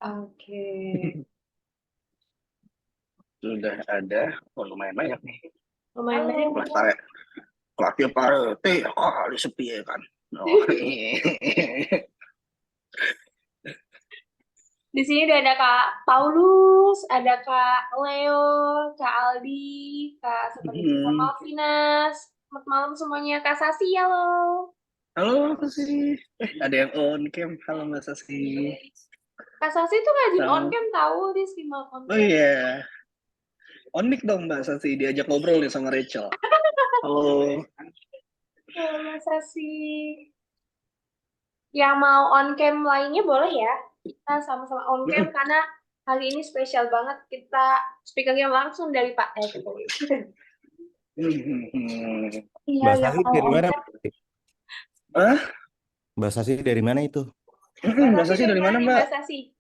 Oke. Sudah ada, lumayan banyak nih. Lumayan banyak. Kelas tarik, kelasnya parete, sepi ya kan. Oh, Di sini udah ada Kak Paulus, ada Kak Leo, Kak Aldi, Kak seperti Kak Malvinas. Selamat malam semuanya. Kak Sasi, halo. halo sih. Ada yang on cam. Halo Mbak Sasi. Kak Sasi tuh rajin on Halo. cam tahu di Stimal on Oh cam. iya, on mic dong Mbak Sasi. Diajak ngobrol nih sama Rachel. Halo. Halo Kak Sasi. Yang mau on cam lainnya boleh ya. Kita sama-sama on cam karena hari ini spesial banget. Kita speakernya langsung dari Pak Eko. Iya, Mbak yang Sasi mau dari on mana? cam. Hah? Mbak Sasi dari mana itu? Mbak Sasi dari mana Mbak? Mbak Sasi?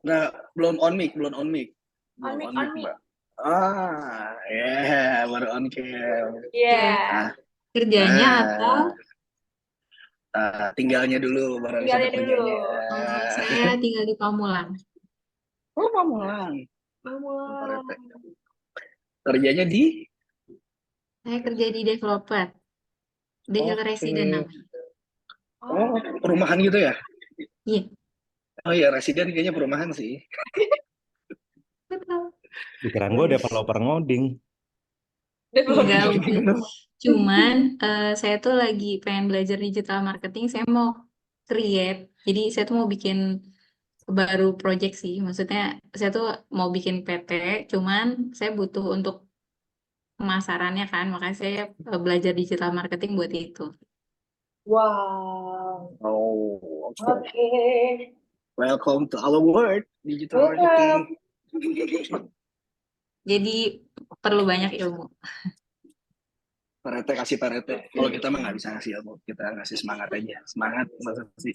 Nah, belum on mic, belum on mic. On Belum mic, on on mic mic. Mbak. Baru on cam. Iya. Kerjanya atau Tinggalnya dulu, baru bisa Tinggalnya dulu. kerjanya. saya tinggal di Pamulang. Oh, Pamulang. Pamulang. Kerjanya di? Saya kerja di developer, digital resident namanya. Oh, perumahan gitu ya? Iya, Oh iya, residen kayaknya perumahan sih. betul. Pikiran gue developer ngoding. Enggak, bukan. Cuman saya tuh lagi pengen belajar digital marketing, saya mau create. Jadi saya tuh mau bikin baru project sih. Maksudnya saya tuh mau bikin PT, cuman saya butuh untuk pemasarannya kan, makanya saya belajar digital marketing buat itu. Wow. Oh, Oke. welcome to our world, digital marketing. Jadi perlu banyak ilmu. Parete kasih parete. Kalau kita mah nggak bisa ngasih ilmu, kita ngasih semangat aja. Semangat, sih.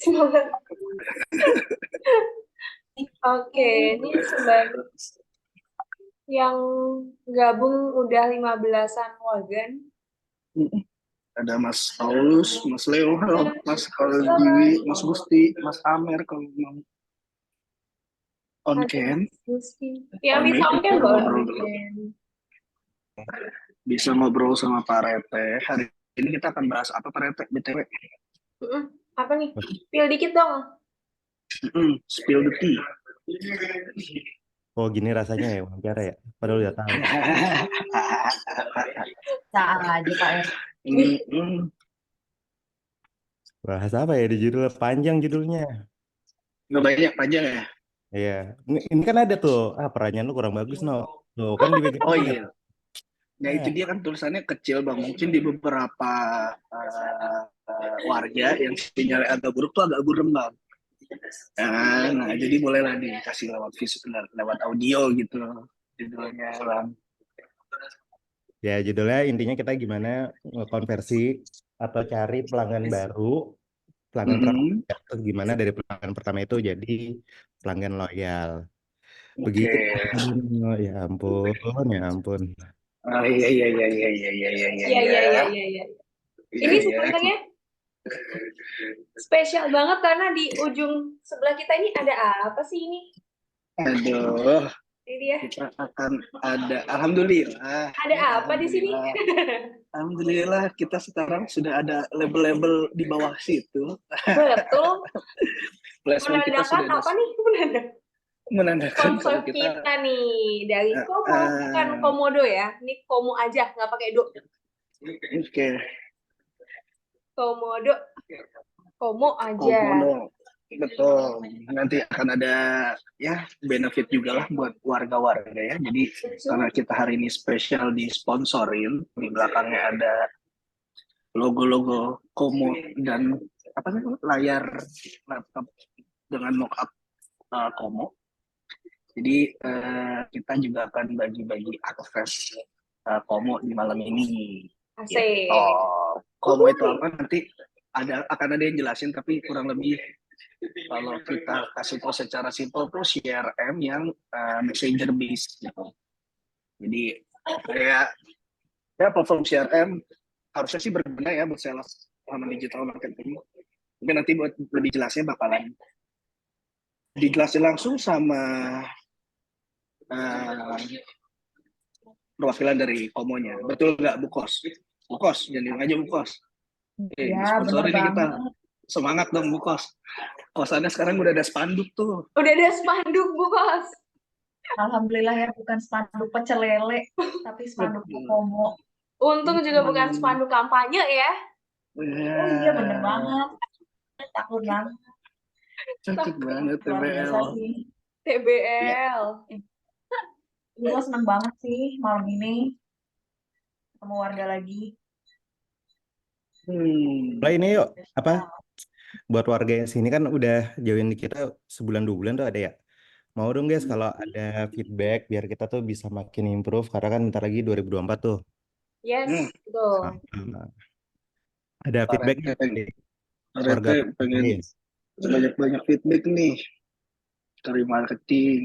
Oke, ini sebagai yang gabung udah 15-an wagan. Ada Mas Paulus, Mas Leo, Mas Aldi, Mas Gusti, Mas Amer kalau mau on cam. Yang bisa on cam boleh. Bisa ngobrol sama Pak Rete. Hari ini kita akan bahas apa Pak Rete, BTW? Apa nih? Spill dikit dong. Spill the tea. Oh gini rasanya ya wawancara ya? Padahal udah tahu. Salah aja Pak ya. Bahas apa ya di judul? Panjang judulnya. Nggak banyak panjang ya? Iya. Ini kan ada tuh. Pertanyaan lu kurang bagus no. Tuh kan di bagian Oh iya. Nah itu dia kan tulisannya kecil bang. Mungkin di beberapa warga yang sinyal agak buruk tuh agak burem bang. Nah, jadi bolehlah dikasih lewat audio gitu judulnya bang. Ya judulnya intinya kita gimana konversi atau cari pelanggan baru, pelanggan pertama, terus gimana dari pelanggan pertama itu jadi pelanggan loyal. Begitu. Ya ampun, ya ampun. Iya iya iya iya iya iya iya iya. Ini sebenarnya spesial banget karena di ujung sebelah kita ini ada apa sih ini? Aduh. Ini dia. Kita akan ada, alhamdulillah. Ada apa di sini? Alhamdulillah kita sekarang sudah ada label-label di bawah situ. Betul. Menandakan apa nih? Menandakan sponsor kita nih dari Komo, bukan Komodo ya. Ini Komo aja, nggak pakai do. Oke. Komodo. Komo aja. Komodo. Betul. Nanti akan ada ya benefit juga lah buat warga-warga ya. Jadi karena kita hari ini spesial disponsorin, di belakangnya ada logo-logo Komo dan apa sih layar laptop dengan mockup Komo. Jadi kita juga akan bagi-bagi akses Komo di malam ini. Asik. Gitu. Komo itu apa nanti akan ada yang jelasin tapi kurang lebih kalau kita kasih tahu secara simpel tuh CRM yang messenger based gitu. Jadi kayak ya platform CRM harusnya sih berguna ya buat sales sama digital marketing. Mungkin nanti buat lebih jelasnya bakalan dijelasin langsung sama eh, perwakilan dari Komonya. Betul nggak Bu Kos? Bu Kos, jadi aja Bu Kos. Ya, bener Sponsorin nih kita. banget. Semangat dong Bu Kos. Kosannya sekarang udah ada spanduk tuh. Udah ada spanduk, Bu Kos. Alhamdulillah ya, bukan spanduk pecel lele, tapi spanduk Komo. Untung juga bukan spanduk kampanye ya. Oh iya, bener banget. Takut banget. Cantik banget Luar biasa TBL. sih. TBL. Gue seneng banget sih malam ini ketemu warga lagi. Mulai ini yuk, apa? Buat warga yang sini kan udah jauhin di kita sebulan 2 bulan tuh ada ya. Mau dong guys kalau ada feedback biar kita tuh bisa makin improve karena kan bentar lagi 2024 tuh. Yes, betul. Nah, ada feedback Pak dari Rete warga pengen ini. banyak feedback nih dari marketing.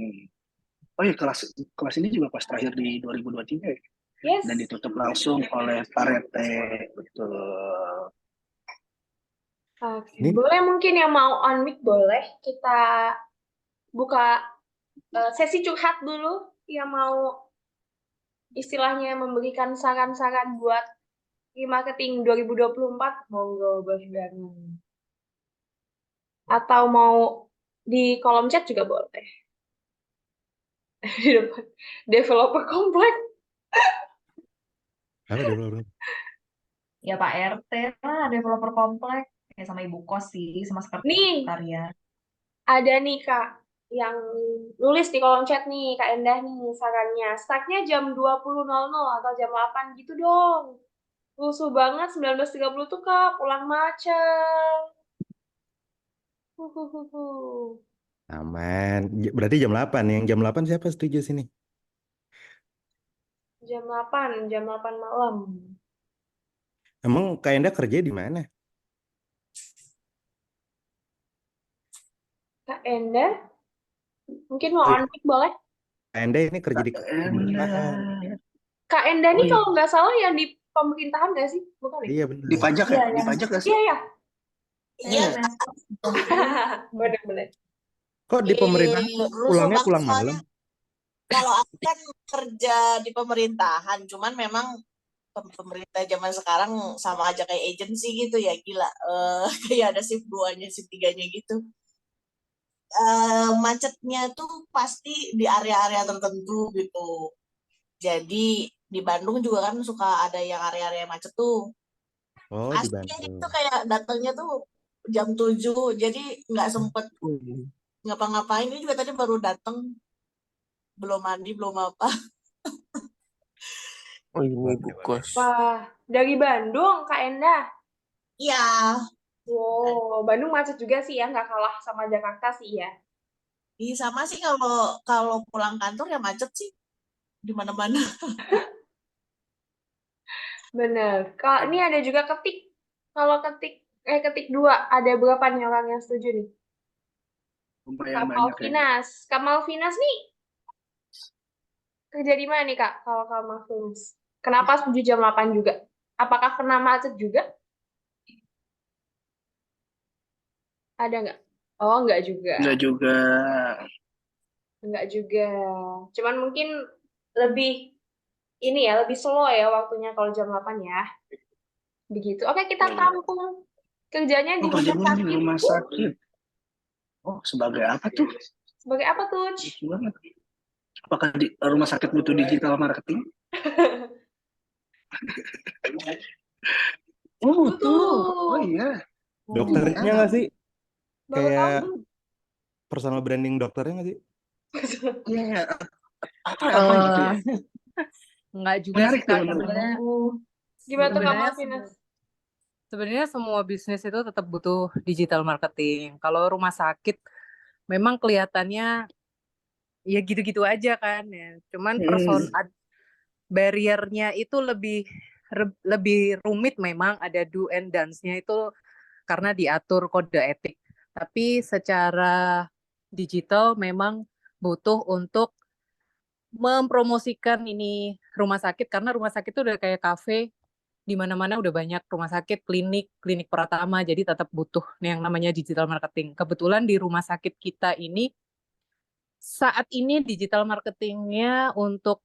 Oh iya, kelas ini juga pas terakhir di 2023 ya? Yes. Dan ditutup langsung oleh Pak Rete. Betul. Oke. Ini- Boleh mungkin yang mau on mic boleh kita buka sesi curhat dulu yang mau istilahnya memberikan saran-saran buat marketing 2024, monggo boleh banget. Atau mau di kolom chat juga boleh. Di depan developer komplek. Apa developer? Ya Pak RT lah, developer komplek. Ya sama Ibu Kos sih, sama Nih. sekretariat. Ada nih Kak yang nulis di kolom chat nih Kak Endah nih sarannya. Startnya jam 20.00 atau jam 8 gitu dong. Rusuh banget 19.30 tuh Kak, pulang macet. Huhuhuhu. Aman. Berarti jam 8. Yang jam 8 siapa setuju sini? Jam 8 malam. Emang Kak Enda kerja di mana? Kak Endah, mungkin mau Oh, iya. on mic boleh? Kak Enda ini kerja di pemerintahan. Kak Endah nih Oh, iya. kalau nggak salah yang di pemerintahan nggak sih? Bukan ya? Iya benar. Di pajak ya? Iya, Di yang- pajak nggak sih? Iya ya. Iya, Bener-bener. Kok di pemerintahan rusuh pulangnya banget pulang soalnya. malam? Kalau aku kan kerja di pemerintahan, cuman memang pemerintah zaman sekarang sama aja kayak agensi gitu ya, gila. Kayak ada shift 2-nya, shift 3-nya gitu. Macetnya tuh pasti di area-area tertentu gitu. Jadi di Bandung juga kan suka ada yang area-area macet tuh. Oh, di Aslinya Bandung. gitu kayak datangnya tuh jam 7, jadi nggak sempet ngapa-ngapain. Ini juga tadi baru datang, belum mandi, belum apa. Oh ini Bu Kos. Wah, dari Bandung Kak Endah. Iya, Wow, Bandung macet juga sih ya, nggak kalah sama Jakarta sih ya. sama sih kalau pulang kantor ya macet sih di mana-mana. Bener. Kalau ini ada juga ketik. Kalau ketik 2, ada berapa nih orang yang setuju nih? Lumayan Kak banyak ya. Malvinas. Kak Malvinas nih kerja di mana nih Kak? Kalau Kak Malvinas. Kenapa setuju jam 8 juga? Apakah kena macet juga? Ada nggak? Oh, nggak juga. Enggak juga. Nggak juga. Cuman mungkin lebih ini ya, lebih slow ya waktunya kalau jam 8 ya. Begitu. Oke, kita Iya. tampung kerjanya di Oh, kerja rumah di sakit. rumah sakit. Oh, sebagai apa tuh? Sebagai apa tuh? Lucu banget. Apakah di rumah sakit butuh digital marketing? Oh, Butuh. Oh iya. Dokternya iya. nggak sih? Baru Kayak tahu. personal branding dokternya nggak sih? Iya, iya. Apa gitu ya? Enggak juga Menarik sih tuh, Kak. menarik. Sebenarnya Gimana tuh Kak Sebenarnya Malvinas? sebenarnya semua bisnis itu tetap butuh digital marketing. Kalau rumah sakit memang kelihatannya ya gitu-gitu aja kan ya. Cuman barrier-nya itu lebih rumit, memang ada do and dance-nya itu karena diatur kode etik. Tapi secara digital memang butuh untuk mempromosikan ini rumah sakit, karena rumah sakit itu udah kayak kafe di mana-mana udah banyak rumah sakit, klinik Pratama, jadi tetap butuh yang namanya digital marketing. Kebetulan di rumah sakit kita ini saat ini digital marketingnya untuk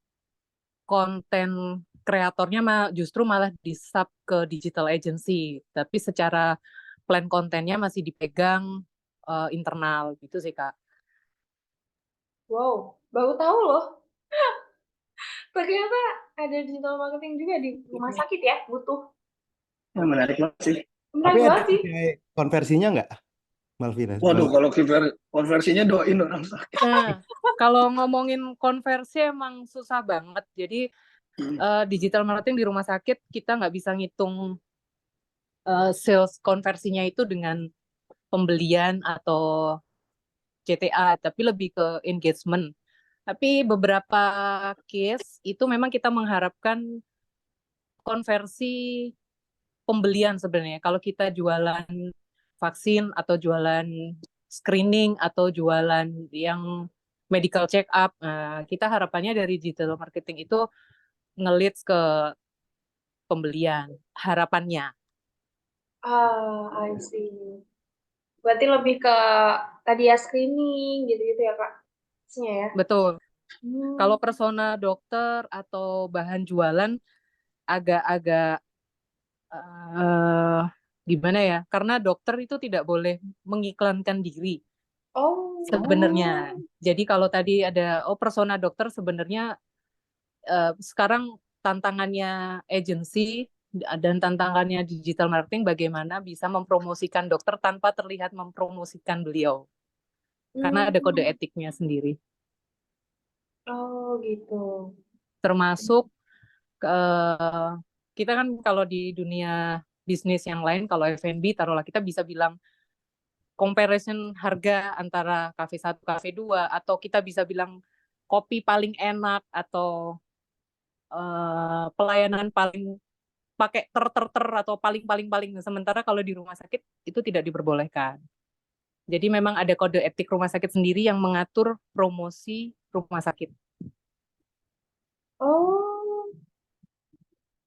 konten kreatornya justru malah di-sub ke digital agency, tapi secara plan kontennya masih dipegang internal gitu sih Kak. Wow, baru tahu loh. Ternyata ada digital marketing juga di rumah sakit ya, butuh. Ya, menarik banget sih. Menarik Tapi ada banget sih. KPI konversinya nggak, Malvina? Waduh, kalau konversinya doain orang sakit. Nah, kalau ngomongin konversi emang susah banget. Jadi digital marketing di rumah sakit kita nggak bisa ngitung sales konversinya itu dengan pembelian atau CTA, tapi lebih ke engagement. Tapi beberapa case itu memang kita mengharapkan konversi pembelian sebenarnya. Kalau kita jualan vaksin atau jualan screening atau jualan yang medical check up, kita harapannya dari digital marketing itu nge-leads ke pembelian, harapannya. I see. Berarti lebih ke tadi ya screening gitu-gitu ya Kak? Maksudnya ya? Betul. Hmm. Kalau persona dokter atau bahan jualan agak-agak gimana ya? Karena dokter itu tidak boleh mengiklankan diri Oh. sebenarnya. Jadi kalau tadi ada persona dokter sebenarnya sekarang tantangannya agensi dan tantangannya digital marketing bagaimana bisa mempromosikan dokter tanpa terlihat mempromosikan beliau. Karena ada kode etiknya sendiri. Oh gitu. Termasuk kita kan kalau di dunia bisnis yang lain, kalau F&B taruhlah kita bisa bilang comparison harga antara kafe 1, kafe 2, atau kita bisa bilang kopi paling enak atau pelayanan paling pakai ter atau paling. Sementara kalau di rumah sakit itu tidak diperbolehkan. Jadi memang ada kode etik rumah sakit sendiri yang mengatur promosi rumah sakit. Oh,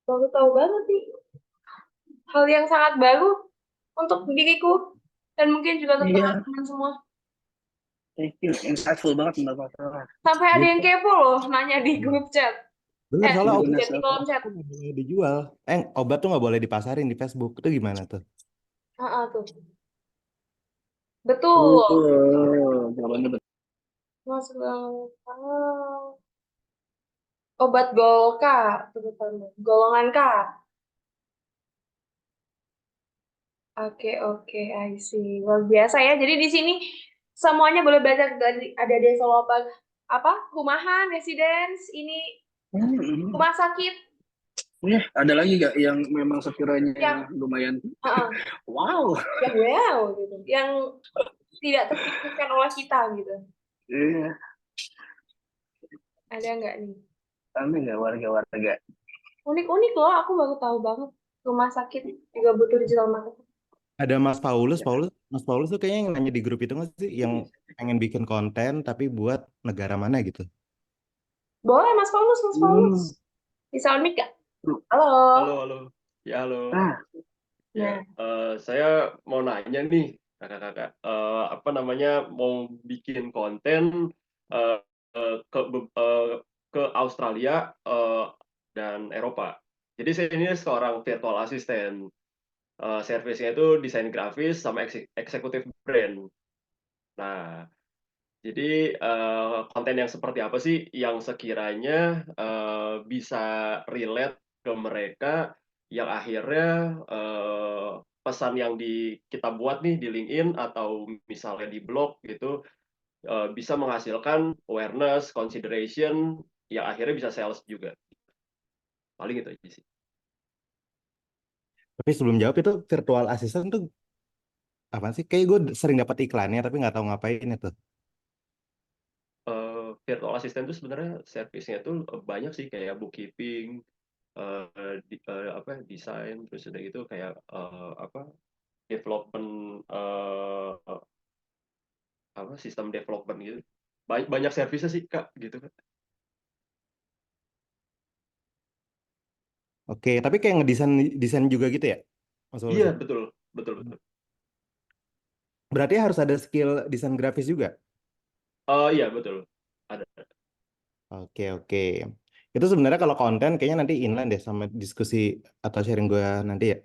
baru tahu banget nih. Hal yang sangat baru untuk diriku dan mungkin juga untuk Iya. teman-teman semua. Thank you, insightful banget Mbak Farah. Sampai ada yang kepo loh, nanya di grup chat. Bener, soalnya Bener, obat Di kolom chat. tuh nggak boleh dijual. Obat tuh nggak boleh dipasarin di Facebook. Itu gimana tuh? Tuh. Betul. Jawabannya betul. Masuk obat golka, golongan K. Oke, I see. Luar biasa ya. Jadi di sini semuanya boleh belajar dari ada developer rumahan, residence, ini rumah sakit. Ya, ada lagi nggak yang memang sekiranya Yang- lumayan wow, yang wow gitu, yang tidak terpikirkan oleh kita gitu. Iya, Ada nggak nih? kami nggak warga-warga. Unik-unik loh, aku baru tahu banget. Rumah sakit juga butuh digital marketing. Ada Mas Paulus tuh kayaknya yang nanya di grup itu nggak sih, yang pengen bikin konten tapi buat negara mana gitu. Boleh Mas Paulus. Bisa unmute nggak? Halo. Halo. Ya, halo. Ah. Ya, saya mau nanya nih, kakak-kakak, mau bikin konten ke Australia dan Eropa. Jadi saya ini seorang virtual assistant. Servisnya itu desain grafis sama eksekutif brand. Nah, jadi konten yang seperti apa sih yang sekiranya bisa relate ke mereka, yang akhirnya pesan yang kita buat nih di LinkedIn atau misalnya di blog gitu bisa menghasilkan awareness, consideration, yang akhirnya bisa sales juga. Paling itu aja sih. Tapi sebelum jawab itu, virtual assistant tuh apa sih? Kayak gue sering dapat iklannya tapi nggak tahu ngapain itu. Virtual assistant itu sebenarnya servisnya tuh banyak sih, kayak bookkeeping, desain, terus udah gitu kayak development, sistem development gitu. Banyak, servisnya sih Kak gitu kan. Oke, tapi kayak ngedesain desain juga gitu ya, Mas Wallace Iya, ya? betul, betul, betul. Berarti harus ada skill desain grafis juga. Iya, betul. Ada. Oke, oke. Itu sebenarnya kalau konten kayaknya nanti inline deh sama diskusi atau sharing gue nanti ya.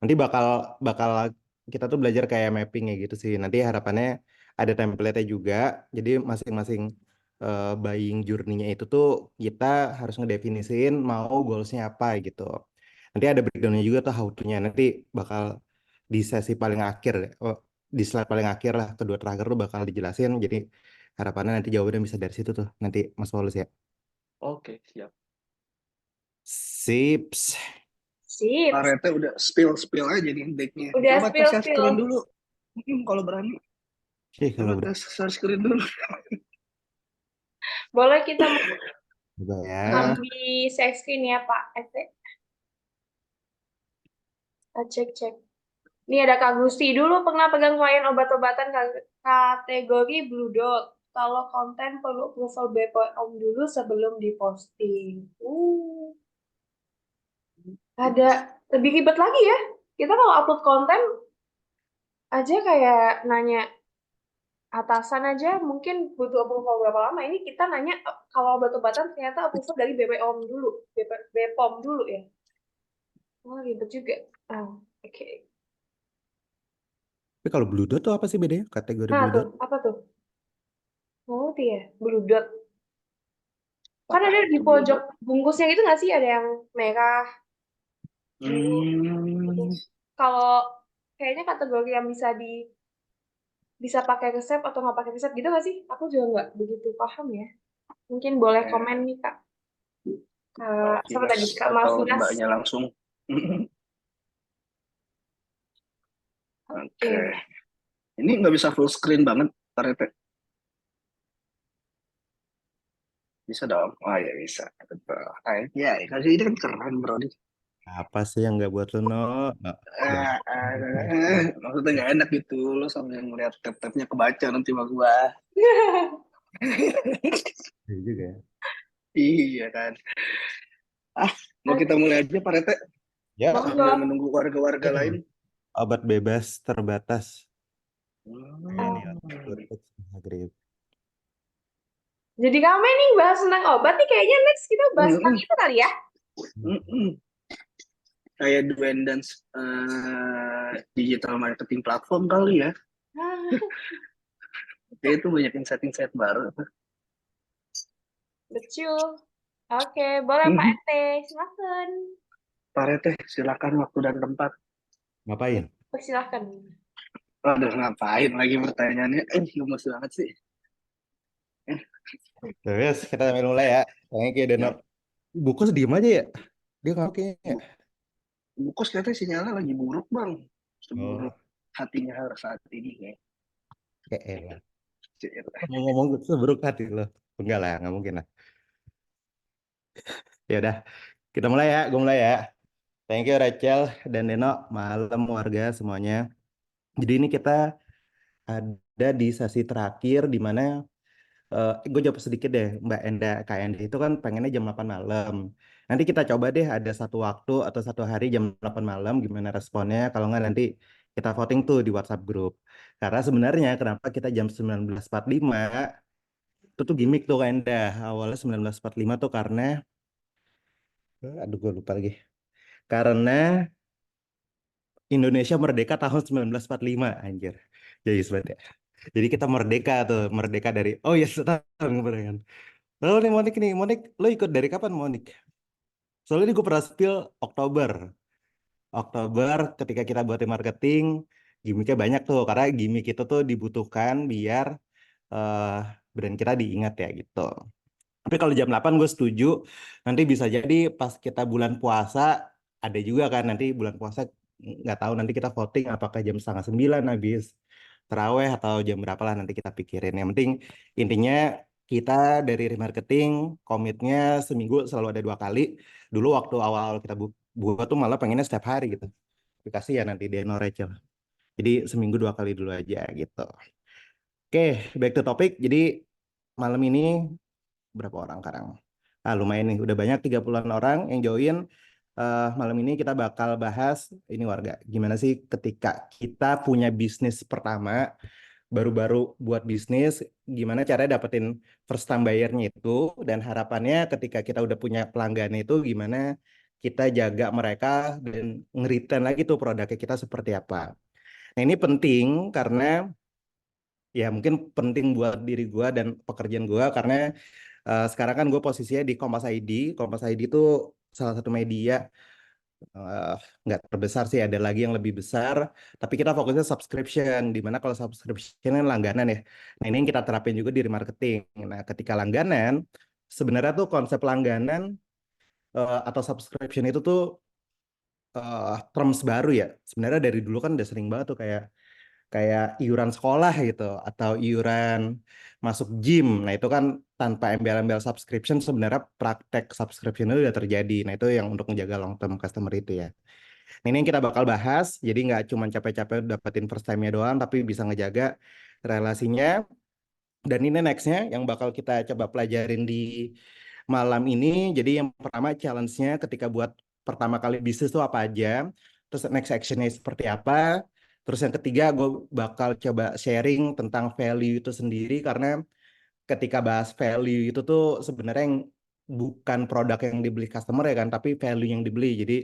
Nanti bakal bakal kita tuh belajar kayak mapping ya gitu sih. Nanti harapannya ada template-nya juga. Jadi masing-masing buying journey-nya itu tuh kita harus ngedefinisiin mau goals-nya apa gitu. Nanti ada breakdown-nya juga tuh how to-nya. Nanti bakal di sesi paling akhir, di slide paling akhir lah, kedua terakhir tuh bakal dijelasin. Jadi harapannya nanti jawabannya bisa dari situ tuh. Nanti Mas Paulus ya. Oke, siap. Sips. Sip. Pak Rete udah spill aja nih decknya. Udah Coba tes share spill. screen dulu. Kalau berani. Kalau Coba tes share screen dulu. Boleh kita coba ya. ambil share screen ya Pak Ete. Kita cek. Ini ada Kak Gusti dulu pernah pegang klien obat-obatan kategori Blue Dot. Kalau konten perlu approval BPOM dulu sebelum diposting. Ada lebih ribet lagi ya. Kita kalau upload konten aja kayak nanya atasan aja mungkin butuh approval berapa lama. Ini kita nanya kalau obat-obatan ternyata approval dari BPOM dulu, BPOM dulu ya. Oh, ribet juga. Oke. Tapi kalau Blue Dot tuh apa sih bedanya? Kategori Nah Blue tuh, Dot? apa tuh? Oh dia, Blue Dot. Kan Apa ada di itu pojok Blue Dot? bungkusnya gitu nggak sih? Ada yang merah. Kalau kayaknya kategori yang bisa pakai resep atau nggak pakai resep gitu nggak sih? Aku juga nggak begitu paham ya. Mungkin boleh komen nih Kak. Siapa tadi? Kak atau Malvinas. mbaknya langsung. Oke. Ini nggak bisa full screen banget, Pak Rete. Bisa dong. Oh ya bisa. Betul. Ya, kasih ini kan keren bro. Apa sih yang nggak buat lo no? Maksudnya nggak enak gitu. Lo sambil ngeliat tab-tabnya kebaca nanti sama gua. Iya juga ya. Iya kan. Mau kita mulai aja Pak Rete. Ya, Sambil menunggu warga-warga lain. obat bebas terbatas. Jadi kami nih bahas tentang obat nih kayaknya next kita bahas tentang itu kali ya. Kayak do and dance digital marketing platform kali ya. Kayak itu banyak insight baru. Betul. Oke, boleh Pak RT, silakan. Pak Rete, silakan waktu dan tempat. Ngapain? Silakan. Aduh, ngapain lagi pertanyaannya? Gemes banget sih. Terus kita sambil mulai ya. Kayaknya kayak Deno. Bukus diem aja ya. Dia nggak kayaknya. Bukus katanya sinyalnya lagi buruk bang. Seburuk hatinya saat ini kayak. Kayak elah. Ngomong seburuk hati loh. Enggak lah, nggak mungkin lah. Ya udah, kita mulai ya. Gue mulai ya. Thank you Rachel dan Deno. Malam warga semuanya. Jadi ini kita ada di sesi terakhir di mana gue jawab sedikit deh Mbak Enda Kak Enda itu kan pengennya jam 8 malam. Nanti kita coba deh ada satu waktu atau satu hari jam 8 malam gimana responnya. Kalau nggak nanti kita voting tuh di WhatsApp grup. Karena sebenarnya kenapa kita jam 19.45 itu tuh gimmick tuh Kak Enda. Awalnya 19.45 tuh karena aduh gue lupa lagi. Karena Indonesia merdeka tahun 1945 anjir. Jadi sebenarnya. Jadi kita merdeka tuh, merdeka dari oh ya setahun kemerdekaan. Lalu nih Monik, lo ikut dari kapan Monik? Soalnya ini gue pernah spill Oktober. Oktober ketika kita buat marketing, gimmicknya banyak tuh. Karena gimmick itu tuh dibutuhkan biar brand kita diingat ya gitu. Tapi kalau jam 8 gue setuju. Nanti bisa jadi pas kita bulan puasa, ada juga kan nanti bulan puasa nggak tahu nanti kita voting apakah jam setengah 9 habis terawih atau jam berapa lah nanti kita pikirin. Yang penting intinya kita dari remarketing komitnya seminggu selalu ada 2 kali. Dulu waktu awal-awal kita buat tuh malah pengennya setiap hari gitu. Aplikasi ya nanti Deno Rachel. Jadi seminggu 2 kali dulu aja gitu. Oke, back to topic. Jadi malam ini berapa orang sekarang? Lumayan nih, udah banyak 30-an orang yang join. malam ini kita bakal bahas ini warga, gimana sih ketika kita punya bisnis pertama, baru-baru buat bisnis, gimana caranya dapetin first time buyer-nya itu, dan harapannya ketika kita udah punya pelanggan itu, gimana kita jaga mereka dan nge-retain lagi tuh produknya kita seperti apa. Nah ini penting karena ya mungkin penting buat diri gue dan pekerjaan gue karena sekarang kan gue posisinya di Kompas ID. Kompas ID itu salah satu media eh, nggak terbesar sih, ada lagi yang lebih besar. Tapi kita fokusnya subscription, di mana kalau subscription kan langganan ya. Nah ini yang kita terapin juga di remarketing. Nah ketika langganan, sebenarnya tuh konsep langganan atau subscription itu tuh terms baru ya. Sebenarnya dari dulu kan udah sering banget tuh kayak kayak iuran sekolah gitu atau iuran masuk gym. Nah, itu kan tanpa embel-embel subscription sebenarnya praktek subscription itu udah terjadi. Nah, itu yang untuk menjaga long term customer itu ya. Nah, ini yang kita bakal bahas. Jadi nggak cuma capek-capek dapetin first time-nya doang, tapi bisa ngejaga relasinya. Dan ini nextnya yang bakal kita coba pelajarin di malam ini. Jadi yang pertama challenge-nya ketika buat pertama kali bisnis itu apa aja. Terus next action-nya seperti apa. Terus yang ketiga gue bakal coba sharing tentang value itu sendiri. Karena ketika bahas value itu tuh sebenarnya yang bukan produk yang dibeli customer ya kan. Tapi value yang dibeli. Jadi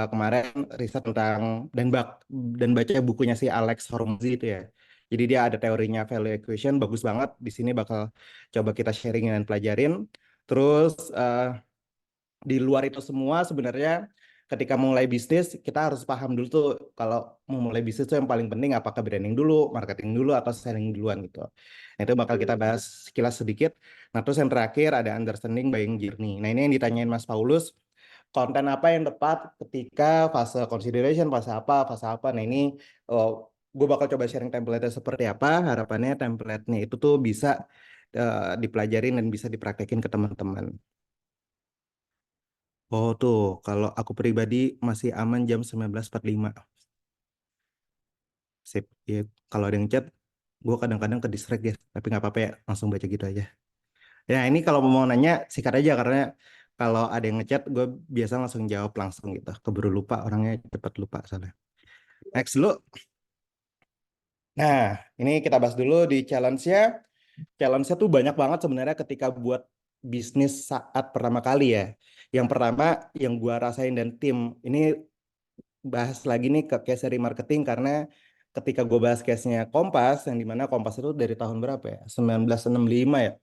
kemarin riset tentang dan baca bukunya si Alex Hormozi itu ya. Jadi dia ada teorinya value equation, bagus banget. Di sini bakal coba kita sharing dan pelajarin. Terus di luar itu semua sebenarnya ketika mulai bisnis kita harus paham dulu tuh kalau mau mulai bisnis tuh yang paling penting apakah branding dulu, marketing dulu atau selling duluan gitu. Nah, itu bakal kita bahas sekilas sedikit. Nah, terus yang terakhir ada understanding buying journey. Nah, ini yang ditanyain Mas Paulus, konten apa yang tepat ketika fase consideration, fase apa. Nah, ini gue bakal coba sharing template-nya seperti apa. Harapannya template-nya itu tuh bisa dipelajarin dan bisa dipraktekin ke teman-teman. Oh tuh, kalau aku pribadi masih aman jam 19.45. Sip. Ya, kalau ada yang chat, gue kadang-kadang ke distract ya. Tapi nggak apa-apa ya, langsung baca gitu aja. Ya ini kalau mau nanya, sikat aja. Karena kalau ada yang ngechat, gue biasa langsung jawab langsung gitu. Keburu lupa, orangnya cepat lupa soalnya. Next dulu. Nah, ini kita bahas dulu di challenge-nya. Challenge-nya tuh banyak banget sebenarnya ketika buat bisnis saat pertama kali ya. Yang pertama, yang gue rasain dan tim, ini bahas lagi nih ke case dari marketing karena ketika gue bahas case-nya Kompas, yang dimana Kompas itu dari tahun berapa ya? 1965 ya.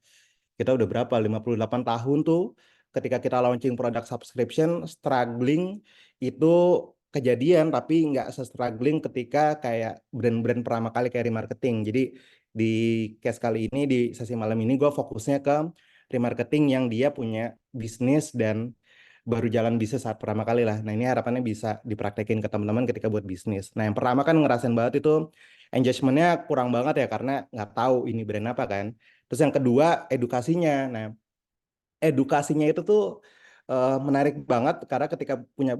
Kita udah berapa? 58 tahun tuh ketika kita launching produk subscription, struggling itu kejadian, tapi nggak se-struggling ketika kayak brand-brand pertama kali kayak remarketing. Jadi di case kali ini, di sesi malam ini gue fokusnya ke remarketing yang dia punya bisnis dan baru jalan bisnis saat pertama kali lah. Nah ini harapannya bisa dipraktekin ke teman-teman ketika buat bisnis. Nah yang pertama kan ngerasain banget itu engagement-nya kurang banget ya karena nggak tahu ini brand apa kan. Terus yang kedua edukasinya. Nah edukasinya itu tuh menarik banget karena ketika punya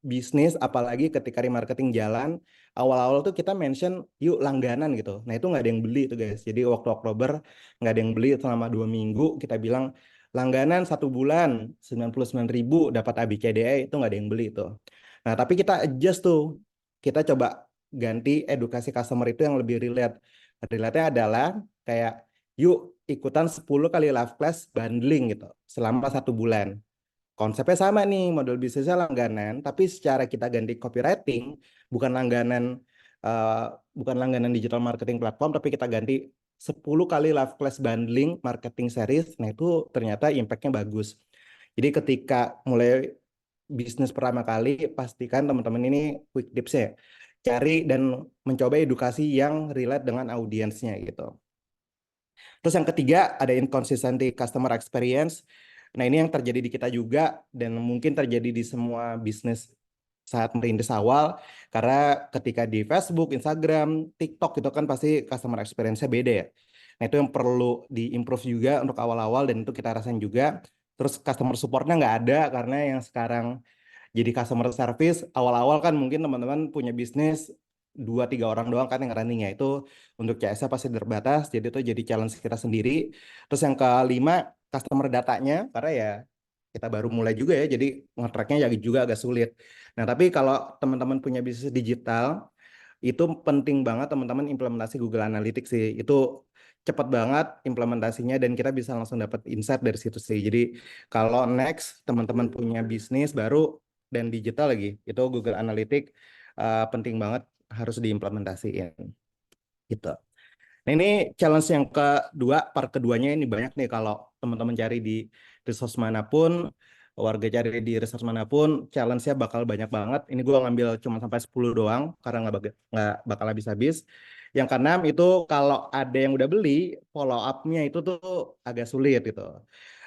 bisnis apalagi ketika remarketing jalan awal-awal tuh kita mention yuk langganan gitu. Nah itu nggak ada yang beli tuh guys. Jadi waktu Oktober nggak ada yang beli selama 2 minggu kita bilang langganan 1 bulan 99.000 dapat ABCDE itu nggak ada yang beli tuh. Nah tapi kita adjust tuh kita coba ganti edukasi customer itu yang lebih relate. Relate-nya adalah kayak yuk ikutan 10 kali live class bundling gitu selama 1 bulan. Konsepnya sama nih, model bisnisnya langganan, tapi secara kita ganti copywriting, bukan langganan eh, bukan langganan digital marketing platform, tapi kita ganti 10 kali live class bundling marketing series. Nah itu ternyata impact-nya bagus. Jadi ketika mulai bisnis pertama kali, pastikan teman-teman ini quick tips ya, cari dan mencoba edukasi yang relate dengan audiensnya gitu. Terus yang ketiga ada inconsistency customer experience. Nah ini yang terjadi di kita juga dan mungkin terjadi di semua bisnis saat merintis awal. Karena ketika di Facebook, Instagram, TikTok itu kan pasti customer experience-nya beda ya. Nah itu yang perlu di-improve juga untuk awal-awal dan itu kita rasain juga. Terus customer support-nya nggak ada karena yang sekarang jadi customer service awal-awal kan mungkin teman-teman punya bisnis 2-3 orang doang kan yang running-nya itu untuk CS pasti terbatas jadi itu jadi challenge kita sendiri. Terus yang kelima customer datanya karena ya kita baru mulai juga ya, jadi nge-tracknya juga agak sulit. Nah, tapi kalau teman-teman punya bisnis digital, itu penting banget teman-teman implementasi Google Analytics sih. Itu cepat banget implementasinya dan kita bisa langsung dapat insight dari situ sih. Jadi kalau next teman-teman punya bisnis baru dan digital lagi, itu Google Analytics penting banget harus diimplementasiin gitu. Nah, ini challenge yang kedua, part keduanya ini banyak nih kalau teman-teman cari di resource manapun, warga cari di resource manapun, challenge-nya bakal banyak banget. Ini gue ngambil cuma sampai 10 doang, karena nggak bakal habis-habis. Yang keenam itu kalau ada yang udah beli, follow up-nya itu tuh agak sulit gitu.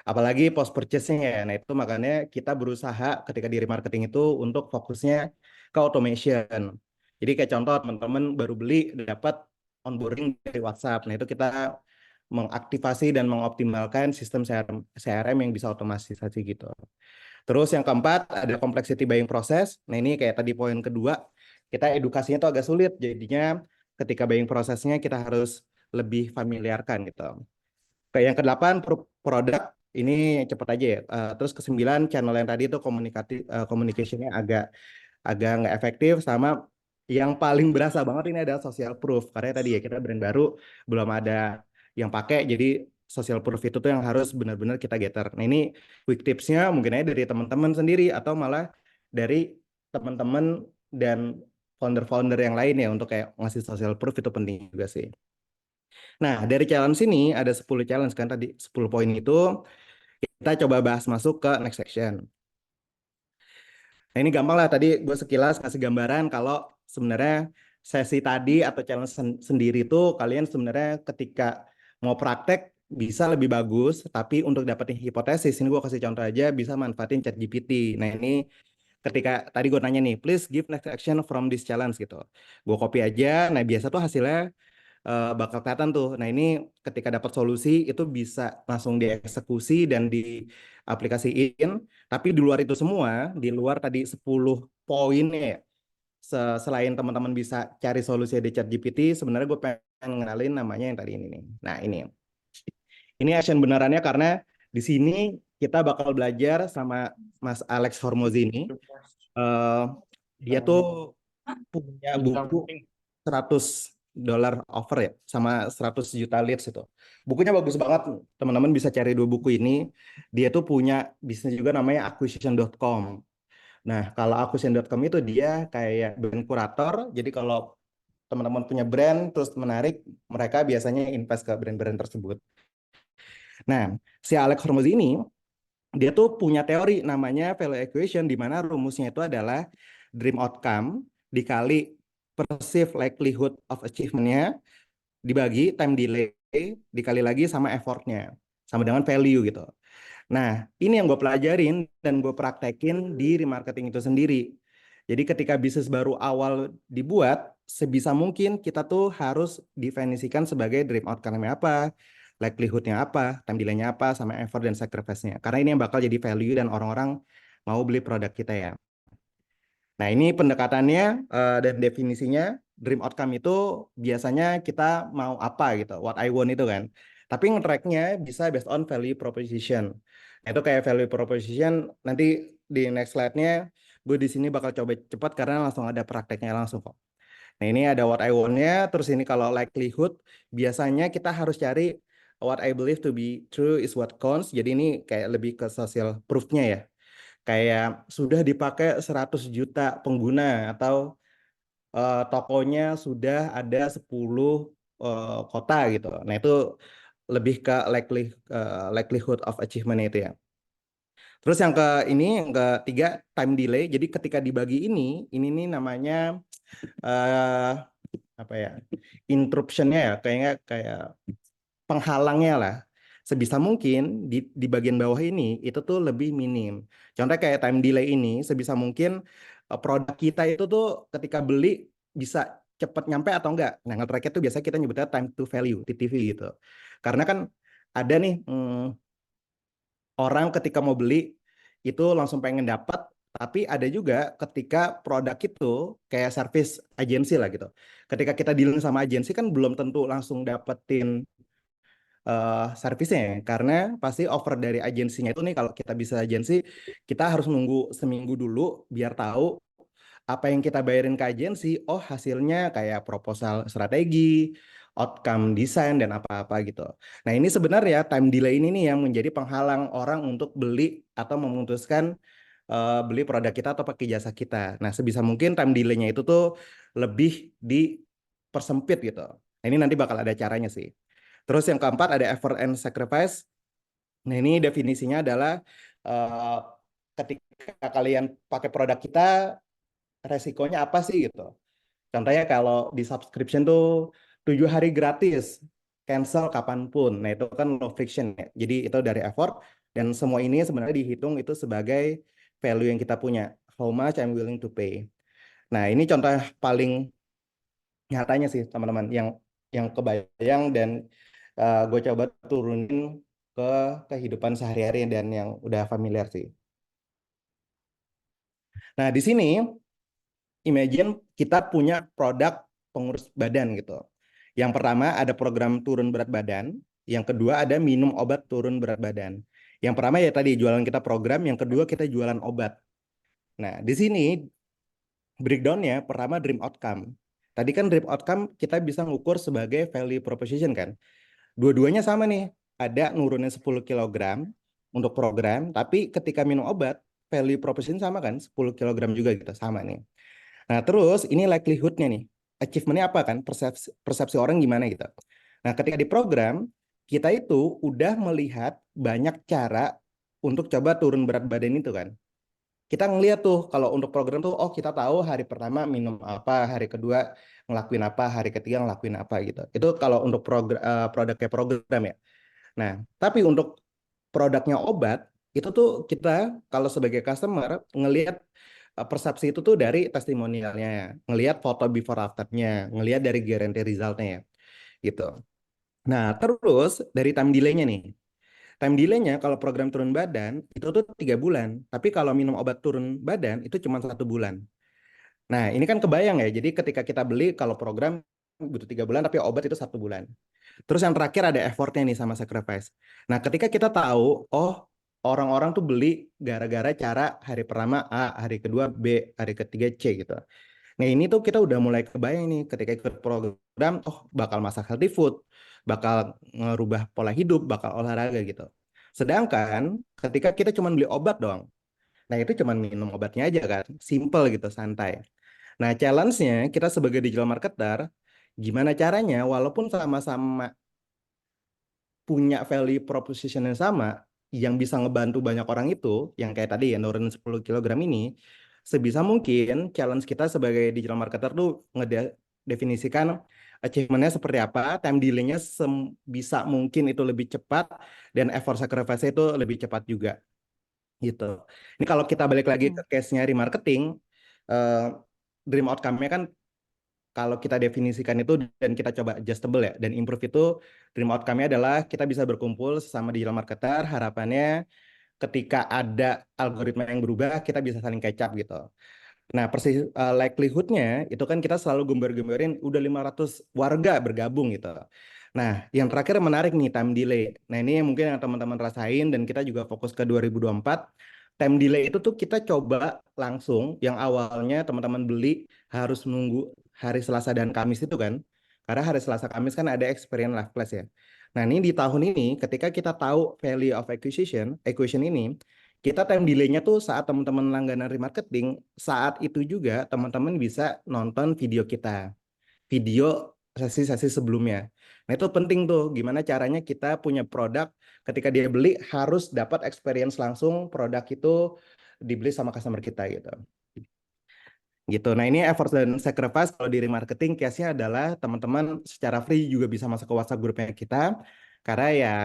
Apalagi post purchasing ya. Nah, itu makanya kita berusaha ketika di remarketing itu untuk fokusnya ke automation. Jadi kayak contoh teman-teman baru beli dapat onboarding dari WhatsApp. Nah, itu kita mengaktifasi dan mengoptimalkan sistem CRM yang bisa otomatisasi gitu. Terus yang keempat ada complexity buying process. Nah, ini kayak tadi poin kedua, kita edukasinya tuh agak sulit. Jadinya ketika buying prosesnya kita harus lebih familiarkan gitu. Kayak yang kedelapan produk ini cepat aja ya. Terus kesembilan channel yang tadi itu communication-nya agak nggak efektif, sama yang paling berasa banget ini adalah social proof, karena tadi ya kita brand baru belum ada yang pakai, jadi social proof itu tuh yang harus benar-benar kita gather. Nah, ini quick tipsnya mungkin aja dari teman-teman sendiri atau malah dari teman-teman dan founder-founder yang lain ya, untuk kayak ngasih social proof itu penting juga sih. Nah, dari challenge ini ada 10 challenge kan tadi, 10 poin itu kita coba bahas masuk ke next section. Nah, ini gampang lah, tadi gue sekilas kasih gambaran kalau sebenarnya sesi tadi atau challenge sendiri itu kalian sebenarnya ketika mau praktek bisa lebih bagus, tapi untuk dapetin hipotesis, ini gue kasih contoh aja, bisa manfaatin ChatGPT. Nah, ini ketika tadi gue nanya nih, please give next action from this challenge gitu. Gue copy aja, nah biasa tuh hasilnya bakal kelihatan tuh. Nah, ini ketika dapat solusi itu bisa langsung dieksekusi dan diaplikasiin. Tapi di luar itu semua, di luar tadi 10 poin ya, selain teman-teman bisa cari solusi di ChatGPT, sebenarnya gue pengen ngenalin namanya yang tadi ini nih. Nah, ini. Ini action benerannya karena di sini kita bakal belajar sama Mas Alex Hormozini. Dia tuh punya buku $100 offer ya, sama 100 juta leads itu. Bukunya bagus banget, teman-teman bisa cari 2 buku ini. Dia tuh punya bisnis juga namanya acquisition.com. Nah, kalau acquisition.com itu dia kayak brand kurator, jadi kalau teman-teman punya brand terus menarik, mereka biasanya invest ke brand-brand tersebut. Nah, si Alex Hormozi ini, dia tuh punya teori namanya value equation, di mana rumusnya itu adalah dream outcome dikali perceived likelihood of achievement-nya dibagi time delay dikali lagi sama effort-nya, sama dengan value gitu. Nah, ini yang gue pelajarin dan gue praktekin di remarketing itu sendiri. Jadi ketika bisnis baru awal dibuat, sebisa mungkin kita tuh harus definisikan sebagai dream outcome-nya apa, likelihood-nya apa, time delay-nya apa, sama effort dan sacrifice-nya. Karena ini yang bakal jadi value dan orang-orang mau beli produk kita ya. Nah, ini pendekatannya dan definisinya. Dream outcome itu biasanya kita mau apa gitu, what I want itu kan. Tapi nge-track-nya bisa based on value proposition. Nah, itu kayak value proposition, nanti di next slide-nya gue di sini bakal coba cepat karena langsung ada prakteknya langsung kok. Nah, ini ada what I want-nya, terus ini kalau likelihood, biasanya kita harus cari what I believe to be true is what counts. Jadi ini kayak lebih ke social proof-nya ya. Kayak sudah dipakai 100 juta pengguna atau tokonya sudah ada 10 kota gitu. Nah, itu lebih ke likelihood of achievement itu ya. Terus yang ketiga time delay. Jadi ketika dibagi ini nih namanya apa ya? Interruption-nya ya, kayaknya kayak penghalangnya lah. Sebisa mungkin di bagian bawah ini itu tuh lebih minim. Contohnya kayak time delay ini, sebisa mungkin produk kita itu tuh ketika beli bisa cepat nyampe atau enggak. Nah, nge-track itu biasanya kita nyebutnya time to value, TTV gitu. Karena kan ada nih orang ketika mau beli itu langsung pengen dapat, tapi ada juga ketika produk itu kayak service agensi lah gitu. Ketika kita dealing sama agensi kan belum tentu langsung dapetin servisnya, karena pasti offer dari agensinya itu nih, kalau kita bisa agensi, kita harus nunggu seminggu dulu biar tahu apa yang kita bayarin ke agensi, oh hasilnya kayak proposal strategi, outcome desain, dan apa-apa gitu. Nah ini sebenarnya time delay ini nih yang menjadi penghalang orang untuk beli atau memutuskan beli produk kita atau pakai jasa kita. Nah sebisa mungkin time delay-nya itu tuh lebih dipersempit gitu. Nah, ini nanti bakal ada caranya sih. Terus yang keempat ada effort and sacrifice. Nah ini definisinya adalah eh, ketika kalian pakai produk kita, resikonya apa sih gitu. Contohnya kalau di subscription tuh 7 hari gratis, cancel kapanpun. Nah itu kan low friction ya. Jadi itu dari effort, dan semua ini sebenarnya dihitung itu sebagai value yang kita punya. How much I'm willing to pay. Nah ini contoh paling nyatanya sih teman-teman, yang kebayang dan gue coba turunin ke kehidupan sehari-hari dan yang udah familiar sih. Nah di sini imagine kita punya produk pengurus badan gitu. Yang pertama ada program turun berat badan, yang kedua ada minum obat turun berat badan. Yang pertama ya tadi jualan kita program, yang kedua kita jualan obat. Nah, di sini breakdown-nya pertama dream outcome. Tadi kan dream outcome kita bisa ngukur sebagai value proposition kan. Dua-duanya sama nih, ada nurunin 10 kg untuk program, tapi ketika minum obat value proposition sama kan, 10 kg juga gitu, sama nih. Nah, terus ini likelihood-nya nih. Achievement-nya apa kan? Persepsi orang gimana gitu. Nah, ketika di program, kita itu udah melihat banyak cara untuk coba turun berat badan itu kan. Kita ngeliat tuh, kalau untuk program tuh, oh kita tahu hari pertama minum apa, hari kedua ngelakuin apa, hari ketiga ngelakuin apa gitu. Itu kalau untuk produk kayak program ya. Nah, tapi untuk produknya obat, itu tuh kita kalau sebagai customer ngelihat persepsi itu tuh dari testimonialnya, ngelihat foto before afternya, ngelihat dari guarantee resultnya ya, gitu. Nah, terus dari time delay-nya nih. Time delay-nya kalau program turun badan itu tuh 3 bulan, tapi kalau minum obat turun badan itu cuma 1 bulan. Nah, ini kan kebayang ya. Jadi ketika kita beli kalau program butuh 3 bulan, tapi obat itu 1 bulan. Terus yang terakhir ada effortnya nih sama sacrifice. Nah, ketika kita tahu, oh orang-orang tuh beli gara-gara cara hari pertama A, hari kedua B, hari ketiga C gitu. Nah ini tuh kita udah mulai kebayang nih ketika ikut program, oh bakal masak healthy food, bakal ngerubah pola hidup, bakal olahraga gitu. Sedangkan ketika kita cuma beli obat doang, nah itu cuma minum obatnya aja kan, simple gitu, santai. Nah challenge-nya kita sebagai digital marketer, gimana caranya walaupun sama-sama punya value proposition yang sama, yang bisa ngebantu banyak orang itu, yang kayak tadi ya nurunin 10 kg ini, sebisa mungkin challenge kita sebagai digital marketer tuh ngedefinisikan achievement-nya seperti apa, time delay-nya sebisa mungkin itu lebih cepat, dan effort sacrifice itu lebih cepat juga. Gitu. Ini kalau kita balik lagi ke case-nya remarketing, dream outcome-nya kan kalau kita definisikan itu dan kita coba adjustable ya, dan improve itu dream outcome-nya adalah kita bisa berkumpul sesama digital marketer, harapannya ketika ada algoritma yang berubah kita bisa saling catch up gitu. Nah, likelihood-nya itu kan kita selalu gembar-gembarin udah 500 warga bergabung gitu. Nah, yang terakhir menarik nih, time delay. Nah, ini mungkin yang teman-teman rasain dan kita juga fokus ke 2024. Time delay itu tuh kita coba langsung, yang awalnya teman-teman beli harus menunggu hari Selasa dan Kamis itu kan. Karena hari Selasa Kamis kan ada experience live class ya. Nah, ini di tahun ini ketika kita tahu value of equation ini, kita time delay-nya tuh saat teman-teman langganan remarketing, saat itu juga teman-teman bisa nonton video kita, video sesi-sesi sebelumnya. Nah itu penting tuh, gimana caranya kita punya produk, ketika dia beli harus dapat experience langsung produk itu dibeli sama customer kita gitu. Gitu. Nah ini effort dan sacrifice kalau di remarketing case-nya adalah teman-teman secara free juga bisa masuk ke WhatsApp grupnya kita, karena ya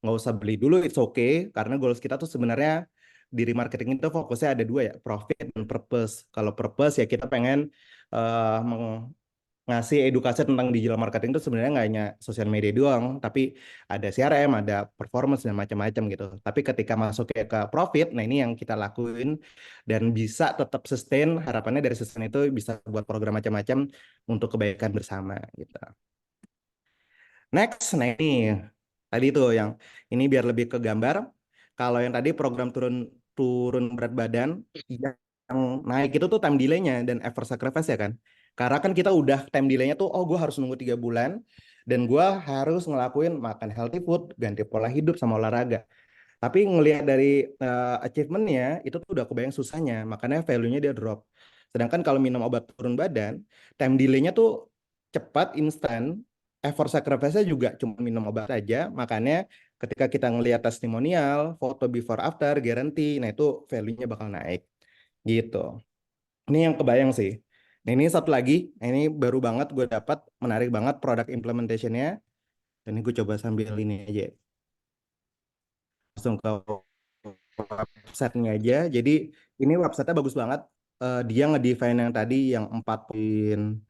nggak usah beli dulu, it's okay, karena goals kita tuh sebenarnya di remarketing itu fokusnya ada dua ya, profit dan purpose. Kalau purpose ya kita pengen ngasih edukasi tentang digital marketing itu sebenarnya nggak hanya sosial media doang, tapi ada CRM, ada performance dan macam-macam gitu. Tapi ketika masuk ke profit, nah ini yang kita lakuin dan bisa tetap sustain, harapannya dari sustain itu bisa buat program macam-macam untuk kebaikan bersama gitu. Next, nah ini Tadi itu yang ini biar lebih ke gambar. Kalau yang tadi program turun berat badan, yang naik itu tuh time delay-nya dan effort sacrifice ya kan. Karena kan kita udah time delay-nya tuh, oh gue harus nunggu 3 bulan dan gue harus ngelakuin makan healthy food, ganti pola hidup sama olahraga. Tapi ngelihat dari achievement-nya itu tuh udah kebayang susahnya, makanya value-nya dia drop. Sedangkan kalau minum obat turun badan, time delay-nya tuh cepat, instan, effort sacrifice-nya juga cuma minum obat aja, makanya ketika kita ngelihat testimonial, foto before after, guarantee, nah itu value-nya bakal naik. Gitu. Ini yang kebayang sih. Nah ini satu lagi, nah, ini baru banget gue dapat, menarik banget product implementation-nya. Dan ini gue coba sambil ini aja. Langsung ke website-nya aja. Jadi ini website-nya bagus banget. Dia ngedefine yang tadi yang 4 poin.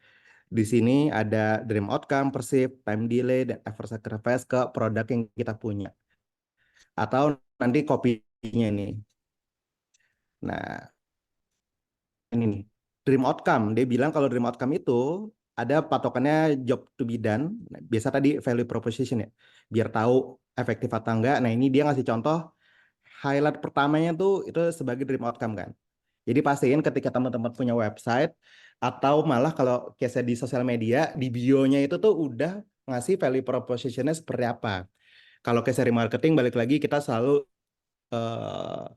Di sini ada dream outcome, perceive, time delay, dan effort sacrifice ke produk yang kita punya. Atau nanti kopinya nih. Nah, ini nih. Dream outcome. Dia bilang kalau dream outcome itu ada patokannya job to be done. Nah, biasa tadi value proposition ya. Biar tahu efektif atau enggak. Nah, ini dia ngasih contoh highlight pertamanya tuh itu sebagai dream outcome kan. Jadi pastiin ketika teman-teman punya website atau malah kalau case di sosial media di bio-nya itu tuh udah ngasih value proposition-nya seperti apa. Kalau case dari marketing balik lagi kita selalu eh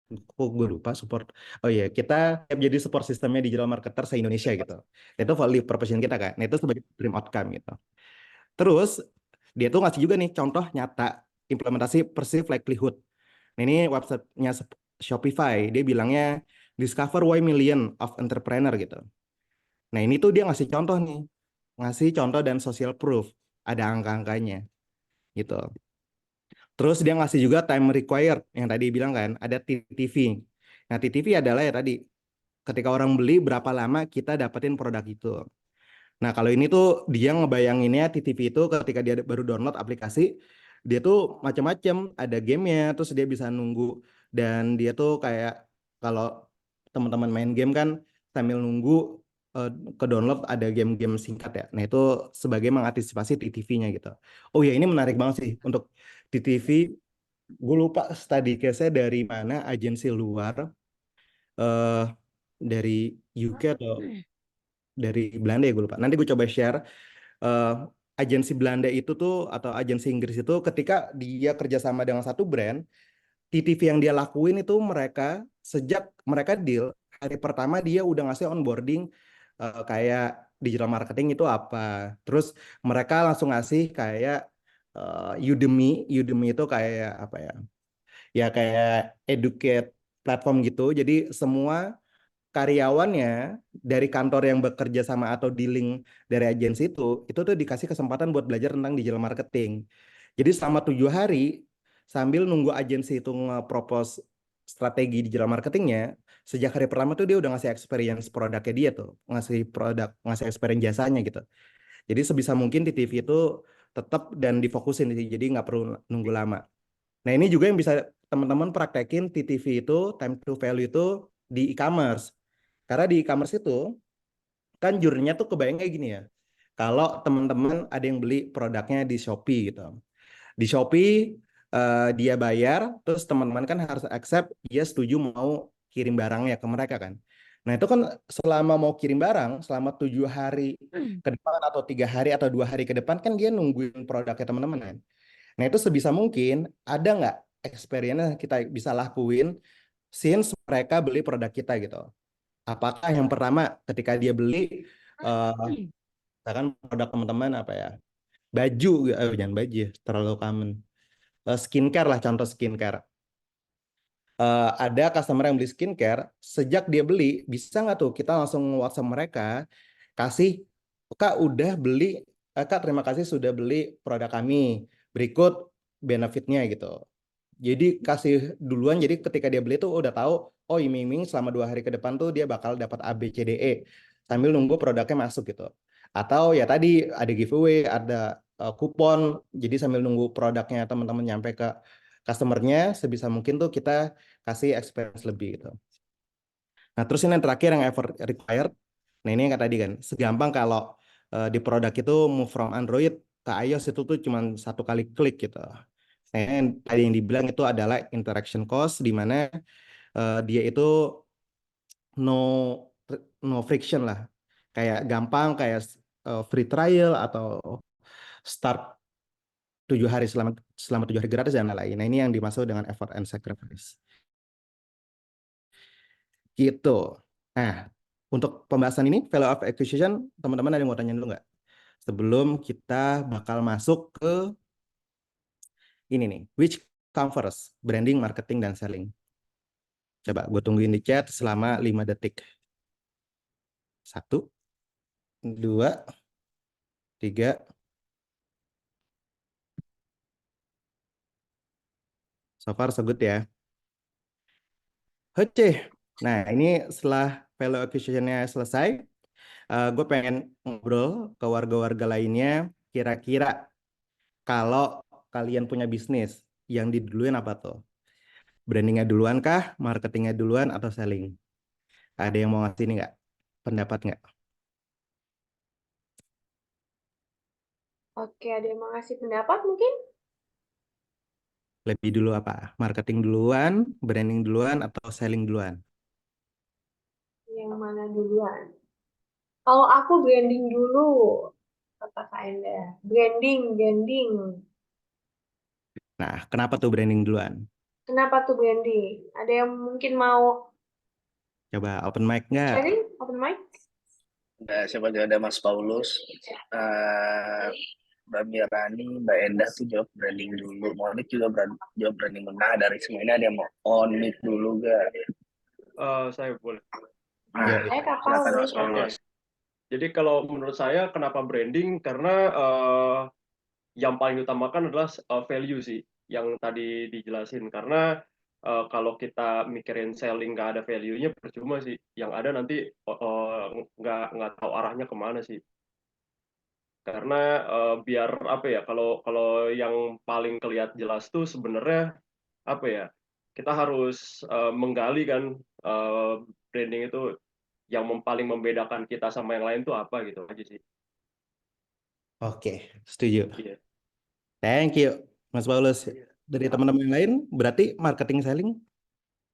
kok gue lupa support. Oh iya, kita jadi support sistemnya digital marketer se-Indonesia gitu. Itu value proposition kita kan. Nah, itu sebagai dream outcome gitu. Terus dia tuh ngasih juga nih contoh nyata implementasi perceived likelihood. Nah, ini websitenya Shopify. Dia bilangnya discover why million of entrepreneur gitu. Nah, ini tuh dia ngasih contoh nih. Ngasih contoh dan social proof. Ada angka-angkanya gitu. Terus dia ngasih juga time required. Yang tadi bilang kan, ada TTV. Nah, TTV adalah ya tadi, ketika orang beli berapa lama kita dapetin produk itu. Nah, kalau ini tuh dia ngebayanginnya TTV itu ketika dia baru download aplikasi, dia tuh macam-macam, ada gamenya, terus dia bisa nunggu dan dia tuh kayak kalau teman-teman main game kan sambil nunggu eh, ke download ada game-game singkat ya. Nah, itu sebagai mengantisipasi TTV-nya gitu. Oh ya, ini menarik banget sih untuk TTV. Gue lupa study case-nya dari mana agensi luar eh dari UK atau dari Belanda ya gue lupa. Nanti gue coba share eh, agensi Belanda itu tuh atau agensi Inggris itu ketika dia kerjasama dengan satu brand, TTV yang dia lakuin itu mereka sejak mereka deal hari pertama dia udah ngasih onboarding kayak digital marketing itu apa. Terus mereka langsung ngasih kayak Udemy, Udemy itu kayak apa ya? Ya kayak educate platform gitu. Jadi semua karyawannya dari kantor yang bekerja sama atau di link dari agensi itu tuh dikasih kesempatan buat belajar tentang digital marketing. Jadi selama 7 hari sambil nunggu agensi itu nge-propose strategi digital marketingnya, sejak hari pertama tuh dia udah ngasih experience produknya dia tuh, ngasih produk, ngasih experience jasanya gitu. Jadi sebisa mungkin di TV itu tetap dan difokusin sih, jadi nggak perlu nunggu lama. Nah ini juga yang bisa teman-teman praktekin TTV itu, time to value itu di e-commerce. Karena di e-commerce itu kan jurninya tuh kebayang kayak gini ya. Kalau teman-teman ada yang beli produknya di Shopee gitu. Di Shopee dia bayar, terus teman-teman kan harus accept dia setuju mau kirim barangnya ke mereka kan. Nah itu kan selama mau kirim barang, selama 7 hari ke depan atau 3 hari atau 2 hari ke depan kan dia nungguin produknya teman-teman kan. Nah itu sebisa mungkin ada nggak experience yang kita bisa lakuin since mereka beli produk kita gitu. Apakah yang pertama ketika dia beli misalkan produk teman-teman apa ya baju jangan baju ya, terlalu common. Skincare lah contoh skincare. Ada customer yang beli skincare sejak dia beli bisa nggak tuh kita langsung WhatsApp mereka kasih Kak udah beli Kak terima kasih sudah beli produk kami berikut benefitnya gitu. Jadi kasih duluan, jadi ketika dia beli tuh udah tahu, oh iming-iming selama 2 hari ke depan tuh dia bakal dapat A, B, C, D, E. Sambil nunggu produknya masuk gitu. Atau ya tadi ada giveaway, ada kupon, jadi sambil nunggu produknya teman-teman nyampe ke customer-nya, sebisa mungkin tuh kita kasih experience lebih gitu. Nah terus ini yang terakhir yang effort required, nah ini yang kata tadi kan, segampang kalau di produk itu move from Android ke iOS itu tuh cuma satu kali klik gitu. Nah, yang tadi yang dibilang itu adalah interaction cost, di mana dia itu no no friction lah, kayak gampang, kayak free trial atau start 7 hari selama 7 hari gratis dan lain-lain. Nah, ini yang dimaksud dengan effort and sacrifice. Gitu. Nah, untuk pembahasan ini value of acquisition, teman-teman ada yang mau tanya dulu nggak? Sebelum kita bakal masuk ke ini nih, which come first, branding, marketing, dan selling. Coba gue tungguin di chat selama 5 detik. 1, 2, 3. So far so good ya. Oke. Nah, ini setelah value acquisition-nya selesai, gue pengen ngobrol ke warga-warga lainnya. Kira-kira kalau kalian punya bisnis, yang diduluin apa tuh? Brandingnya duluan kah? Marketingnya duluan atau selling? Ada yang mau ngasih ini nggak? Pendapat nggak? Oke, ada yang mau ngasih pendapat mungkin? Lebih dulu apa? Marketing duluan, branding duluan, atau selling duluan? Yang mana duluan? Kalau aku branding dulu, kata Kak Enda. Branding. Nah, kenapa tuh branding duluan? Kenapa tuh branding? Ada yang mungkin mau Coba open mic nggak? sharing? Open mic? Siapa juga ada Mas Paulus, Mbak Mirani, Mbak Endah tuh jawab branding dulu. Monik juga jawab branding dulu. Nah, dari semua ini ada yang mau on mic dulu gak? Saya boleh. Nah, Ya, Saya Kak silakan Mas Paulus. Paulus. Jadi kalau menurut saya kenapa branding? Karena yang paling diutamakan adalah value sih, yang tadi dijelasin. Karena kalau kita mikirin selling nggak ada value-nya percuma sih. Yang ada nanti nggak tahu arahnya kemana sih. Karena biar apa ya, kalau yang paling kelihatan jelas tuh sebenarnya apa ya, kita harus menggali kan branding itu yang paling membedakan kita sama yang lain tuh apa gitu aja sih. Oke, setuju. Iya. Thank you, Mas Paulus. Dari teman-teman yang lain, berarti marketing selling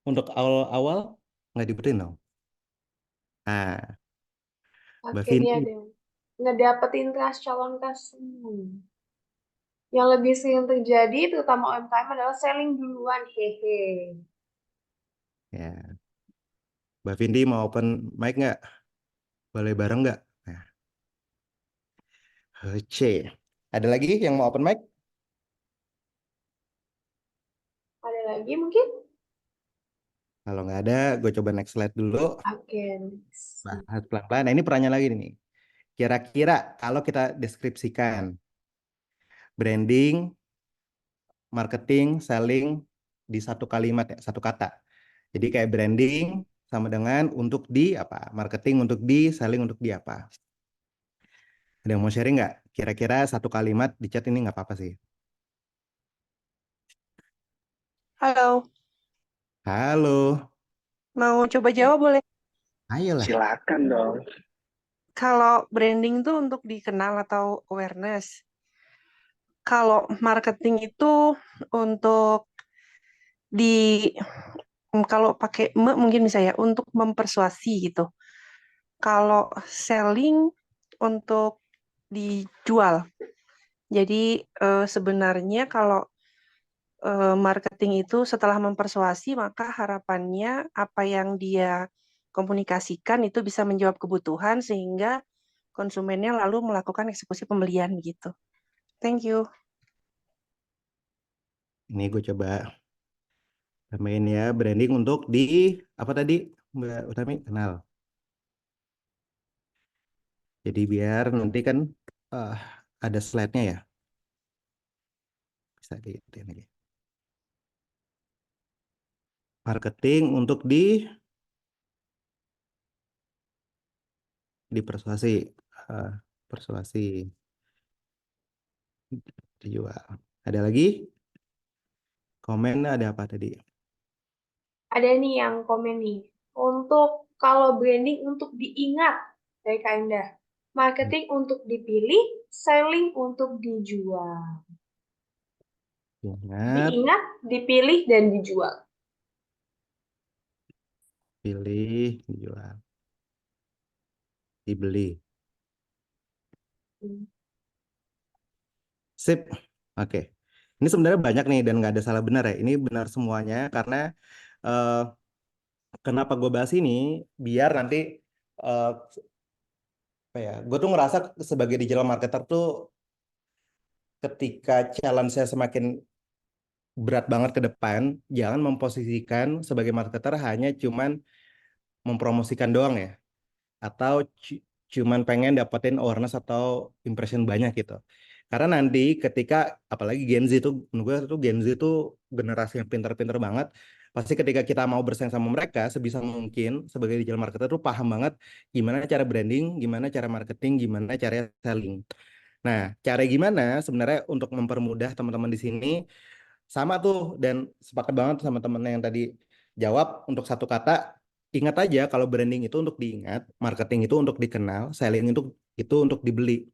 untuk awal-awal nggak dibutuhin dong? Nah, Mbak Akhirnya Vindi, ada yang ngedapetin trust calon customer. Yang lebih sering terjadi, terutama UMKM, adalah selling duluan. Hehe. ya. Mbak Vindi mau open mic nggak? Boleh bareng nggak? Nah, oke. Ada lagi yang mau open mic? Ada lagi mungkin? Kalau nggak ada, gue coba next slide dulu. Oke. Bahas pelan-pelan. Nah, ini pertanyaan lagi nih. Kira-kira kalau kita deskripsikan branding, marketing, selling di satu kalimat ya, satu kata. Jadi kayak branding sama dengan untuk di apa? Marketing untuk di, selling untuk di apa? Ada yang mau sharing nggak? Kira-kira satu kalimat di chat ini nggak apa-apa sih. Halo, Halo, mau coba jawab boleh? ayolah. Silakan dong. Kalau branding itu untuk dikenal atau awareness. Kalau marketing itu untuk di kalau pakai mungkin bisa ya untuk mempersuasi gitu. Kalau selling untuk dijual. Jadi sebenarnya kalau marketing itu setelah mempersuasi maka harapannya apa yang dia komunikasikan itu bisa menjawab kebutuhan sehingga konsumennya lalu melakukan eksekusi pembelian gitu. Thank you. Ini gue coba tambahin ya, branding untuk di apa tadi Mbak Utami kenal. Jadi biar nanti kan eh, ada slide-nya ya. Bisa diitin lagi. Marketing untuk dipersuasi, eh, persuasi dijual. Ada lagi? Komen ada apa tadi? Ada nih yang komen nih. Untuk kalau branding untuk diingat dari Kak Indah. Marketing untuk dipilih, selling untuk dijual. Ingat, Diingat, dipilih, dan dijual. pilih, jual, dibeli. Sip. Oke. Ini sebenarnya banyak nih dan nggak ada salah benar ya. Ini benar semuanya karena eh, kenapa gue bahas ini biar nanti apa ya? Gue tuh ngerasa sebagai digital marketer tuh ketika challenge-nya semakin berat banget ke depan, jangan memposisikan sebagai marketer hanya cuman mempromosikan doang ya, atau cuman pengen dapetin awareness atau impression banyak gitu. Karena nanti ketika apalagi Gen Z itu, menurut gue tuh Gen Z itu generasi yang pinter-pinter banget. Pasti ketika kita mau bersaing sama mereka, sebisa mungkin sebagai digital marketer tuh paham banget gimana cara branding, gimana cara marketing, gimana cara selling. Nah, cara gimana sebenarnya untuk mempermudah teman-teman di sini sama tuh dan sepakat banget sama temennya yang tadi jawab untuk satu kata. Ingat aja kalau branding itu untuk diingat, marketing itu untuk dikenal, selling itu untuk dibeli.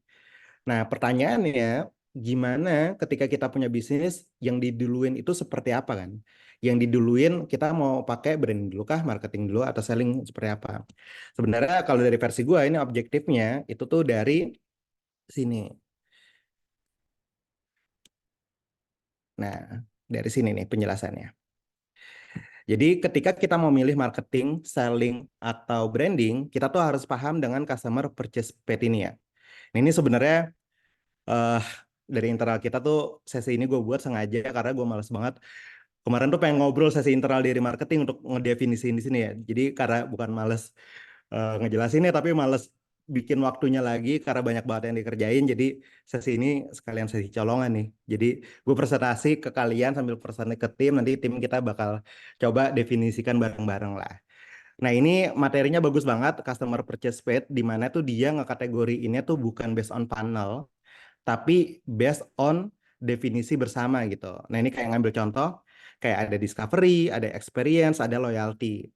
Nah, pertanyaannya gimana ketika kita punya bisnis yang diduluin itu seperti apa kan? Yang diduluin kita mau pakai branding dulu kah, marketing dulu atau selling seperti apa? Sebenarnya kalau dari versi gue ini objektifnya itu tuh dari sini. Nah, dari sini nih penjelasannya. Jadi ketika kita mau milih marketing, selling, atau branding, kita tuh harus paham dengan customer purchase path ini ya. Nah, ini sebenarnya eh dari internal kita tuh sesi ini gue buat sengaja karena gue males banget. Kemarin tuh pengen ngobrol sesi internal dari marketing untuk ngedefinisiin di sini ya. Jadi karena bukan males ngejelasinnya tapi males bikin waktunya lagi karena banyak banget yang dikerjain. Jadi sesi ini sekalian sesi colongan nih. Jadi gue presentasi ke kalian sambil presentasi ke tim. Nanti tim kita bakal coba definisikan bareng-bareng lah. Nah ini materinya bagus banget, customer purchase path, di mana tuh dia ngekategoriinnya tuh bukan based on funnel, tapi based on definisi bersama gitu. Nah ini kayak ngambil contoh, kayak ada discovery, ada experience, ada loyalty.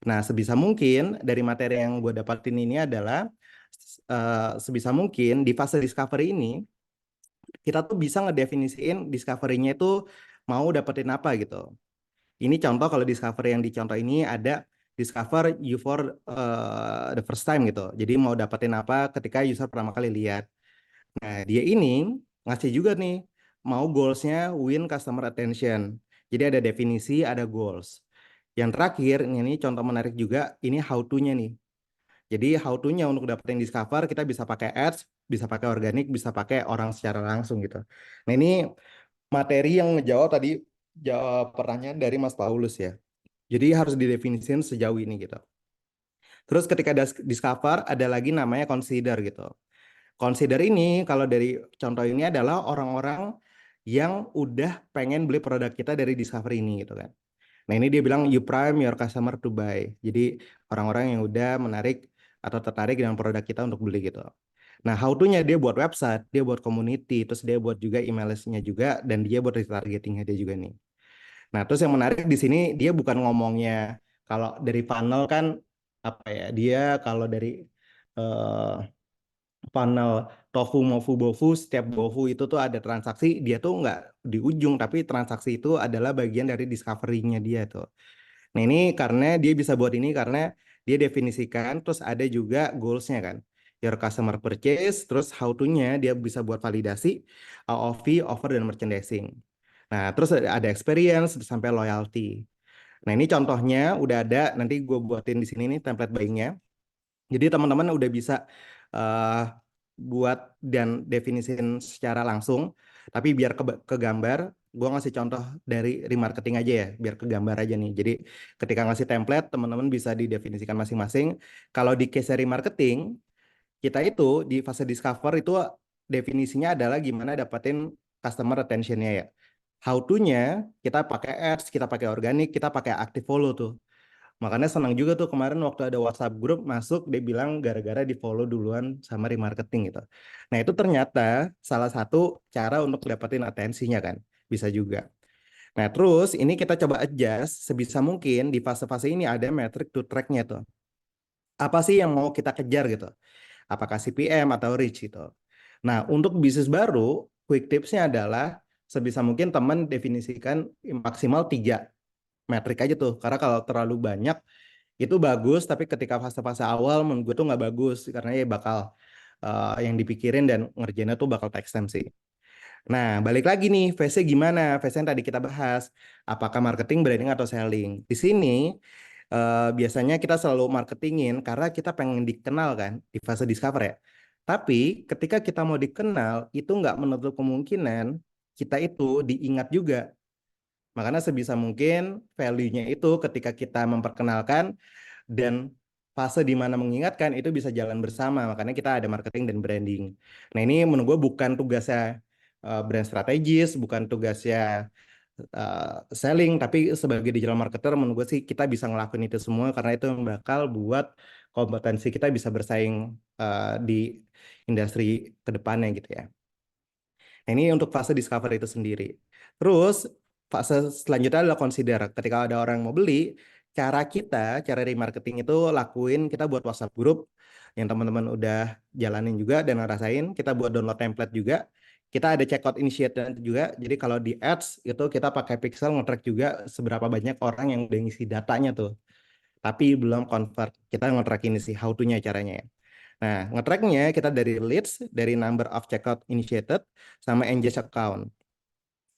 Nah sebisa mungkin dari materi yang gue dapatin ini adalah sebisa mungkin di fase discovery ini kita tuh bisa ngedefinisiin discovery-nya itu mau dapetin apa gitu. Ini contoh kalau discovery yang dicontoh ini ada discover you for the first time gitu. Jadi mau dapetin apa ketika user pertama kali lihat. Nah, dia ini ngasih juga nih, mau goals-nya win customer attention. Jadi ada definisi, ada goals. Yang terakhir, ini contoh menarik juga, ini how to-nya nih. Jadi how to-nya untuk dapetin discover, kita bisa pakai ads, bisa pakai organik, bisa pakai orang secara langsung gitu. Nah ini materi yang ngejawab tadi, jawab pertanyaan dari Mas Paulus ya. Jadi harus didefinisikan sejauh ini gitu. Terus ketika discover, ada lagi namanya consider gitu. Consider ini kalau dari contoh ini adalah orang-orang yang udah pengen beli produk kita dari Discover ini gitu kan. Nah ini dia bilang you prime your customer to buy. Jadi orang-orang yang udah menarik atau tertarik dengan produk kita untuk beli gitu. Nah how to-nya dia buat website, dia buat community, terus dia buat juga email list-nya juga, dan dia buat retargeting-nya dia juga nih. Nah terus yang menarik di sini dia bukan ngomongnya kalau dari funnel kan apa ya, dia kalau dari eh, funnel tofu, mofu, bofu, setiap bofu itu tuh ada transaksi, dia tuh nggak di ujung, tapi transaksi itu adalah bagian dari discovery-nya dia tuh. Nah ini karena dia bisa buat ini karena dia definisikan, terus ada juga goals-nya kan. Your customer purchase, terus how to-nya dia bisa buat validasi, AOV, offer, dan merchandising. Nah terus ada experience sampai loyalty. Nah ini contohnya udah ada, nanti gue buatin di sini nih template buying-nya. Jadi teman-teman udah bisa uh, buat dan definisiin secara langsung, tapi biar ke gambar, gue ngasih contoh dari remarketing aja ya, biar ke gambar aja nih. Jadi ketika ngasih template, teman-teman bisa didefinisikan masing-masing. Kalau di case remarketing, kita itu di fase discover itu definisinya adalah gimana dapetin customer attention-nya ya. How to-nya kita pakai ads, kita pakai organik, kita pakai active follow tuh. Makanya senang juga tuh kemarin waktu ada WhatsApp grup masuk, dia bilang gara-gara di follow duluan sama remarketing gitu. Nah itu ternyata salah satu cara untuk dapetin atensinya kan, bisa juga. Nah terus ini kita coba adjust sebisa mungkin di fase-fase ini ada metric to track-nya tuh. Apa sih yang mau kita kejar gitu? Apakah CPM atau reach gitu? Nah, untuk bisnis baru, quick tipsnya adalah sebisa mungkin teman definisikan maksimal 3 metrik aja tuh. Karena kalau terlalu banyak itu bagus, tapi ketika fase-fase awal menurut gue tuh nggak bagus karena ya bakal yang dipikirin dan ngerjainnya tuh bakal take time sih. Nah, balik lagi nih, phase gimana? Phase yang tadi kita bahas, apakah marketing, branding, atau selling? Di sini biasanya kita selalu marketingin karena kita pengen dikenal kan di fase discover ya. Tapi ketika kita mau dikenal, itu nggak menutup kemungkinan kita itu diingat juga. Makanya sebisa mungkin value-nya itu ketika kita memperkenalkan dan fase di mana mengingatkan itu bisa jalan bersama. Makanya kita ada marketing dan branding. Nah ini menurut gue bukan tugasnya brand strategis, bukan tugasnya selling, tapi sebagai digital marketer menurut gue sih kita bisa ngelakuin itu semua karena itu yang bakal buat kompetensi kita bisa bersaing di industri kedepannya gitu ya. Nah, ini untuk fase discover itu sendiri. Terus fase selanjutnya adalah consider. Ketika ada orang yang mau beli, cara remarketing itu lakuin kita buat WhatsApp group yang teman-teman udah jalanin juga dan ngerasain. Kita buat download template juga. Kita ada checkout initiative juga. Jadi kalau di ads itu kita pakai pixel nge-track juga seberapa banyak orang yang udah ngisi datanya tuh. Tapi belum convert. Kita nge-track ini sih how to-nya caranya ya. Nah, nge-tracknya kita dari leads, dari number of checkout initiated, sama engage account.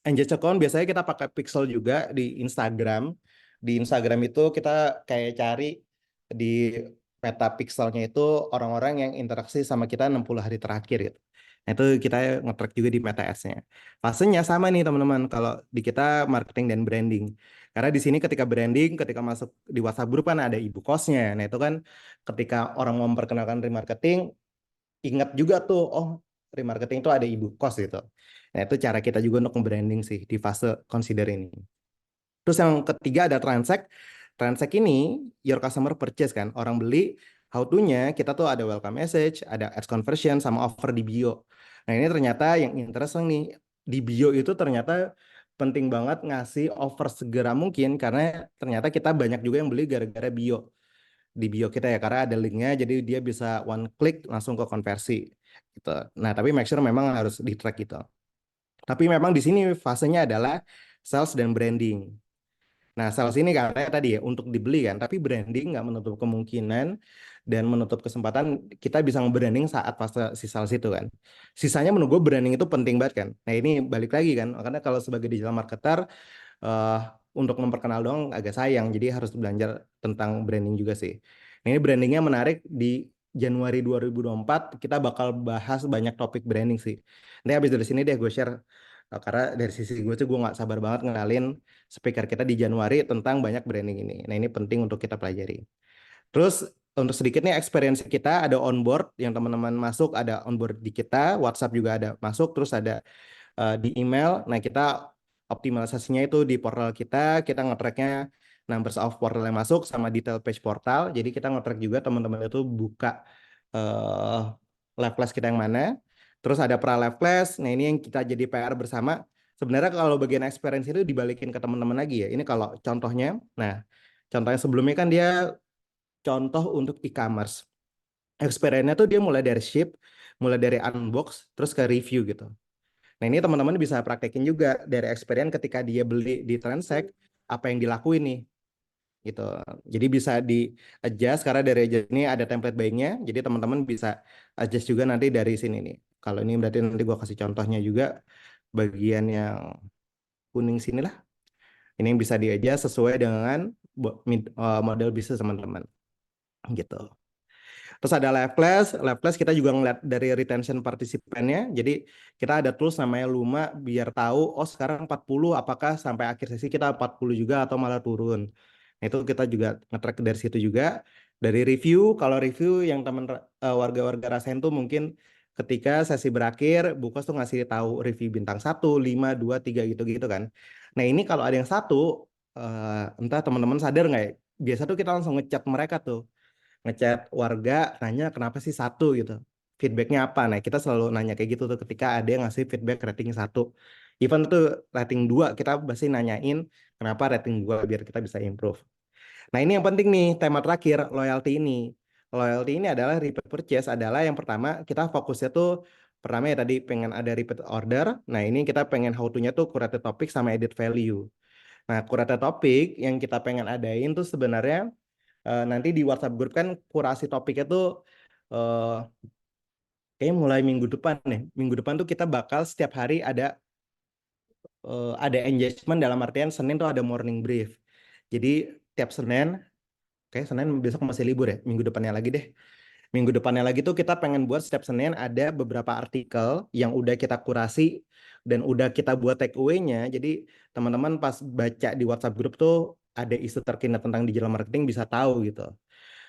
Engage account biasanya kita pakai pixel juga di Instagram. Di Instagram itu kita kayak cari di meta pixelnya itu orang-orang yang interaksi sama kita 60 hari terakhir gitu. Nah, itu kita nge-track juga di meta ads-nya. Fasenya sama nih teman-teman kalau di kita marketing dan branding. Karena di sini ketika branding, ketika masuk di WhatsApp group kan ada ibu kosnya. Nah, itu kan ketika orang mau memperkenalkan remarketing, ingat juga tuh, oh remarketing itu ada ibu kos gitu. Nah itu cara kita juga untuk nge-branding sih di fase consider ini. Terus yang ketiga ada transact. Transact ini your customer purchase kan, orang beli, how to-nya kita tuh ada welcome message, ada ads conversion, sama offer di bio. Nah ini ternyata yang interesting nih, di bio itu ternyata penting banget ngasih offer segera mungkin karena ternyata kita banyak juga yang beli gara-gara bio di bio kita ya karena ada linknya jadi dia bisa one click langsung ke konversi gitu. Nah tapi make sure memang harus di track gitu. Tapi memang di sini fasenya adalah sales dan branding. Nah sales ini katanya tadi ya untuk dibeli kan, tapi branding nggak menutup kemungkinan dan menutup kesempatan kita bisa nge-branding saat fase si sales itu kan. Sisanya menurut gue branding itu penting banget kan. Nah ini balik lagi kan, karena kalau sebagai digital marketer eh, untuk memperkenal doang agak sayang, jadi harus belajar tentang branding juga sih. Nah, ini brandingnya menarik di Januari 2024 kita bakal bahas banyak topik branding sih. Nanti habis dari sini deh gue share karena dari sisi gue tuh gue nggak sabar banget ngenalin speaker kita di Januari tentang banyak branding ini. Nah ini penting untuk kita pelajari. Terus untuk sedikit nih experience kita ada onboard yang teman-teman masuk ada onboard di kita, WhatsApp juga ada masuk, terus ada di email. Nah, kita optimalisasinya itu di portal kita nge-tracknya numbers of portal yang masuk sama detail page portal. Jadi kita nge-track juga teman-teman itu buka live class kita yang mana. Terus ada pra-live class. Nah, ini yang kita jadi PR bersama. Sebenarnya kalau bagian experience itu dibalikin ke teman-teman lagi ya. Ini kalau contohnya. Nah, contohnya sebelumnya kan dia contoh untuk e-commerce. Experience-nya tuh dia mulai dari ship, mulai dari unbox, terus ke review gitu. Nah ini teman-teman bisa praktekin juga dari experience ketika dia beli di Transact, apa yang dilakuin nih gitu. Jadi bisa di adjust karena dari adjust ini ada template buying-nya, jadi teman-teman bisa adjust juga nanti dari sini nih. Kalau ini berarti nanti gua kasih contohnya juga bagian yang kuning sini lah. Ini yang bisa di-adjust sesuai dengan model bisnis teman-teman gitu. Terus ada live class kita juga ngeliat dari retention partisipannya. Jadi kita ada tools namanya Luma biar tahu oh sekarang 40 apakah sampai akhir sesi kita 40 juga atau malah turun. Nah, itu kita juga nge-track dari situ juga. Dari review, kalau review yang teman warga-warga rasain tuh mungkin ketika sesi berakhir, Bukos tuh ngasih tahu review bintang 1, 5, 2, 3 gitu-gitu kan. Nah, ini kalau ada yang satu, entah teman-teman sadar nggak ya, biasa tuh kita langsung ngechat mereka tuh ngechat warga nanya kenapa sih satu gitu feedbacknya apa. Nah kita selalu nanya kayak gitu tuh ketika ada yang ngasih feedback rating 1, even tuh rating 2 kita pasti nanyain kenapa rating 2 biar kita bisa improve. Nah ini yang penting nih tema terakhir loyalty ini adalah repeat purchase adalah yang pertama kita fokusnya tuh pertama ya tadi pengen ada repeat order. Nah, ini kita pengen how to-nya tuh curated topic sama edit value. Nah, curated topic yang kita pengen adain tuh sebenarnya nanti di WhatsApp group kan kurasi topiknya tuh eh, kayaknya mulai minggu depan nih. Minggu depan tuh kita bakal setiap hari ada engagement dalam artian Senin tuh ada morning brief. Jadi tiap Senin, kayak Senin besok masih libur ya, minggu depannya lagi deh. Minggu depannya lagi tuh kita pengen buat setiap Senin ada beberapa artikel yang udah kita kurasi dan udah kita buat take away-nya. Jadi teman-teman pas baca di WhatsApp group tuh ada isu terkini tentang digital marketing bisa tahu gitu.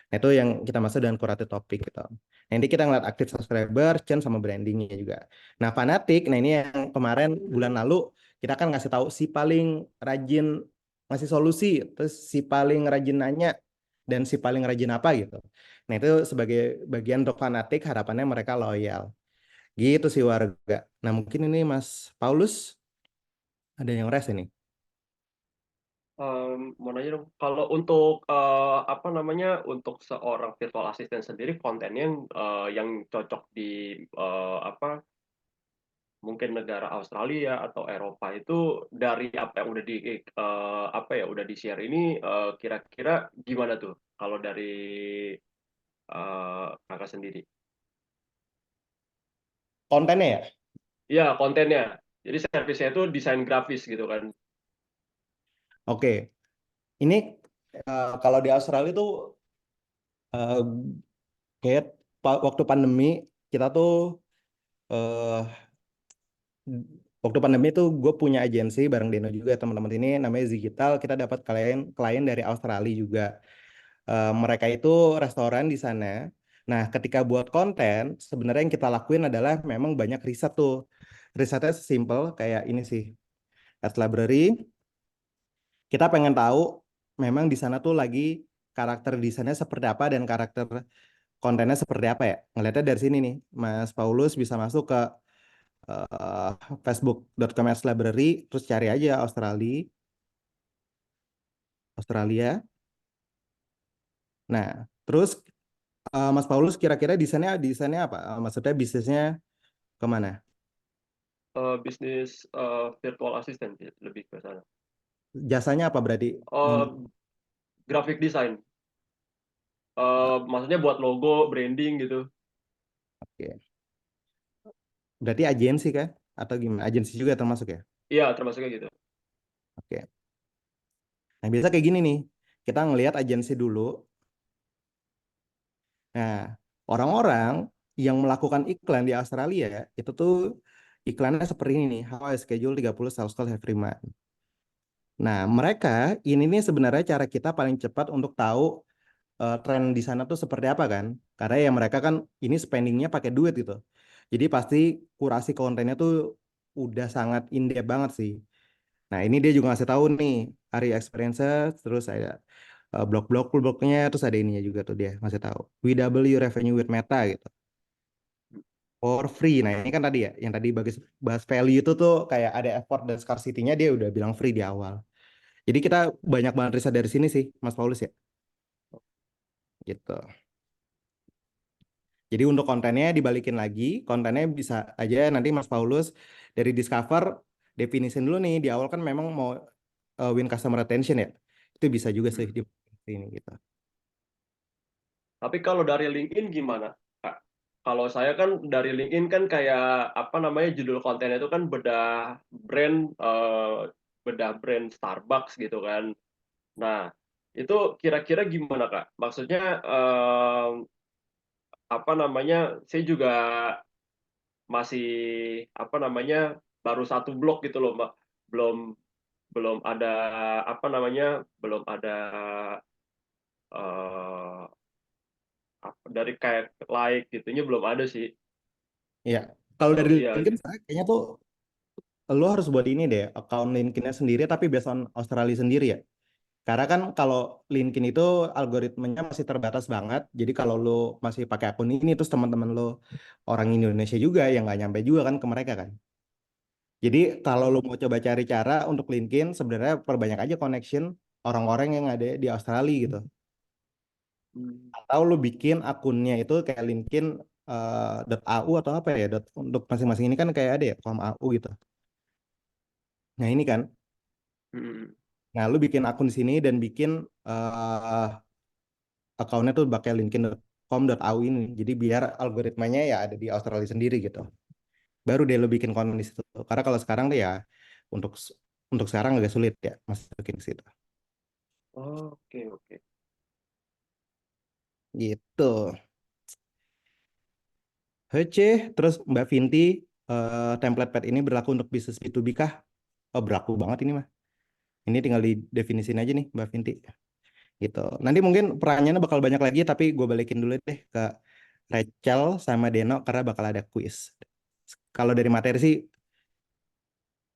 Nah, itu yang kita masuk dengan curated topik gitu. Nanti kita ngeliat aktif subscriber, churn sama brandingnya juga. Nah, fanatik, nah ini yang kemarin bulan lalu kita kan ngasih tahu si paling rajin ngasih solusi, terus si paling rajin nanya, dan si paling rajin apa gitu. Nah, itu sebagai bagian untuk fanatik, harapannya mereka loyal. Gitu sih warga. Nah, mungkin ini Mas Paulus ada yang rest ini. Mau nanya dong, kalau untuk apa namanya, untuk seorang virtual assistant sendiri kontennya yang cocok di apa, mungkin negara Australia atau Eropa itu dari apa yang udah apa ya udah di share ini, kira-kira gimana tuh kalau dari kakak sendiri? Kontennya ya? Iya, kontennya. Jadi servisnya itu desain grafis gitu kan. Oke. Ini kalau di Australia tuh eh, kayak waktu pandemi kita tuh eh waktu pandemi tuh gue punya agensi bareng Deno juga teman-teman ini namanya Zigital. Kita dapat klien dari Australia juga. Mereka itu restoran di sana. Nah, ketika buat konten, sebenarnya yang kita lakuin adalah memang banyak riset tuh. Risetnya simple kayak ini sih. Ads Library, kita pengen tahu memang di sana tuh lagi karakter desainnya seperti apa dan karakter kontennya seperti apa ya. Ngeliatnya dari sini nih, Mas Paulus bisa masuk ke eh, facebook.com/library, terus cari aja Australia. Nah, terus Mas Paulus kira-kira desainnya apa? Maksudnya bisnisnya kemana? Bisnis virtual assistant ya, lebih ke sana. Jasanya apa berarti? Graphic design. Maksudnya buat logo, branding gitu. Oke. Berarti agensi kah? Atau gimana? Agensi juga termasuk ya? Iya, termasuknya gitu. Oke. Nah, biasa kayak gini nih. Kita ngelihat agensi dulu. Nah, orang-orang yang melakukan iklan di Australia itu tuh iklannya seperti ini nih. How I schedule 30 sales call every month. Nah, mereka ini nih sebenarnya cara kita paling cepat untuk tahu tren di sana tuh seperti apa kan? Karena ya mereka kan ini spendingnya pakai duit gitu. Jadi pasti kurasi kontennya tuh udah sangat in-depth banget sih. Nah, ini dia juga ngasih tahu nih Ari Experiences, terus ada blog-blognya, terus ada ininya juga tuh dia ngasih tahu. WW revenue with Meta gitu. For free. Nah, ini kan tadi ya, yang tadi bahas value itu tuh kayak ada effort dan scarcity-nya dia udah bilang free di awal. Jadi kita banyak banget riset dari sini sih, Mas Paulus ya. Gitu. Jadi untuk kontennya dibalikin lagi, kontennya bisa aja nanti Mas Paulus dari Discover definisin dulu nih di awal kan memang mau win customer attention ya. Itu bisa juga sih di ini gitu. Tapi kalau dari LinkedIn gimana, Kak? Kalau saya kan dari LinkedIn kan kayak apa namanya, judul konten itu kan bedah brand Starbucks gitu kan. Nah, itu kira-kira gimana, Kak? Maksudnya apa namanya? Saya juga masih apa namanya, baru satu blog gitu loh, Mbak. Belum belum ada apa namanya, belum ada eh, dari kayak like gitunya belum ada sih. Iya. Kalau dari Iya LinkedIn gitu. kayaknya tuh lo harus buat ini deh, account LinkedIn-nya sendiri tapi based on Australia sendiri ya. Karena kan kalau LinkedIn itu algoritmenya masih terbatas banget. Jadi kalau lo masih pakai akun ini terus teman-teman lo orang Indonesia juga yang nggak nyampe juga kan ke mereka kan. Jadi kalau lo mau coba cari cara untuk LinkedIn sebenarnya perbanyak aja connection orang-orang yang ada di Australia gitu. Atau lo bikin akunnya itu kayak LinkedIn .au atau apa ya, untuk masing-masing ini kan kayak ada ya com .au gitu. Nah ini kan, Hmm. nah lu bikin akun sini dan bikin akunnya tuh pakai linkedin.com.au ini. Jadi biar algoritmanya ya ada di Australia sendiri gitu. Baru deh lu bikin konten di situ. Karena kalau sekarang tuh ya untuk untuk sekarang agak sulit ya masukin ke situ. Oke. Gitu. Hece, terus Mbak Vinti, template pad ini berlaku untuk bisnis B2B kah? Oh, berlaku banget ini mah. Ini tinggal didefinisin aja nih Mbak Vinti. Gitu. Nanti mungkin pertanyaannya bakal banyak lagi, tapi gue balikin dulu deh ke Rachel sama Deno karena bakal ada kuis. Kalau dari materi sih,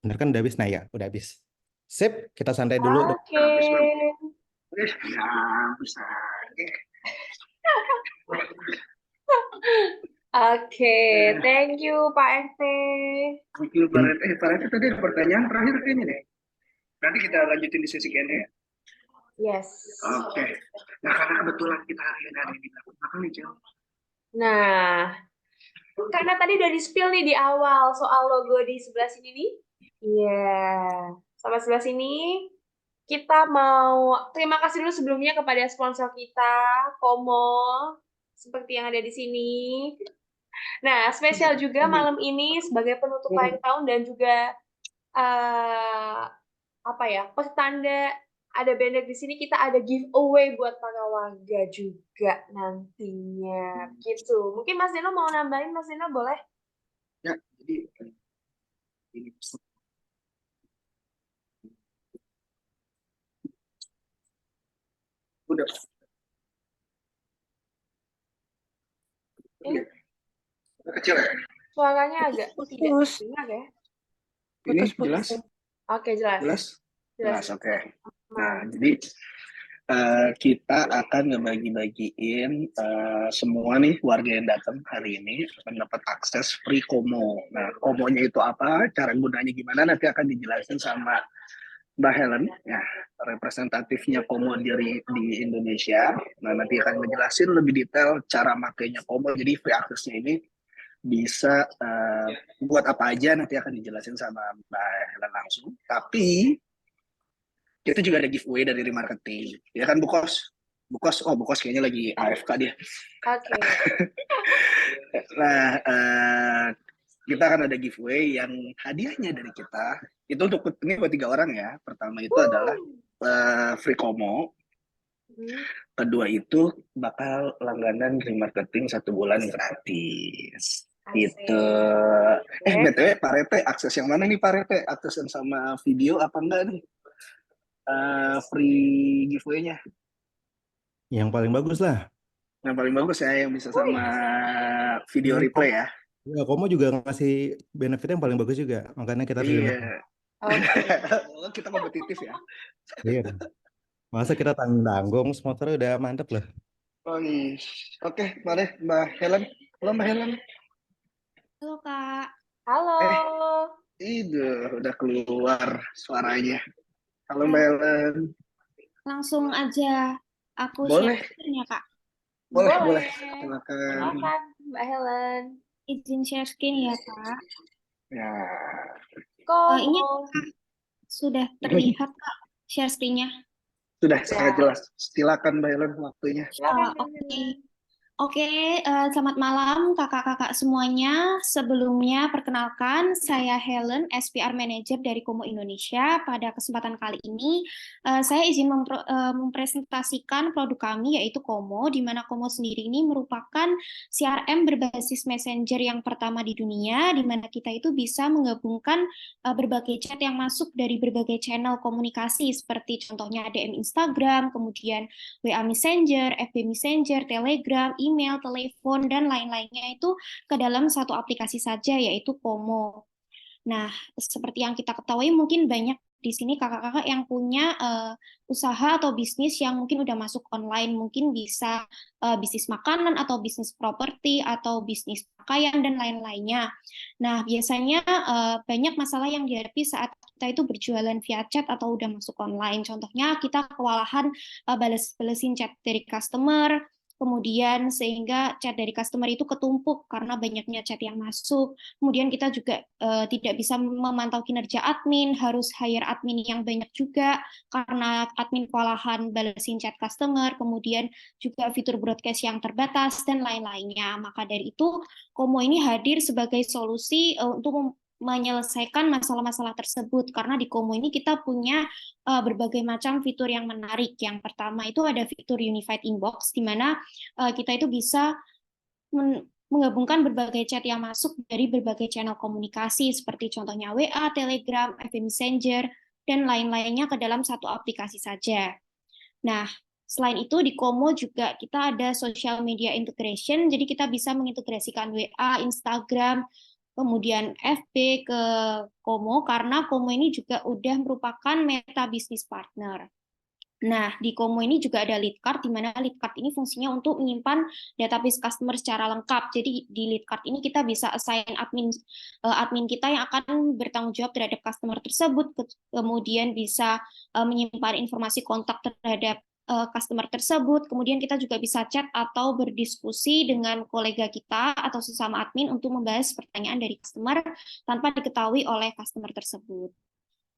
bener kan udah habis? Nah ya, udah habis. Sip, kita santai dulu. Oke. Bisa. Oke, thank you Pak RT. Thank you, Pak Rete. Pak Rete tadi ada pertanyaan terakhir kayaknya nih. Nanti kita lanjutin di sesi Q&A. Yes. Oke. Nah, karena kebetulan kita hari ini ada di belakang nih, Cel. Nah, karena tadi udah di-spill nih di awal soal logo di sebelah sini nih. Iya, sama sebelah sini kita mau terima kasih dulu sebelumnya kepada sponsor kita, Komo, seperti yang ada di sini. Nah, spesial juga malam ini sebagai penutup akhir tahun dan juga pertanda ada banner di sini, kita ada giveaway buat para warga juga nantinya. Gitu. Mungkin Mas Deno mau nambahin, Mas Deno boleh? Ya, jadi ini udah. Ini Kecil ya? suaranya agak tidak Putus. dengar ya. Ini Putus-putus. jelas? Oke, jelas. Jelas? Jelas. Oke. Nah, jadi kita akan ngebagi-bagiin semua nih warga yang datang hari ini akan dapat akses free Komo. Nah, Komonya itu apa? Cara gunanya gimana? Nanti akan dijelasin sama Mbak Helen, ya, representatifnya Komo di Indonesia. Nah, nanti akan ngejelasin lebih detail cara makainya Komo. Jadi free access-nya ini bisa buat apa aja nanti akan dijelasin sama Mbak Helen langsung. Tapi kita juga ada giveaway dari remarketing, ya kan Bu Kos? Bu Kos kayaknya lagi AFK dia. Oke. Nah, kita akan ada giveaway yang hadiahnya dari kita itu untuk ini buat 3 orang ya. Pertama itu adalah free Komo. Kedua itu bakal langganan remarketing 1 bulan gratis. Gitu. BTW Pak Rete, akses yang mana nih Pak Rete? Akses yang sama video apa enggak nih? Free giveaway-nya. Yang paling bagus lah. Yang paling bagus ya, yang bisa sama video replay ya. Ya, Komo juga ngasih benefit yang paling bagus juga. Makanya kita harus dengar. Oh, kita kompetitif ya. Iya. Masa kita tanggung sponsor udah mantep loh. Oke, mari Mbak Helen. Halo Mbak Helen. Halo Kak. Halo. Itu udah keluar suaranya. Halo Mbak Helen. Langsung aja aku Boleh. share ya Kak. Boleh. Silakan. Mbak Helen. Izin share screen ya Kak. Ya. Ini Kak, sudah terlihat Kak share screen-nya? Sudah sangat jelas. Silakan Mbak Helen waktunya. Oke, selamat malam kakak-kakak semuanya. Sebelumnya perkenalkan, saya Helen, SPR Manager dari Komo Indonesia. Pada kesempatan kali ini, saya izin mempresentasikan produk kami, yaitu Komo, di mana Komo sendiri ini merupakan CRM berbasis Messenger yang pertama di dunia, di mana kita itu bisa menggabungkan berbagai chat yang masuk dari berbagai channel komunikasi, seperti contohnya DM Instagram, kemudian WA Messenger, FB Messenger, Telegram, email, telepon, dan lain-lainnya itu ke dalam satu aplikasi saja, yaitu Komo. Nah, seperti yang kita ketahui, mungkin banyak di sini kakak-kakak yang punya usaha atau bisnis yang mungkin udah masuk online, mungkin bisa bisnis makanan atau bisnis properti atau bisnis pakaian dan lain-lainnya. Nah, biasanya banyak masalah yang dihadapi saat kita itu berjualan via chat atau udah masuk online. Contohnya kita kewalahan bales-balesin chat dari customer, kemudian sehingga chat dari customer itu ketumpuk karena banyaknya chat yang masuk. Kemudian kita juga tidak bisa memantau kinerja admin, harus hire admin yang banyak juga karena admin kewalahan balesin chat customer, kemudian juga fitur broadcast yang terbatas dan lain-lainnya. Maka dari itu Komo ini hadir sebagai solusi untuk menyelesaikan masalah-masalah tersebut karena di Komo ini kita punya berbagai macam fitur yang menarik. Yang pertama itu ada fitur Unified Inbox di mana kita itu bisa menggabungkan berbagai chat yang masuk dari berbagai channel komunikasi seperti contohnya WA, Telegram, FB Messenger dan lain-lainnya ke dalam satu aplikasi saja. Nah, selain itu di Komo juga kita ada social media integration, jadi kita bisa mengintegrasikan WA, Instagram, kemudian FB ke Komo karena Komo ini juga udah merupakan meta business partner. Nah, di Komo ini juga ada lead card, di mana lead card ini fungsinya untuk menyimpan database customer secara lengkap. Jadi di lead card ini kita bisa assign admin kita yang akan bertanggung jawab terhadap customer tersebut, kemudian bisa menyimpan informasi kontak terhadap customer tersebut, kemudian kita juga bisa chat atau berdiskusi dengan kolega kita atau sesama admin untuk membahas pertanyaan dari customer tanpa diketahui oleh customer tersebut.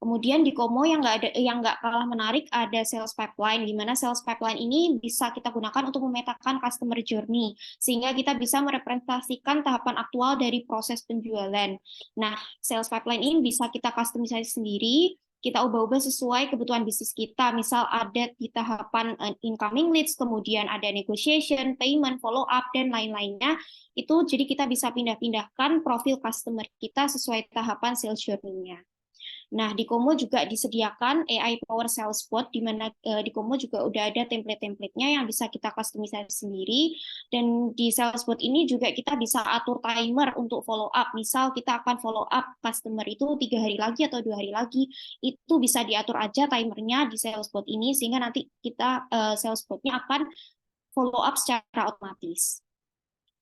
Kemudian di Komo yang nggak kalah menarik ada sales pipeline, di mana sales pipeline ini bisa kita gunakan untuk memetakan customer journey, sehingga kita bisa merepresentasikan tahapan aktual dari proses penjualan. Nah, sales pipeline ini bisa kita customisasi sendiri, kita ubah-ubah sesuai kebutuhan bisnis kita. Misal ada di tahapan incoming leads, kemudian ada negotiation, payment, follow up, dan lain-lainnya. Itu jadi kita bisa pindah-pindahkan profil customer kita sesuai tahapan sales journey-nya. Nah, di Komo juga disediakan AI Power Sales Bot, di mana di Komo juga udah ada template-templatenya yang bisa kita customisasi sendiri. Dan di Sales Bot ini juga kita bisa atur timer untuk follow up. Misal kita akan follow up customer itu 3 hari lagi atau 2 hari lagi, itu bisa diatur aja timernya di Sales Bot ini, sehingga nanti kita Sales Bot-nya akan follow up secara otomatis.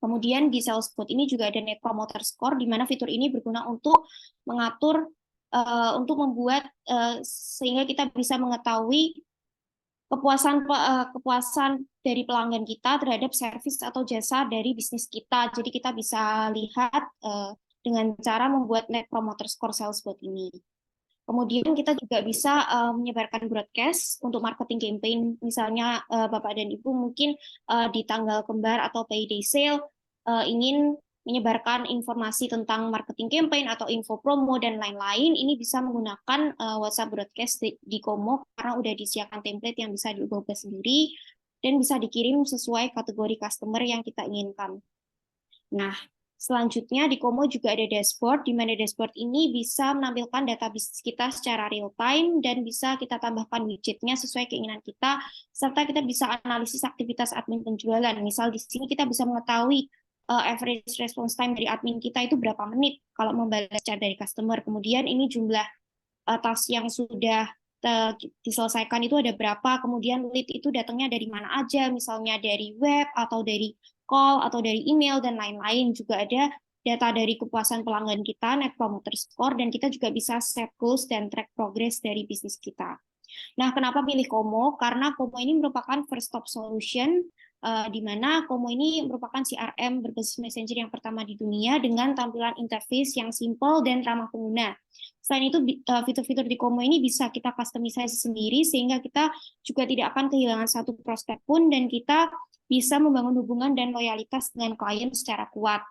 Kemudian di Sales Bot ini juga ada Net Promoter Score, di mana fitur ini berguna untuk mengatur untuk membuat sehingga kita bisa mengetahui kepuasan dari pelanggan kita terhadap servis atau jasa dari bisnis kita. Jadi kita bisa lihat dengan cara membuat Net Promoter Score Salesbot ini. Kemudian kita juga bisa menyebarkan broadcast untuk marketing campaign. Misalnya Bapak dan Ibu mungkin di tanggal kembar atau payday sale ingin menyebarkan informasi tentang marketing campaign atau info promo dan lain-lain, ini bisa menggunakan WhatsApp broadcast di Komo karena udah disediakan template yang bisa diubah sendiri dan bisa dikirim sesuai kategori customer yang kita inginkan. Nah, selanjutnya di Komo juga ada dashboard, di mana dashboard ini bisa menampilkan data bisnis kita secara real time dan bisa kita tambahkan widgetnya sesuai keinginan kita, serta kita bisa analisis aktivitas admin penjualan. Misal di sini kita bisa mengetahui average response time dari admin kita itu berapa menit kalau membalas chat dari customer. Kemudian ini jumlah task yang sudah diselesaikan itu ada berapa, kemudian lead itu datangnya dari mana aja, misalnya dari web atau dari call atau dari email dan lain-lain. Juga ada data dari kepuasan pelanggan kita, Net Promoter Score, dan kita juga bisa set goals dan track progress dari bisnis kita. Nah, kenapa pilih Komo? Karena Komo ini merupakan first stop solution, di mana Komo ini merupakan CRM berbasis messenger yang pertama di dunia dengan tampilan interface yang simple dan ramah pengguna. Selain itu, fitur-fitur di Komo ini bisa kita customisasi sendiri, sehingga kita juga tidak akan kehilangan satu prospek pun, dan kita bisa membangun hubungan dan loyalitas dengan klien secara kuat.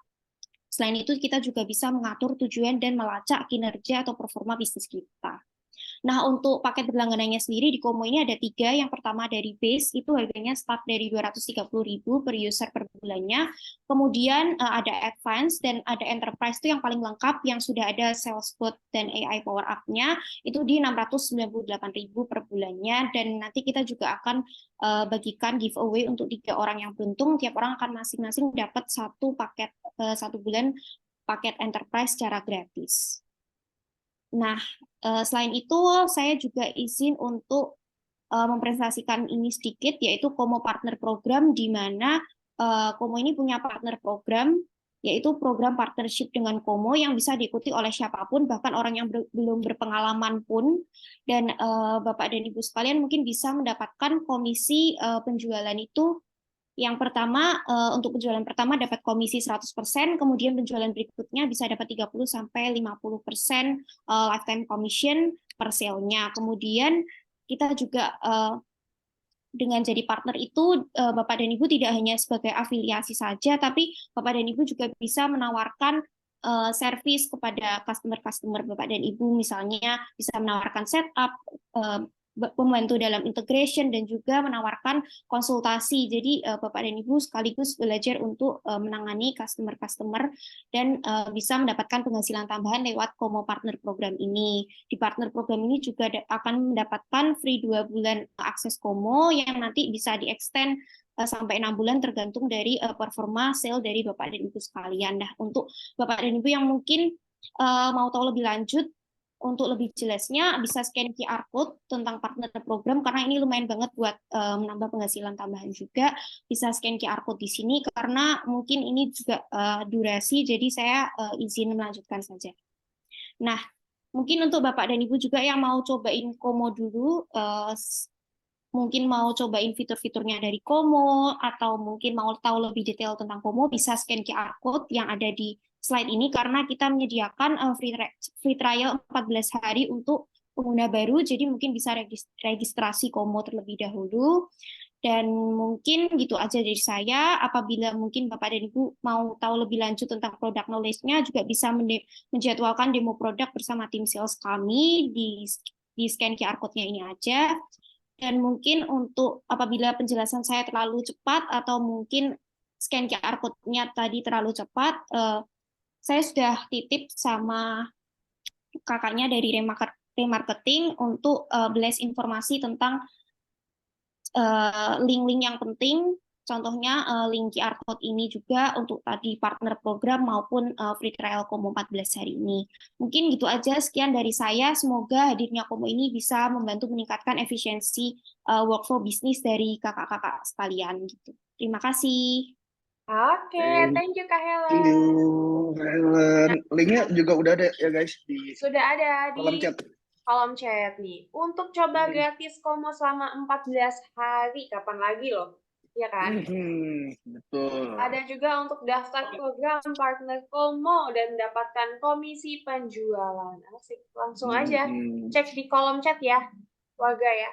Selain itu, kita juga bisa mengatur tujuan dan melacak kinerja atau performa bisnis kita. Nah, untuk paket berlangganannya sendiri di Komo ini ada 3. Yang pertama dari base, itu harganya start dari 230.000 per user per bulannya. Kemudian ada advance dan ada enterprise, itu yang paling lengkap, yang sudah ada Salesbot dan AI Power Up-nya, itu di 698.000 per bulannya. Dan nanti kita juga akan bagikan giveaway untuk 3 orang yang beruntung. Tiap orang akan masing-masing dapat 1 paket 1 bulan paket enterprise secara gratis. Nah, selain itu saya juga izin untuk mempresentasikan ini sedikit, yaitu Komo Partner Program, di mana Komo ini punya partner program, yaitu program partnership dengan Komo yang bisa diikuti oleh siapapun, bahkan orang yang belum berpengalaman pun. Dan Bapak dan Ibu sekalian mungkin bisa mendapatkan komisi penjualan itu Yang pertama, untuk penjualan pertama dapat komisi 100%, kemudian penjualan berikutnya bisa dapat 30-50% lifetime commission per sale-nya. Kemudian kita juga dengan jadi partner itu, Bapak dan Ibu tidak hanya sebagai afiliasi saja, tapi Bapak dan Ibu juga bisa menawarkan service kepada customer-customer Bapak dan Ibu, misalnya bisa menawarkan setup, membantu dalam integration, dan juga menawarkan konsultasi. Jadi Bapak dan Ibu sekaligus belajar untuk menangani customer-customer dan bisa mendapatkan penghasilan tambahan lewat Komo Partner Program ini. Di partner program ini juga akan mendapatkan free 2 bulan akses Komo yang nanti bisa di-extend sampai 6 bulan tergantung dari performa sale dari Bapak dan Ibu sekalian. Nah, untuk Bapak dan Ibu yang mungkin mau tahu lebih lanjut, untuk lebih jelasnya bisa scan QR code tentang partner program, karena ini lumayan banget buat menambah penghasilan tambahan juga. Bisa scan QR code di sini karena mungkin ini juga durasi, jadi saya izin melanjutkan saja. Nah, mungkin untuk Bapak dan Ibu juga yang mau cobain Komo dulu, mungkin mau cobain fitur-fiturnya dari Komo, atau mungkin mau tahu lebih detail tentang Komo, bisa scan QR code yang ada di slide ini, karena kita menyediakan free trial 14 hari untuk pengguna baru, jadi mungkin bisa registrasi Komo terlebih dahulu. Dan mungkin gitu aja dari saya. Apabila mungkin Bapak dan Ibu mau tahu lebih lanjut tentang product knowledge-nya, juga bisa menjadwalkan demo produk bersama tim sales kami di scan QR code-nya ini aja. Dan mungkin untuk apabila penjelasan saya terlalu cepat atau mungkin scan QR code-nya tadi terlalu cepat, saya sudah titip sama kakaknya dari remarketing untuk blast informasi tentang link-link yang penting, contohnya link QR code ini juga untuk tadi partner program maupun free trial Komo 14 hari ini. Mungkin gitu aja, sekian dari saya. Semoga hadirnya Komo ini bisa membantu meningkatkan efisiensi workflow bisnis dari kakak-kakak sekalian gitu. Terima kasih. Oke, thank you Kak Thank Helen. you, Helen. Linknya juga udah ada ya guys di Sudah ada kolom di chat. kolom chat nih. Untuk coba gratis Komo selama 14 hari, kapan lagi loh? Iya kan? Betul. Ada juga untuk daftar program partner Komo dan mendapatkan komisi penjualan. Asik, langsung aja cek di kolom chat ya, warga ya.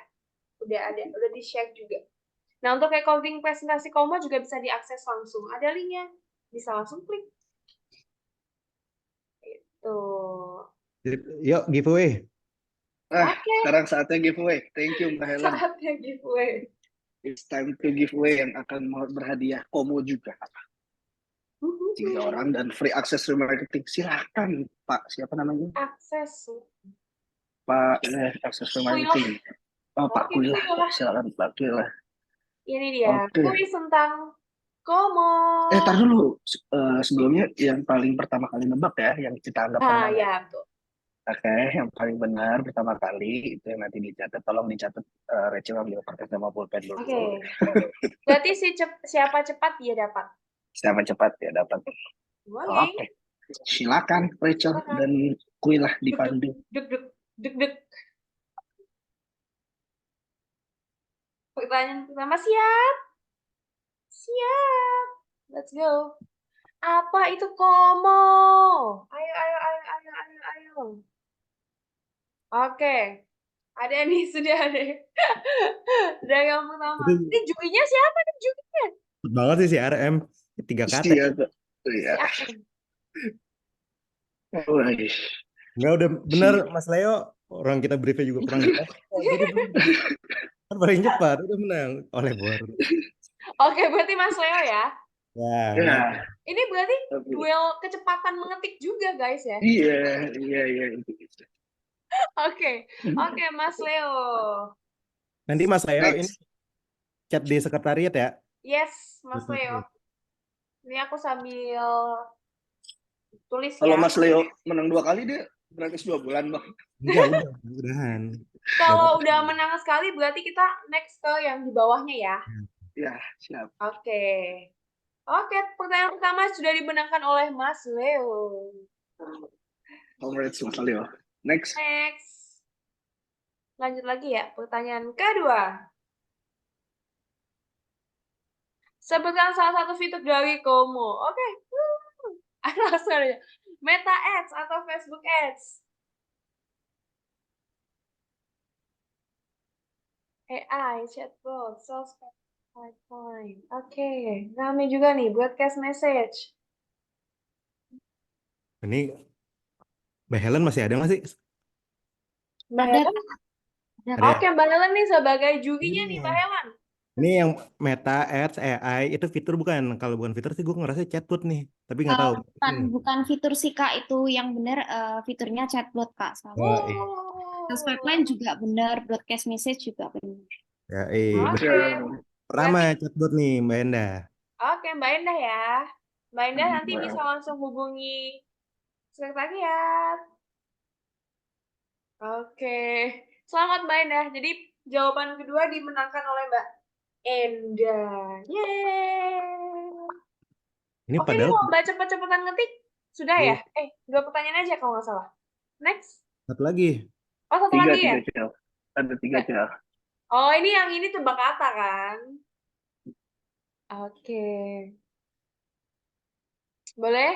Udah ada, udah di-share juga. Nah, untuk recording presentasi Komo juga bisa diakses langsung. Ada linknya, bisa langsung klik. Itu. Yuk, giveaway. Sekarang saatnya giveaway. Thank you Mbak Helen. Saatnya giveaway. It's time to giveaway yang akan berhadiah Komo juga. 3 orang dan free access remarketing. Silakan Pak, siapa namanya? Akses. Pak akses remarketing. Oh, Pak Kuilah. Silakan Pak Kuilah. Ini dia, kuis tentang Komo. Tar dulu. Sebelumnya yang paling pertama kali nebak ya, yang kita anggap menang. Ya, betul. Oke, yang paling benar pertama kali itu yang nanti dicatat. Tolong dicatat, Rachel ambil kertas sama pulpen dulu. Oke. Berarti siapa cepat dia dapat. Siapa cepat dia dapat. Oke. Silakan Rachel dan Kuilah dipandu. Deg. Pertanyaan pertama, siap. Siap. Let's go. Apa itu Komo? Ayo. Oke. Ada nih, sudah ada. Udah yang pertama. Ini jurinya siapa nih jurinya? Cepet banget sih si RM. 3 kata. Iya. Enggak, udah bener Mas Leo. Orang kita briefnya juga kurang jelas. Kan paling cepat, udah menang oleh Bor. Oke, berarti Mas Leo ya? Ya. Ini berarti duel kecepatan mengetik juga, guys ya? Iya. Oke, Mas Leo. Nanti Mas Leo ini chat di sekretariat ya? Yes, Mas Leo. Ini aku sambil tulis ya. Kalau Mas Leo menang 2 kali dia gratis 2 bulan, Bang. Enggak, udahan. Kalau udah menang sekali berarti kita next ke yang di bawahnya ya. Ya, siap. Oke, pertanyaan pertama sudah dimenangkan oleh Mas Leo. Congrats Mas Leo. Next. Lanjut lagi ya, pertanyaan kedua. Sebutkan salah satu fitur dari Komo. Oke. Langsung aja. Meta Ads atau Facebook Ads? AI, chatbot, sosmed, pipeline. Oke, rame juga nih broadcast message. Ini Mbak Helen masih ada nggak sih? Mbak Ada, Helen? Ada ya? Oke, Mbak Helen nih sebagai jurinya nih, Ini. Mbak Helen. Ini yang Meta Ads AI itu fitur bukan? Kalau bukan fitur sih gue ngerasa chatbot nih, tapi nggak tahu. bukan fitur sih Kak, itu yang benar fiturnya chatbot Kak. Sama. Ya, iya. Terus pipeline juga benar, broadcast message juga benar. Ya, iya. Oke. Pertama chatbot nih Mbak Enda. Oke, Mbak Endah ya. Mbak Endah nanti bisa langsung hubungi sekretariat. Oke. Selamat Mbak Endah. Jadi jawaban kedua dimenangkan oleh Mbak Endah. Yeay. Ini Oke, ini padahal mau baca cepet-cepetan ngetik? Sudah ya? 2 pertanyaan aja kalau nggak salah. Next. satu lagi. Oh, satu lagi ya? Cel. Ada 3 Cel. Oh, ini yang ini tebak kata kan? Oke. Boleh?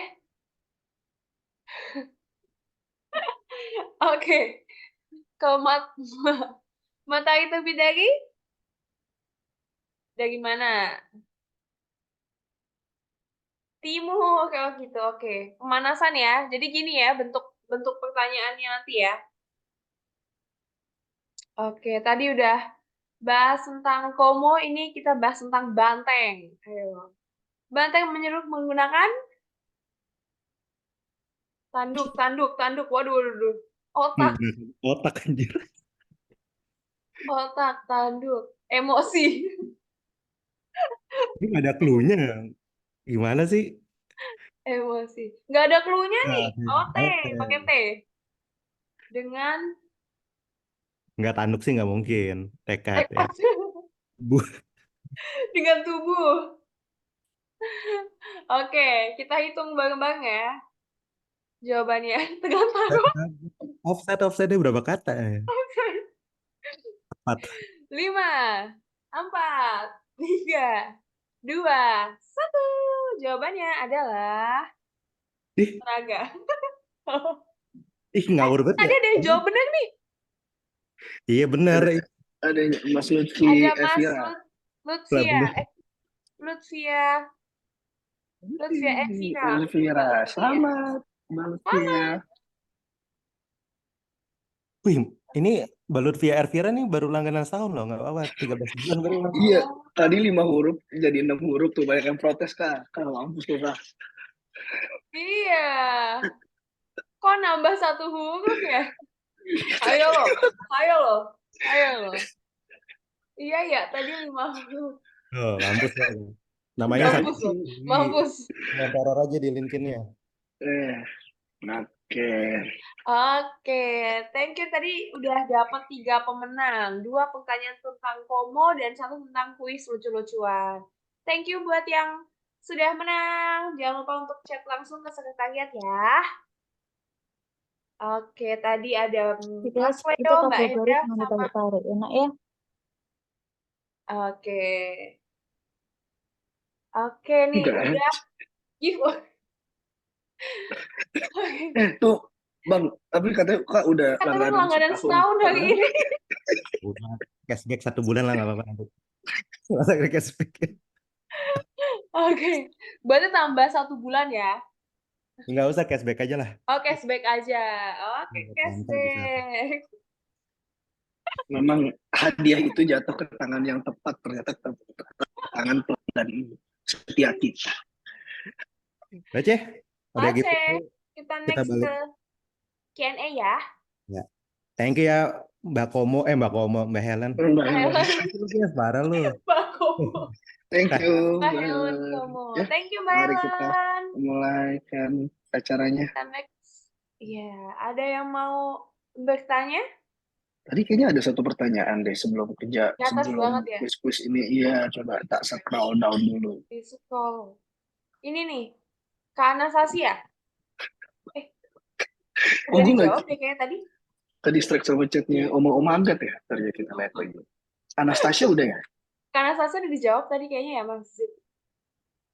Oke. Kalau matahari terbit dari mana? Timur, kalau gitu. Oke. Pemanasan ya. Jadi gini ya bentuk pertanyaannya nanti ya. Oke, tadi udah bahas tentang Komo, ini kita bahas tentang banteng. Ayo. Banteng menyeruk menggunakan tanduk. Waduh. Otak, Otak anjir. tanduk, emosi. Ini nggak ada clue-nya. Gimana sih? Emosi. Nggak ada clue-nya nih. Oh, T, Oke. pakai T. Dengan Nggak tanduk sih nggak mungkin. Tekad ya. dengan tubuh. Oke, kita hitung bareng-bareng ya. Jawabannya tegang taruh. Offsetnya berapa kata ya? 4. 5, 4, 3, 2, 1. Jawabannya adalah tenaga. Ih, ngawur banget Tadi ya. ada yang jawab benar nih. Iya benar. Ada Mas Lutfi Ada Mas Elvira. Lutfia Elvira. Elvira. Selamat, Mbak Lutfia. Wih, ini Balut via Elvira nih baru langganan setahun loh, nggak apa-apa. 13 bulan baru. Iya, tadi 5 huruf jadi 6 huruf tuh, banyak yang protes Kak. Mampus tuh Kak. Iya. Kok nambah 1 huruf ya? Ayo loh. Iya ya, tadi 5 huruf. Oh, mampus ya. Namanya Mampus. Teror aja di LinkedIn-nya. Oke, thank you. Tadi udah dapat 3 pemenang. 2 pertanyaan tentang Komo dan 1 tentang kuis lucu-lucuan. Thank you buat yang sudah menang. Jangan lupa untuk chat langsung ke sekretariat ya. Oke, tadi ada Mas Wedo, Mbak Enda, sama... Enak ya? Oke nih, udah. Tuh, Bang, tapi katanya Kak udah langganan setahun hari ini. Udah, cashback 1 bulan lah, nggak apa-apa nanti. Masa cashback? Oke, berarti tambah 1 bulan ya? Nggak usah, cashback aja lah. Oh, cashback aja. Oke, cashback. Memang hadiah itu jatuh ke tangan yang tepat, ternyata ke tangan pelanggan ini. Setia kita. Oke, udah gitu. Kita next ke Q&A ya. Ya. Thank you ya Mbak Helen. Mbak Helen. Parah lu. Mbak Komo. Thank you. Mbak Helen Komo. Ya, Thank you Mbak mari Helen. kita mulaikan acaranya. Kita next. Ya, ada yang mau bertanya? Tadi kayaknya ada 1 pertanyaan deh sebelum banget ya? quiz ini. Iya, coba tak scroll down dulu. Di scroll. Ini nih, Kak Anastasia. Udah dijawab deh kayaknya tadi. Tadi strike sama chatnya Oma Anggat ya. Tadi kita lihat lagi. Anastasia udah ya? Kak Anastasia udah dijawab tadi kayaknya ya Mas Zid.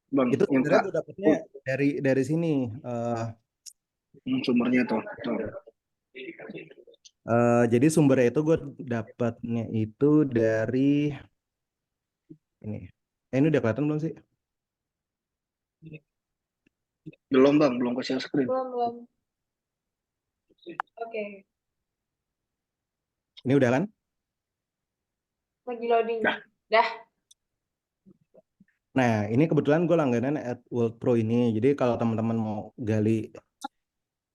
Bang, Itu yang sebenarnya Kak, gue dapetnya dari sini. sumbernya tuh. Jadi sumbernya itu gue dapatnya itu dari ini. Ini udah kelihatan belum sih? Belum Bang, belum ke share screen. Belum. Oke, Ini udah kan? lagi loading. Dah. Dah. Nah, ini kebetulan gue langganan AdWorld Pro ini. Jadi kalau teman-teman mau gali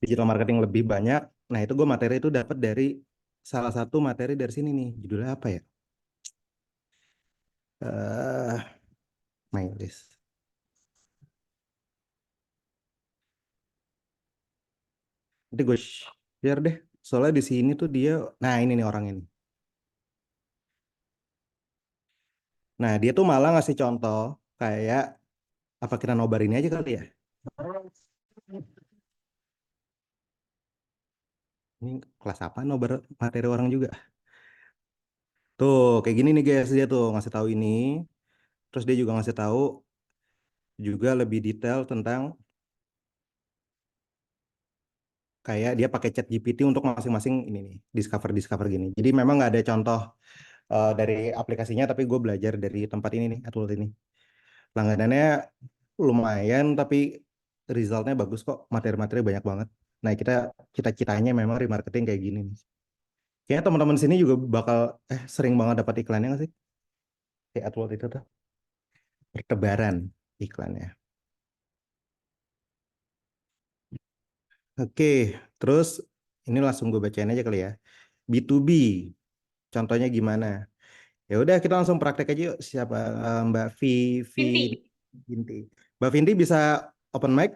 digital marketing lebih banyak, nah itu gue materi itu dapat dari salah satu materi dari sini nih. Judulnya apa ya? My list. Nanti gue share deh. Soalnya di sini tuh dia, nah ini nih orang ini. Nah, dia tuh malah ngasih contoh kayak apa kita nobar ini aja kali ya? Ini kelas apa nobar materi orang juga? Tuh, kayak gini nih guys, dia tuh ngasih tahu ini. Terus dia juga ngasih tahu juga lebih detail tentang kayak dia pakai chat GPT untuk masing-masing ini nih, discover gini. Jadi memang nggak ada contoh dari aplikasinya, tapi gue belajar dari tempat ini nih, AdWords ini. Langganannya lumayan, tapi resultnya bagus kok. Materi-materi banyak banget. Nah, cita-citanya memang remarketing kayak gini nih. Kayaknya teman-teman sini juga bakal sering banget dapat iklannya nggak sih? Kayak AdWords itu tuh. Bertebaran iklannya. Oke, terus ini langsung gue bacain aja kali ya. B2B, contohnya gimana? Ya udah kita langsung praktek aja yuk. Siapa Mbak Vinti. Mbak Vinti bisa open mic?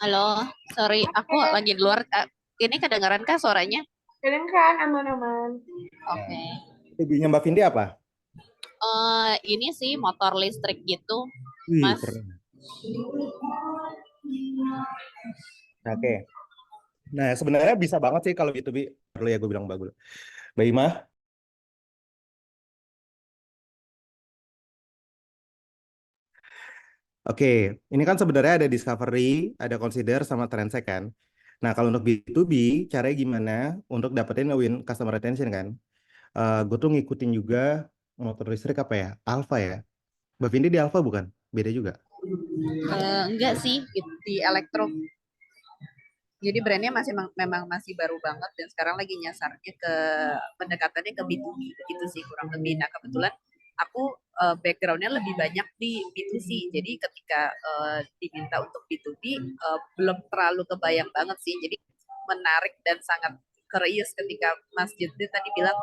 Halo, sorry, aku lagi di luar. Ini kedengaran kah suaranya? Kedengeran aman-aman. Oke. Hobinya Mbak Vinti apa? Ini sih motor listrik gitu, Wih, Mas. keren. Oke. Nah, sebenarnya bisa banget sih kalau B2B. Perlu ya gue bilang bagus. Mbak Ima? Oke, ini kan sebenarnya ada discovery, ada consider, sama transact kan. Nah, kalau untuk B2B, caranya gimana untuk dapetin win customer retention kan? Gue tuh ngikutin juga motor listrik apa ya? Alfa ya? Mbak Vindi di Alfa bukan? Beda juga? Enggak sih, di elektro. Jadi brandnya memang masih baru banget dan sekarang lagi nyasarnya ke pendekatannya ke B2B gitu sih kurang lebih. Nah kebetulan aku backgroundnya lebih banyak di B2C. Jadi ketika diminta untuk B2B belum terlalu kebayang banget sih. Jadi menarik dan sangat curious ketika Mas Jendri tadi bilang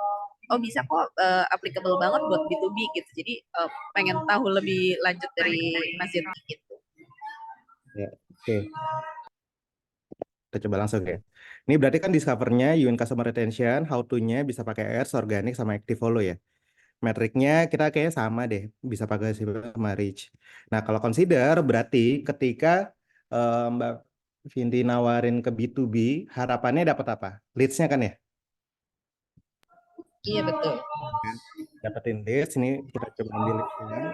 oh bisa kok applicable banget buat B2B gitu. Jadi pengen tahu lebih lanjut dari Mas Jendri gitu. Ya, oke. Kita coba langsung ya. Ini berarti kan discover-nya, UN Customer Retention, how to-nya bisa pakai ads, organic, sama active follow ya. Metriknya kita kayaknya sama deh, bisa pakai sama reach. Nah, kalau consider berarti ketika Mbak Vinti nawarin ke B2B, harapannya dapat apa? Leads-nya kan ya? Iya, betul. Dapetin leads, ini kita coba ambil leads-nya.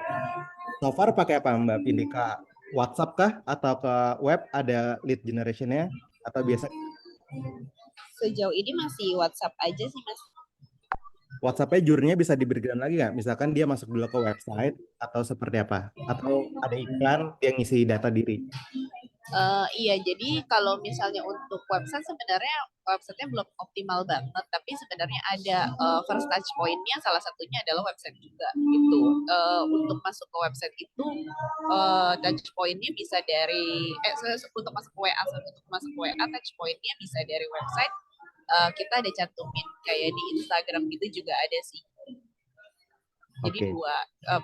So far pakai apa Mbak Vinti? Ke WhatsApp kah? Atau ke web ada lead generation-nya? Atau biasa? Sejauh ini masih WhatsApp aja sih, Mas. WhatsApp-nya jurnya bisa di breakdown lagi nggak? Misalkan dia masuk dulu ke website atau seperti apa? Atau ada iklan dia ngisi data diri? Iya, jadi kalau misalnya untuk website sebenarnya websitenya belum optimal banget, tapi sebenarnya ada first touch point-nya, salah satunya adalah website juga gitu. Untuk masuk ke website itu touch point-nya bisa dari untuk masuk ke WA, touch point-nya bisa dari website. Kita ada cantumin kayak di Instagram gitu juga ada sih. Jadi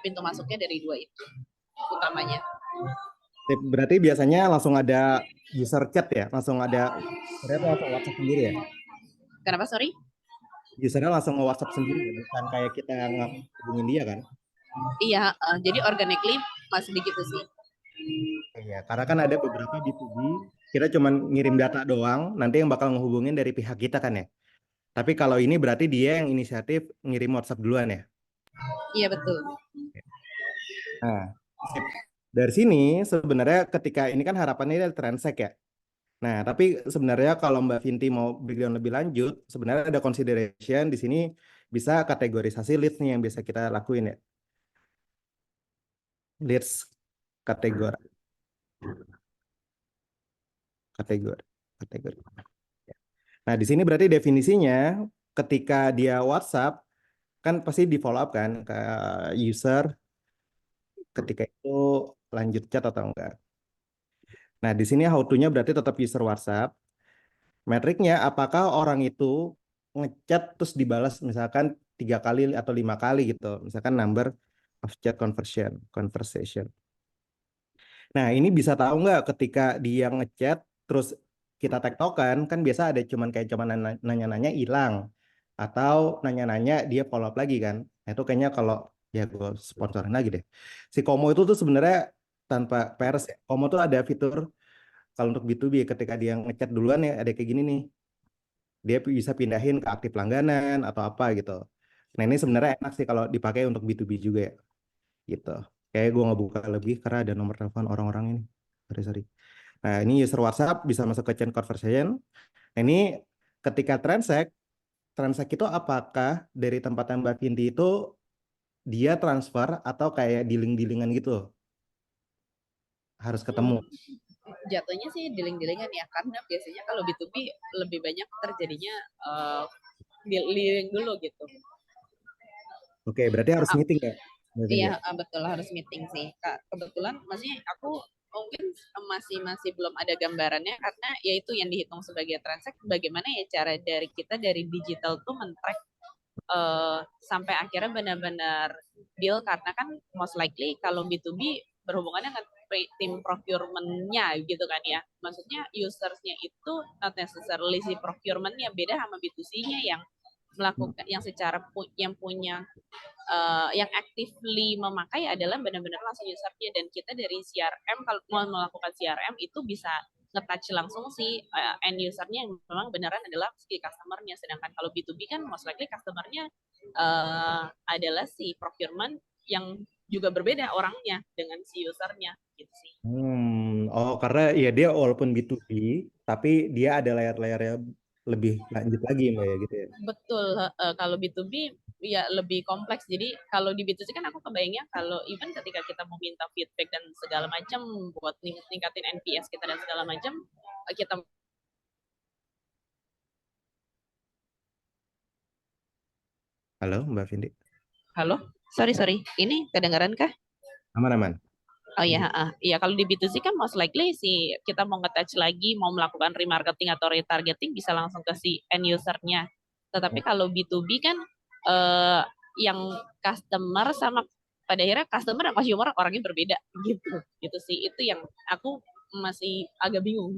pintu masuknya dari dua itu utamanya. Berarti biasanya langsung ada user chat ya? Langsung ada WhatsApp sendiri ya? Kenapa, sorry? Usernya langsung nge-WhatsApp sendiri ya? Bukan kayak kita ngehubungin dia kan? Iya, jadi organically masih begitu sih. Iya, karena kan ada beberapa B2B, kita cuma ngirim data doang, nanti yang bakal ngehubungin dari pihak kita kan ya? Tapi kalau ini berarti dia yang inisiatif ngirim WhatsApp duluan ya? Iya, betul. Nah, sip. Dari sini sebenarnya ketika ini kan harapannya dia transact ya. Nah, tapi sebenarnya kalau Mbak Vinti mau breakdown lebih lanjut, sebenarnya ada consideration di sini bisa kategorisasi leads nih yang bisa kita lakuin ya. Leads kategori, kategori, kategori. Nah, di sini berarti definisinya ketika dia WhatsApp kan pasti di follow up kan ke user ketika itu lanjut chat atau enggak. Nah, di sini how to-nya berarti tetap user WhatsApp. Metriknya apakah orang itu ngechat terus dibalas misalkan 3 kali atau 5 kali gitu. Misalkan number of chat conversation. Nah, ini bisa tahu nggak ketika dia ngechat terus kita tektokan kan biasa ada cuman nanya-nanya hilang atau nanya-nanya dia follow up lagi kan. Nah, itu kayaknya kalau ya gue sponsorin lagi deh. Si Komo itu tuh sebenarnya tanpa pers ya. Komo tuh ada fitur kalau untuk B2B ketika dia ngechat duluan ya ada kayak gini nih. Dia bisa pindahin ke aktif langganan atau apa gitu. Nah, ini sebenarnya enak sih kalau dipakai untuk B2B juga ya gitu. Kayak gue nggak buka lebih karena ada nomor telepon orang-orang ini. Sorry. Nah, ini user WhatsApp bisa masuk ke chain conversation. Nah, ini ketika transact itu apakah dari tempat Mbak Vinti itu dia transfer atau kayak dealing-dealingan gitu? Harus ketemu. Jatuhnya sih dealing-dealingan ya, karena biasanya kalau B2B lebih banyak terjadinya dealing dulu gitu. Oke, berarti harus meeting ya? Mbak Vinti? Iya, betul harus meeting sih. Kebetulan maksudnya aku mungkin masih belum ada gambarannya karena yaitu yang dihitung sebagai transaksi bagaimana ya cara dari kita dari digital tuh men-track sampai akhirnya benar-benar deal karena kan most likely kalau B2B berhubungannya dengan tim procurement-nya gitu kan ya. Maksudnya usersnya itu not necessarily si procurement-nya beda sama B2C-nya yang melakukan yang secara yang punya yang actively memakai adalah benar-benar langsung usernya dan kita dari CRM kalau mau melakukan CRM itu bisa nge-touch langsung si end usernya yang memang beneran adalah si customer-nya sedangkan kalau B2B kan most likely customer-nya adalah si procurement yang juga berbeda orangnya dengan si usernya gitu sih. Oh, karena ya dia walaupun B2B, tapi dia ada layar-layarnya lebih lanjut lagi Mbak ya gitu ya. Betul, kalau B2B ya lebih kompleks. Jadi kalau di B2C kan aku kebayangnya kalau even ketika kita mau minta feedback dan segala macam buat ningkatin NPS kita dan segala macam, kita Halo Mbak Vindi. Halo, sorry, ini kedengaran kah? Aman. Oh ya, iya kalau di B2C kan most likely si kita mau nge-touch lagi, mau melakukan remarketing atau retargeting bisa langsung ke si end user-nya. Tetapi kalau B2B kan yang customer sama pada akhirnya customer dan consumer orangnya berbeda gitu sih. Itu yang aku masih agak bingung.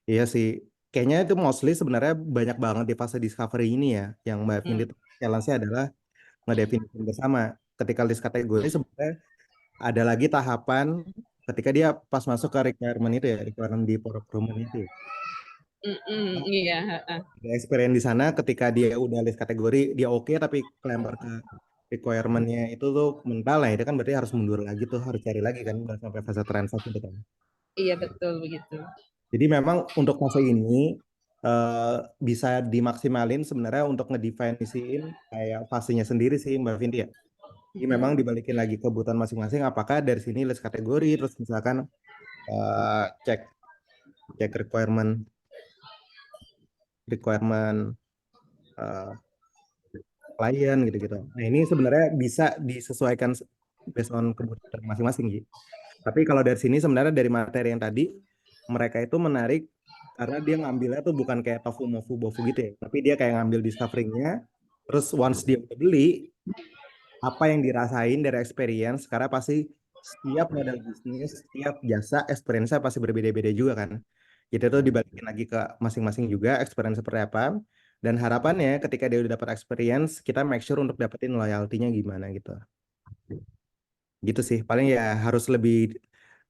Iya sih, kayaknya itu mostly sebenarnya banyak banget di fase discovery ini ya. Yang Mbak Vindi itu challenge-nya adalah ngedefinisikan bersama. Ketika list kategori sebenarnya ada lagi tahapan ketika dia pas masuk ke requirement itu ya, requirement di procurement itu ya. Iya. Ada experience di sana ketika dia udah list kategori, dia oke tapi kelempar ke requirement-nya itu tuh mental, nah itu kan berarti harus mundur lagi tuh, harus cari lagi kan sampai fase transaksi itu kan. Iya betul begitu. Jadi memang untuk fase ini bisa dimaksimalin sebenarnya untuk ngedefinisiin kayak fasenya sendiri sih Mbak Vinti ya. Jadi memang dibalikin lagi kebutuhan masing-masing. Apakah dari sini list kategori, terus misalkan cek requirement klien gitu-gitu. Nah ini sebenarnya bisa disesuaikan based on kebutuhan masing-masing gitu. Tapi kalau dari sini sebenarnya dari materi yang tadi mereka itu menarik karena dia ngambilnya tuh bukan kayak tofu mofu bofu gitu ya, tapi dia kayak ngambil discovery-nya, terus once dia udah beli, apa yang dirasain dari experience, karena pasti setiap model bisnis, setiap jasa, experience-nya pasti berbeda-beda juga kan. Jadi itu dibalikin lagi ke masing-masing juga experience seperti apa. Dan harapannya ketika dia udah dapat experience, kita make sure untuk dapetin loyalty-nya gimana gitu. Gitu sih, paling ya harus lebih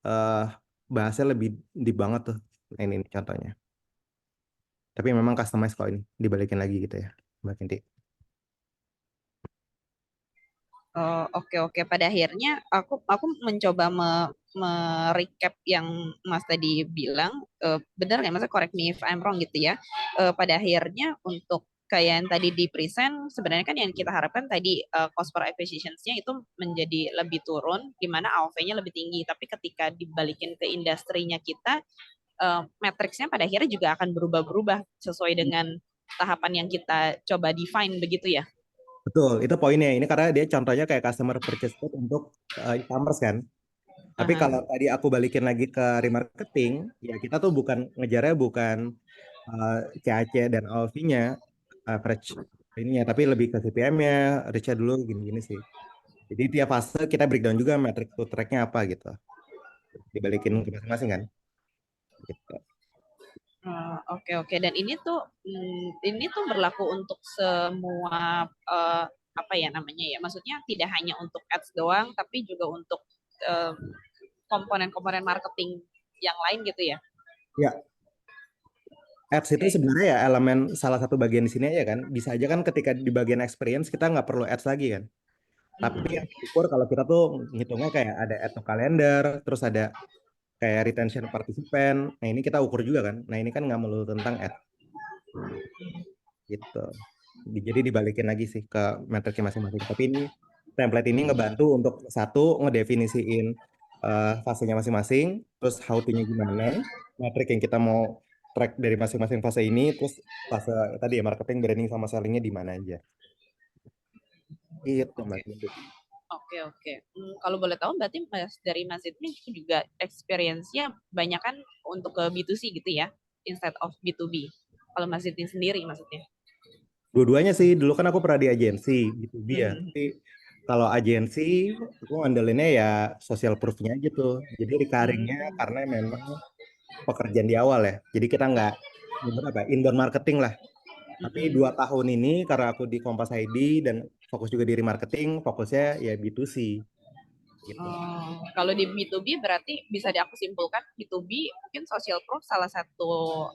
eh bahasnya lebih deep banget tuh. Nah, ini contohnya. Tapi memang customize kok ini dibalikin lagi gitu ya, Mbak Kinti. Oke. Pada akhirnya aku mencoba recap yang Mas tadi bilang, benar nggak? Mas, correct me if I'm wrong gitu ya. Pada akhirnya untuk kayak yang tadi di present, sebenarnya kan yang kita harapkan tadi cost per acquisitions-nya itu menjadi lebih turun, di mana AOV-nya lebih tinggi. Tapi ketika dibalikin ke industrinya kita, matriksnya pada akhirnya juga akan berubah-berubah sesuai dengan tahapan yang kita coba define begitu ya. Betul, itu poinnya. Ini karena dia contohnya kayak customer purchase code untuk e-commerce kan. Tapi Aha. kalau tadi aku balikin lagi ke remarketing, ya kita tuh ngejarnya bukan CAC dan AOV-nya, average ininya, tapi lebih ke CPM-nya, reach-nya dulu gini-gini sih. Jadi tiap fase kita breakdown juga metric to track-nya apa gitu. Dibalikin ke masing-masing kan. Gitu. Oke. Dan ini tuh berlaku untuk semua apa ya namanya ya? Maksudnya tidak hanya untuk ads doang, tapi juga untuk komponen-komponen marketing yang lain gitu ya. Ya, ads itu sebenarnya ya elemen salah satu bagian di sini aja kan. Bisa aja kan ketika di bagian experience kita nggak perlu ads lagi kan. Tapi yang diukur kalau kita tuh ngitungnya kayak ada add to calendar, terus ada kayak retention participant. Nah ini kita ukur juga kan. Nah ini kan nggak melulu tentang ads gitu. Jadi dibalikin lagi sih ke metriknya masing-masing. Tapi ini template ini ngebantu untuk satu ngedefinisiin fasenya masing-masing, terus how to-nya gimana, metrik yang kita mau track dari masing-masing fase ini, terus fase tadi ya marketing, branding sama sellingnya di mana aja. Gitu Mas. Oke. Kalau boleh tahu berarti dari Mas ini juga experience-nya banyak kan untuk ke B2C gitu ya, instead of B2B. Kalau Mas ini sendiri maksudnya. Dua-duanya sih, dulu kan aku pernah di agensi B2B ya, tapi kalau agensi aku ngandelinnya ya social proof-nya aja tuh. Jadi recurring-nya karena memang pekerjaan di awal ya. Jadi kita nggak inbound marketing lah. Tapi 2 tahun ini karena aku di Kompas ID dan fokus juga di remarketing, fokusnya ya B2C. Gitu. Kalau di B2B berarti bisa aku simpulkan B2B mungkin social proof salah satu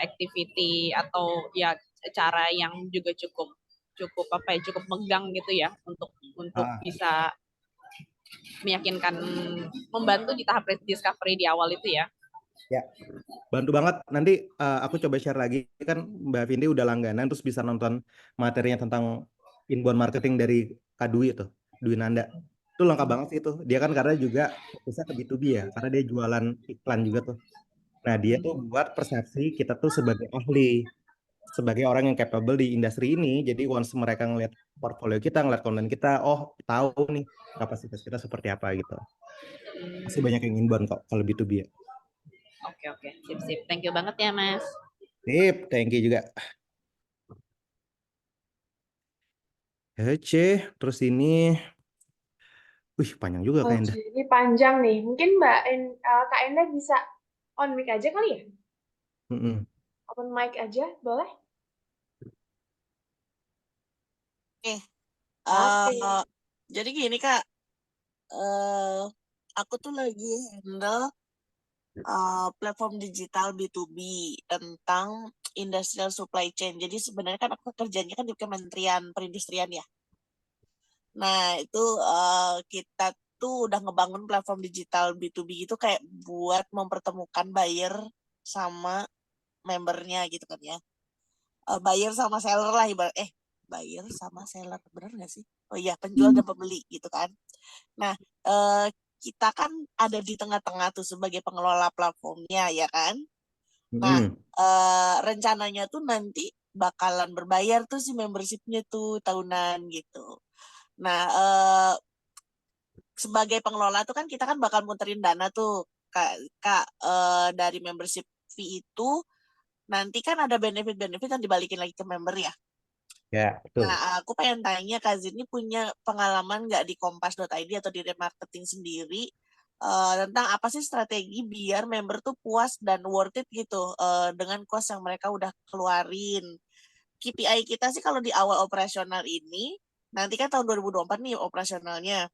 activity atau ya cara yang juga cukup megang gitu ya untuk bisa meyakinkan, membantu di tahap discovery di awal itu ya. Ya, bantu banget. Nanti aku coba share lagi kan Mbak Vindi udah langganan terus bisa nonton materinya tentang inbound marketing dari Kak Dwi itu, Dwi Nanda. Itu lengkap banget sih itu. Dia kan karena juga fokusnya ke B2B ya, karena dia jualan iklan juga tuh. Nah, dia tuh buat persepsi kita tuh sebagai ahli, sebagai orang yang capable di industri ini. Jadi once mereka ngeliat portfolio kita, ngeliat konten kita, oh tahu nih kapasitas kita seperti apa gitu. Masih banyak yang inbound kok kalau B2B ya. Oke. Sip. Thank you banget ya, Mas. Sip, thank you juga. Terus ini, panjang juga Kak Enda. Ini panjang nih. Mungkin Kak Enda bisa on mic aja kali ya? Open mic aja, boleh? Jadi gini Kak, aku tuh lagi handle platform digital B2B tentang industrial supply chain. Jadi sebenarnya kan aku kerjanya kan di Kementerian Perindustrian ya. Nah itu kita tuh udah ngebangun platform digital B2B itu kayak buat mempertemukan buyer sama membernya gitu kan ya. Buyer sama seller lah buyer sama seller, bener nggak sih? Oh iya, penjual dan pembeli gitu kan. Nah, kita kan ada di tengah-tengah tuh sebagai pengelola platformnya ya kan. Nah, rencananya tuh nanti bakalan berbayar tuh si membershipnya tuh tahunan gitu. Nah, sebagai pengelola tuh kan kita kan bakal muterin dana tuh kak dari membership fee itu nanti kan ada benefit-benefit yang dibalikin lagi ke member ya. Ya, betul. Nah, aku pengen tanya Kak Zin ini punya pengalaman nggak di kompas.id atau di remarketing sendiri tentang apa sih strategi biar member tuh puas dan worth it gitu dengan cost yang mereka udah keluarin. KPI kita sih kalau di awal operasional ini, nanti kan tahun 2024 nih operasionalnya.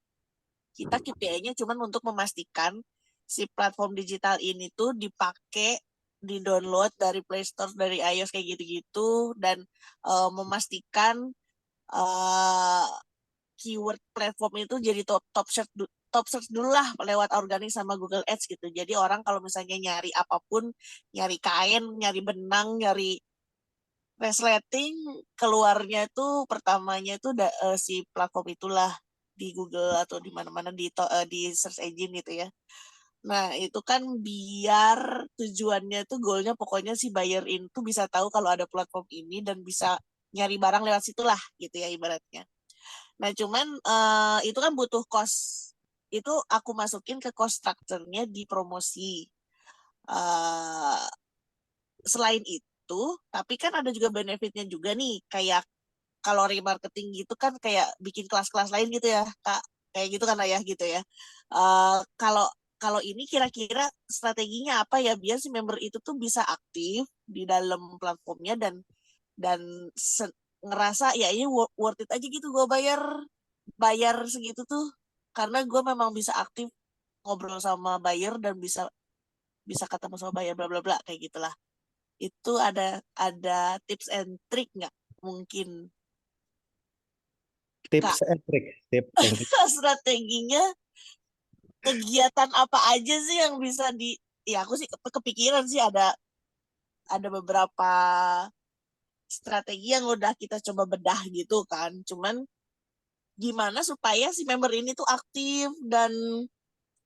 Kita KPI-nya cuma untuk memastikan si platform digital ini tuh dipakai, di-download dari Play Store, dari iOS kayak gitu-gitu, dan memastikan keyword platform itu jadi top search dulu lah lewat organik sama Google Ads gitu. Jadi orang kalau misalnya nyari apapun, nyari kain, nyari benang, nyari resleting, keluarnya itu pertamanya itu si platform itulah di Google atau di mana-mana di search engine gitu ya. Nah, itu kan biar tujuannya tuh goalnya pokoknya si buyer in tuh bisa tahu kalau ada platform ini dan bisa nyari barang lewat situlah gitu ya ibaratnya. Nah, cuman itu kan butuh cost. Itu aku masukin ke cost structure-nya di promosi. Selain itu, tapi kan ada juga benefitnya juga nih, kayak kalau remarketing gitu kan kayak bikin kelas-kelas lain gitu ya, Kak. Kayak gitu kan ya gitu ya. Kalau kalau ini kira-kira strateginya apa ya biar si member itu tuh bisa aktif di dalam platformnya dan ngerasa ya ini worth it aja gitu gue bayar segitu tuh karena gue memang bisa aktif ngobrol sama buyer dan bisa ketemu sama buyer bla bla bla kayak gitulah. Itu ada tips and trick nggak mungkin Kak? Tips and trick, thank you. Strateginya kegiatan apa aja sih yang bisa ya aku sih kepikiran sih ada beberapa strategi yang udah kita coba bedah gitu kan. Cuman gimana supaya si member ini tuh aktif dan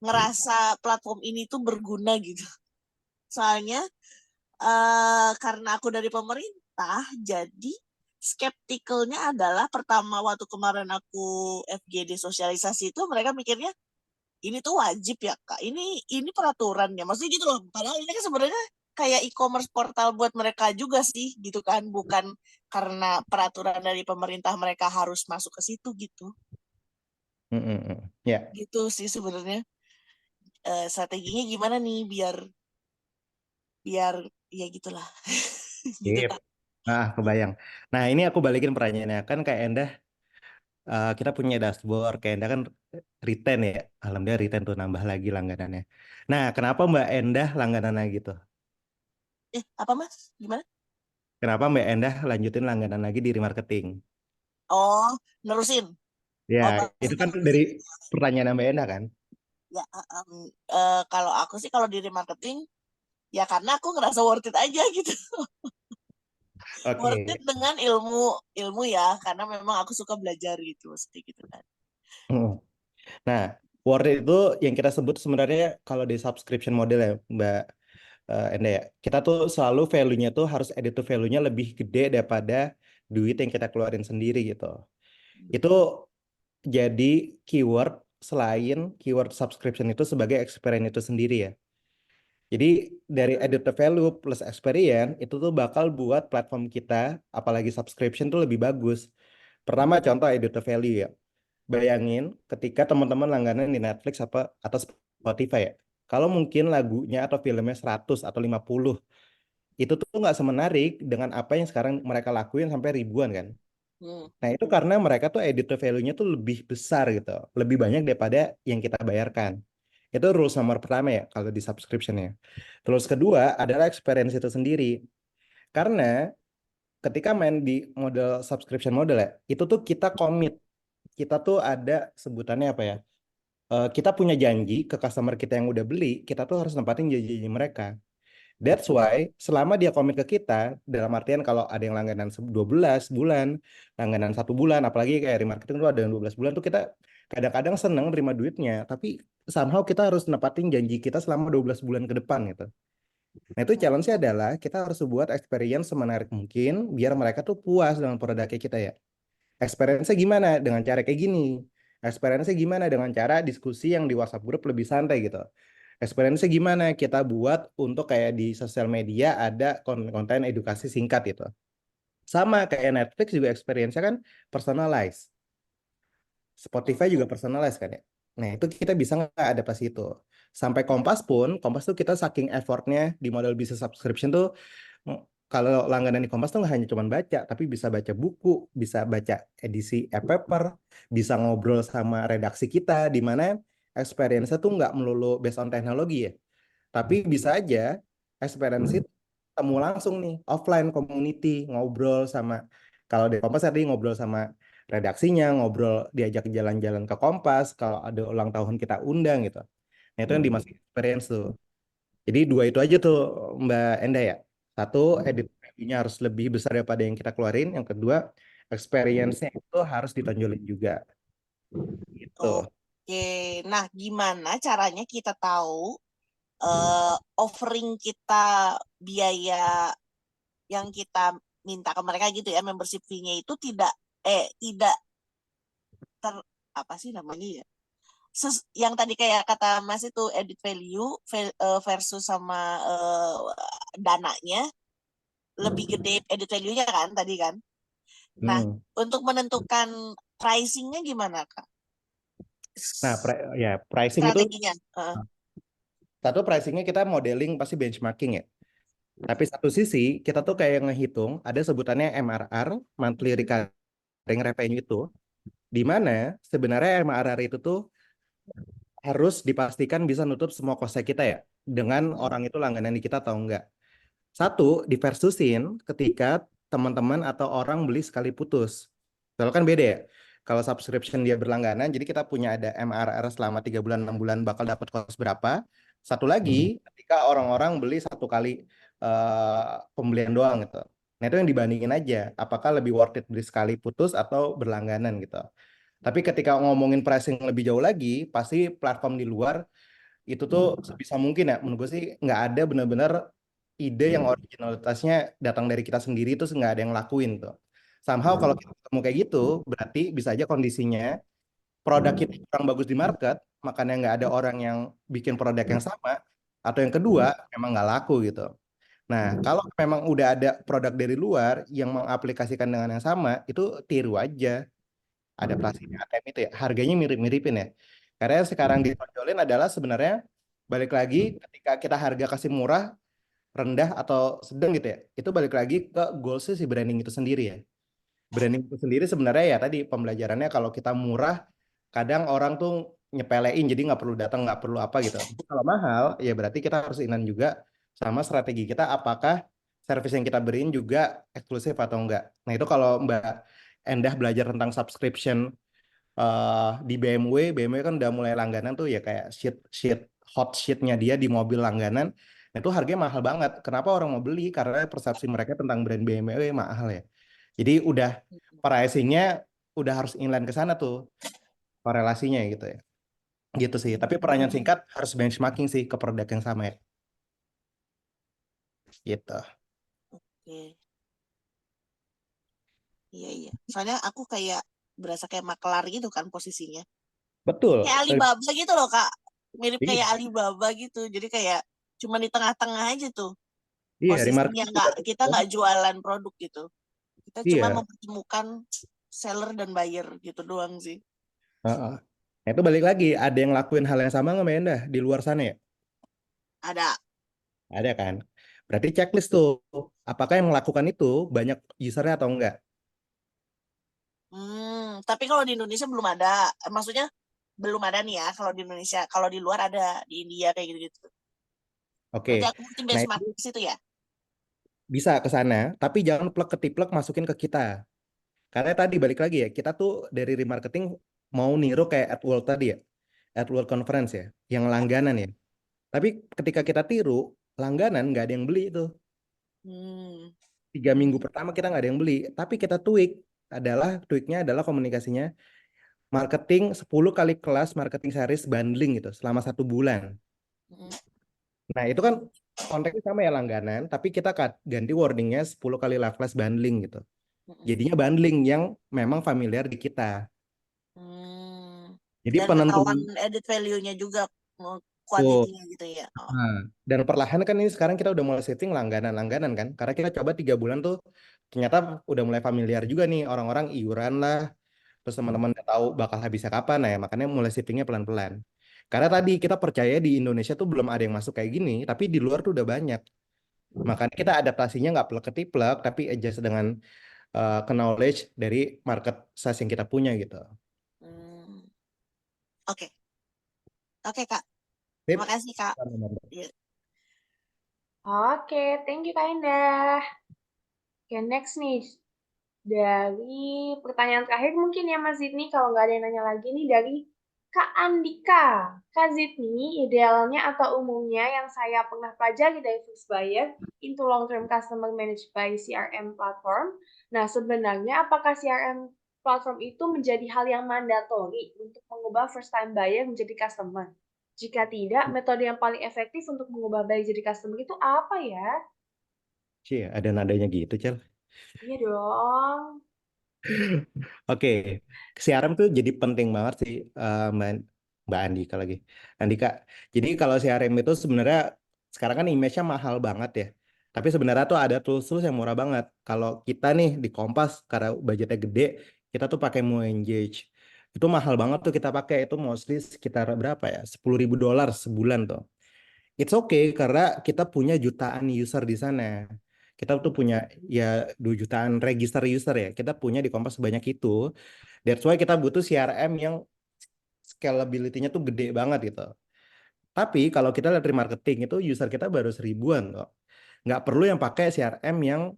ngerasa platform ini tuh berguna gitu. Soalnya karena aku dari pemerintah, jadi skeptikalnya adalah pertama waktu kemarin aku FGD sosialisasi itu mereka mikirnya ini tuh wajib ya Kak, ini peraturan ya, maksudnya gitu loh. Padahal ini kan sebenarnya kayak e-commerce portal buat mereka juga sih, gitu kan, bukan karena peraturan dari pemerintah mereka harus masuk ke situ gitu. Ya. Gitu sih sebenarnya. Strateginya gimana nih biar ya gitulah. Gitu Sip. Kak. Nah, kebayang. Nah, ini aku balikin pertanyaannya. Kan kayak Endah, kita punya dashboard. Kayak Endah kan retain ya. Alhamdulillah retain tuh nambah lagi langganannya. Nah, kenapa Mbak Endah langganannya gitu? Apa Mas? Gimana? Kenapa Mbak Endah lanjutin langganan lagi di remarketing? Oh, nerusin. Ya, itu kan dari pertanyaan Mbak Endah kan? Ya, kalau aku sih kalau di remarketing, ya karena aku ngerasa worth it aja gitu. Worth it dengan ilmu ya, karena memang aku suka belajar gitu, seperti gitu kan. Nah, worth it itu yang kita sebut sebenarnya kalau di subscription model ya, Mbak Enda ya. Kita tuh selalu value-nya tuh harus added value-nya lebih gede daripada duit yang kita keluarin sendiri gitu. Itu jadi keyword selain keyword subscription itu sebagai experience itu sendiri ya. Jadi dari added value plus experience itu tuh bakal buat platform kita, apalagi subscription tuh lebih bagus. Pertama contoh added value ya. Bayangin ketika teman-teman langganan di Netflix atau Spotify ya. Kalau mungkin lagunya atau filmnya 100 atau 50, itu tuh nggak semenarik dengan apa yang sekarang mereka lakuin sampai ribuan kan. Nah itu karena mereka tuh editor value-nya tuh lebih besar gitu. Lebih banyak daripada yang kita bayarkan. Itu rules nomor pertama ya kalau di subscription-nya. Terus kedua adalah experience itu sendiri. Karena ketika main di model subscription model ya, itu tuh kita komit. Kita tuh ada sebutannya apa ya? Kita punya janji ke customer kita yang udah beli, kita tuh harus nempatin janji mereka. That's why selama dia komit ke kita, dalam artian kalau ada yang langganan 12 bulan, langganan 1 bulan, apalagi kayak remarketing tuh ada yang 12 bulan tuh kita kadang-kadang seneng terima duitnya, tapi somehow kita harus nepatin janji kita selama 12 bulan ke depan gitu. Nah itu challenge-nya adalah kita harus buat experience semenarik mungkin biar mereka tuh puas dengan produknya kita ya. Experience-nya gimana? Dengan cara kayak gini. Experience-nya gimana? Dengan cara diskusi yang di WhatsApp group lebih santai gitu. Experience-nya gimana? Kita buat untuk kayak di sosial media ada konten edukasi singkat gitu. Sama kayak Netflix juga experience-nya kan personalized. Spotify juga personalized kan ya. Nah itu kita bisa nggak adaptasi itu. Sampai Kompas pun, Kompas tuh kita saking effortnya di model bisnis subscription tuh, kalau langganan di Kompas tuh nggak hanya cuma baca, tapi bisa baca buku, bisa baca edisi e-paper, bisa ngobrol sama redaksi kita, di mana experience-nya tuh nggak melulu based on teknologi ya. Tapi bisa aja experience itu temu langsung nih, offline community, ngobrol sama, kalau di Kompas tadi ngobrol sama redaksinya, ngobrol, diajak jalan-jalan ke Kompas, kalau ada ulang tahun kita undang gitu. Nah itu yang dimasukin experience tuh. Jadi dua itu aja tuh Mbak Enda ya. Satu, edit value-nya harus lebih besar daripada yang kita keluarin. Yang kedua, experience-nya itu harus ditonjolin juga. Gitu. Oke, nah gimana caranya kita tahu offering kita biaya yang kita minta ke mereka gitu ya, membership fee-nya itu tidak apa sih namanya ya? Yang tadi kayak kata Mas itu edit value versus sama dananya lebih gede edit value-nya kan tadi kan. Nah, untuk menentukan pricing-nya gimana, Kak? Nah, pricing itu Strateginya. satu pricing-nya kita modeling pasti benchmarking ya. Tapi satu sisi kita tuh kayak ngehitung ada sebutannya MRR, monthly recurring revenue itu, di mana sebenarnya MRR itu tuh harus dipastikan bisa nutup semua cost kita ya, dengan orang itu langganan di kita atau enggak. Satu, diversusin ketika teman-teman atau orang beli sekali putus. Kalau kan beda ya. Kalau subscription dia berlangganan, jadi kita punya ada MRR selama 3 bulan, 6 bulan bakal dapat cost berapa. Satu lagi, ketika orang-orang beli satu kali pembelian doang gitu. Nah itu yang dibandingin aja, apakah lebih worth it beli sekali putus atau berlangganan gitu. Tapi ketika ngomongin pricing lebih jauh lagi, pasti platform di luar itu tuh sebisa mungkin ya, menurut gue sih nggak ada benar-benar ide yang originalitasnya datang dari kita sendiri, itu nggak ada yang lakuin tuh. Somehow kalau kita ketemu kayak gitu, berarti bisa aja kondisinya produk kita kurang bagus di market, makanya nggak ada orang yang bikin produk yang sama, atau yang kedua memang nggak laku gitu. Nah, kalau memang udah ada produk dari luar yang mengaplikasikan dengan yang sama, itu tiru aja adaptasinya ATM itu ya. Harganya mirip-miripin ya. Karena yang sekarang ditonjolin adalah sebenarnya balik lagi ketika kita harga kasih murah, rendah atau sedang gitu ya. Itu balik lagi ke goals si branding itu sendiri ya. Branding itu sendiri sebenarnya ya tadi pembelajarannya kalau kita murah, kadang orang tuh nyepelein jadi nggak perlu datang, nggak perlu apa gitu. Tapi kalau mahal ya berarti kita harus inan juga sama strategi kita, apakah service yang kita beriin juga eksklusif atau enggak. Nah itu kalau Mbak Endah belajar tentang subscription di BMW kan udah mulai langganan tuh ya, kayak hot sheet-nya dia di mobil langganan. Nah, itu harganya mahal banget. Kenapa orang mau beli? Karena persepsi mereka tentang brand BMW mahal ya. Jadi udah pricing-nya udah harus inline ke sana tuh korelasinya gitu ya. Gitu sih. Tapi pertanyaan singkat, harus benchmarking sih ke produk yang sama ya. Gitu. Oke. Iya. Soalnya aku kayak berasa kayak makelar gitu kan posisinya. Betul. Kayak Alibaba gitu loh, Kak. Mirip Iya. kayak Alibaba gitu. Jadi kayak cuma di tengah-tengah aja tuh. Iya, Posisinya kita nggak jualan produk gitu. Kita cuma Iya. mempertemukan seller dan buyer gitu doang sih. Heeh. Nah, itu balik lagi, ada yang lakuin hal yang sama nggak Mbak Endah di luar sana ya? Ada. Ada kan? Berarti checklist tuh, apakah yang melakukan itu banyak usernya atau enggak? Tapi kalau di Indonesia belum ada. Maksudnya belum ada nih ya kalau di Indonesia. Kalau di luar ada, di India kayak gitu-gitu. Oke. Berarti aku mesti Nah, benchmark itu ke situ ya? bisa ke sana, tapi jangan plek ketiplek masukin ke kita. Karena tadi balik lagi ya, kita tuh dari remarketing mau niru kayak AdWorld tadi ya, AdWorld Conference ya, yang langganan ya. Tapi ketika kita tiru, langganan nggak ada yang beli itu. 3 minggu pertama kita nggak ada yang beli, tapi kita tweaknya adalah komunikasinya, marketing 10 kali kelas marketing series bundling gitu selama 1 bulan. Nah itu kan konteksnya sama ya langganan, tapi kita ganti wordingnya 10 kali live class bundling gitu. Jadinya bundling yang memang familiar di kita. Jadi Dan penentuan ketahuan edit value-nya juga, kuantitinya gitu ya. Nah, dan perlahan kan ini sekarang kita udah mulai shifting langganan kan, karena kita coba 3 bulan tuh ternyata udah mulai familiar juga nih orang-orang iuran lah, terus teman-teman udah tahu bakal habisnya kapan, nah ya makanya mulai shiftingnya pelan-pelan. Karena tadi kita percaya di Indonesia tuh belum ada yang masuk kayak gini, tapi di luar tuh udah banyak. Makanya kita adaptasinya nggak plek-ketiplek, tapi adjust dengan knowledge dari market size yang kita punya gitu. Oke. Oke, Kak. Sip. Terima kasih, Kak. Iya. Oke, thank you Kak Indah. Oke, next nih. Dari pertanyaan terakhir mungkin ya Mas Zidni, kalau nggak ada yang nanya lagi nih dari Kak Andika. Kak Zidni, idealnya atau umumnya yang saya pernah pelajari dari First Buyer into long-term customer managed by CRM platform. Nah, sebenarnya apakah CRM platform itu menjadi hal yang mandatori untuk mengubah first time buyer menjadi customer? Jika tidak, metode yang paling efektif untuk mengubah buyer jadi customer itu apa ya? Cie, ada nadanya gitu, Cel. Iya dong. Oke, CRM tuh jadi penting banget sih, Mbak, Mbak Andika lagi. Andika, jadi kalau CRM itu sebenarnya sekarang kan image-nya mahal banget ya. Tapi sebenarnya tuh ada tools-tools yang murah banget. Kalau kita nih di Kompas, karena budgetnya gede, kita tuh pakai Mo Engage. Itu mahal banget tuh kita pakai, itu mostly sekitar berapa ya? $10.000 sebulan tuh. It's okay karena kita punya jutaan user di sana. Kita tuh punya ya 2 jutaan register user ya. Kita punya di Kompas sebanyak itu. That's why kita butuh CRM yang scalability-nya tuh gede banget gitu. Tapi kalau kita lihat remarketing itu user kita baru 1.000-an kok. Nggak perlu yang pakai CRM yang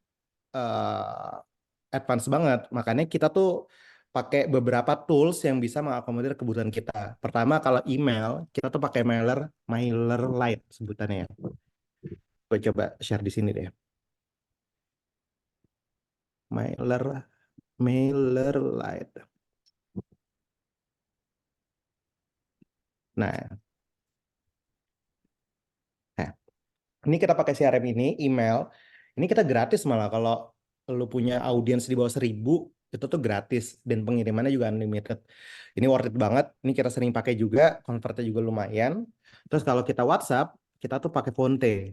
advance banget. Makanya kita tuh pakai beberapa tools yang bisa mengakomodir kebutuhan kita. Pertama kalau email, kita tuh pakai MailerLite sebutannya ya. Gue coba share di sini deh. MailerLite. Nah, ini kita pakai CRM ini, email. Ini kita gratis malah kalau lu punya audiens di bawah 1.000, itu tuh gratis. Dan pengirimannya juga unlimited. Ini worth it banget. Ini kita sering pakai juga, convertnya juga lumayan. Terus kalau kita WhatsApp, kita tuh pakai Fonte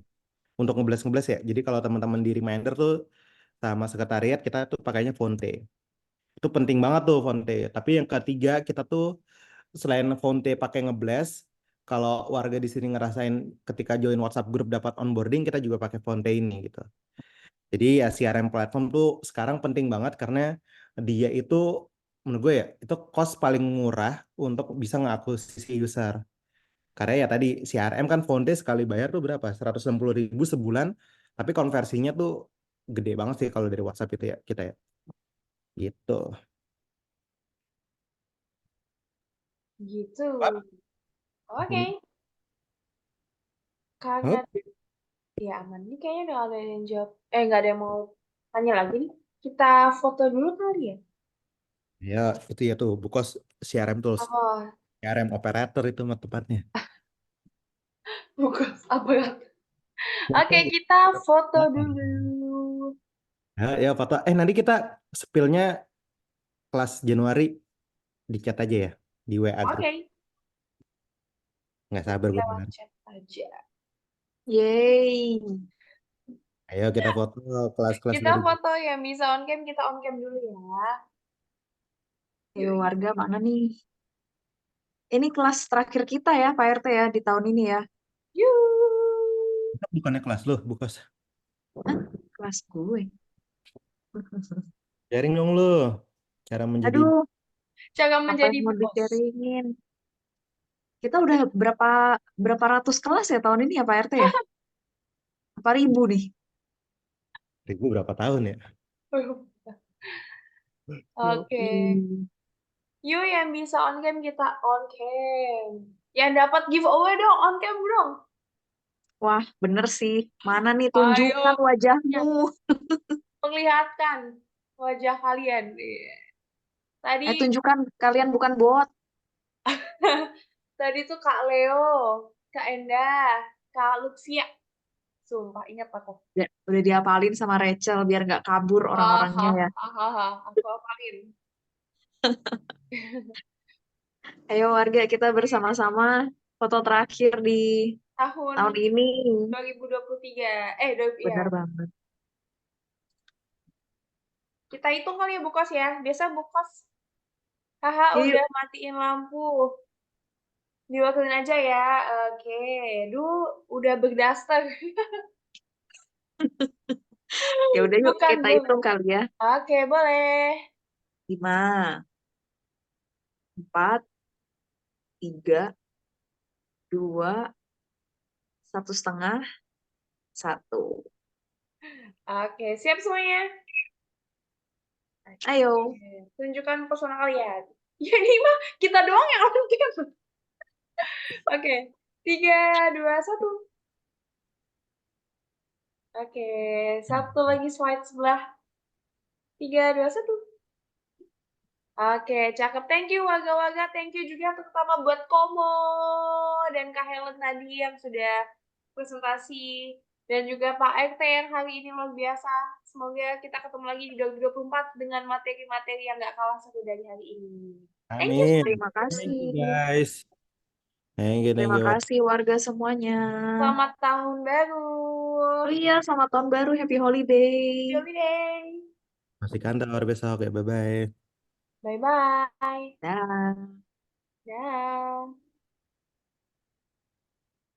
untuk ngeblast ya. Jadi kalau teman-teman di reminder tuh sama sekretariat, kita tuh pakainya Fonte. Itu penting banget tuh Fonte. Tapi yang ketiga, kita tuh selain Fonte pakai ngeblast, kalau warga di sini ngerasain ketika join WhatsApp group dapat onboarding, kita juga pakai Fonte ini gitu. Jadi ya CRM platform tuh sekarang penting banget karena dia itu menurut gue ya itu cost paling murah untuk bisa ngakuisisi user. Karena ya tadi CRM kan Fonte sekali bayar tuh berapa? 160.000 sebulan, tapi konversinya tuh gede banget sih kalau dari WhatsApp itu ya kita ya. Gitu. Gitu. Pak. Oke. Karena Oke. ya aman. Ini kayaknya udah ada yang jawab. Nggak ada yang mau tanya lagi nih. Kita foto dulu kali ya. Ya, itu ya tuh, Bukos CRM tools, Oh, CRM operator itu mah tepatnya. bukan apa ya? Oke, kita foto dulu. Ya, ya foto. Nanti kita spillnya kelas Januari di chat aja ya, di WA grup. Oke, Nggak sabar gue lewat dengar. chat aja. Yeay. Ayo kita foto kelas-kelas Kita dari. foto yang bisa on cam, kita on cam dulu ya. Ayo warga mana nih? Ini kelas terakhir kita ya, Pak RT ya, di tahun ini ya. Yuk. Bukannya kelas lo, Bukos. Hah? Kelas gue. Sharing dong lo. Cara menjadi. Aduh, Cara apa menjadi yang mau bos. di-sharingin? Kita udah berapa ratus kelas ya tahun ini ya, Pak RT ya? Apa ribu nih? Ribu berapa tahun ya? Oke. Yoi. Yuk yang bisa on cam, kita on cam. Yang dapat giveaway dong, on cam dong. Wah, bener sih. Mana nih Ayo, tunjukkan wajahmu? perlihatkan wajah kalian. Iya. Tadi Tunjukkan kalian bukan bot. tadi tuh Kak Leo, Kak Endah, Kak Luxia. Sumpah ingat aku. Ya, udah dihafalin sama Rachel biar nggak kabur orang-orangnya ya. Aku hafalin. Ayo warga kita bersama-sama foto terakhir di Tahun tahun ini. 2023. Ya. Benar banget. Kita hitung kali ya Bukos ya. Biasa Bukos. Haha, Yuk, udah matiin lampu. Diwakilin aja ya. Oke. Udah berdaster. ya udah yuk Bukan kita bu. hitung kali ya. Oke, boleh. 5, 4, 3, 2, 1,5, 1. Oke, siap semuanya? Ayo. Tunjukkan pesona kalian. Ya ini mah kita doang yang aktif. Oke, 3, 2, 1. Oke, satu lagi slide sebelah. 3, 2, 1. Oke, cakep. Thank you warga-warga. Thank you juga terutama buat Komo dan Kak Helen tadi yang sudah presentasi. Dan juga Pak RT yang hari ini luar biasa. Semoga kita ketemu lagi di 2024 dengan materi-materi yang gak kalah seru dari hari ini. Thank you Amin. Terima Thank kasih. you guys. Thank you, thank Terima you. kasih warga semuanya. Selamat tahun baru. Oh iya, selamat tahun baru. Happy holiday. Happy holiday. Masih kantor besok ya, bye-bye. Bye-bye. Dah. Dah.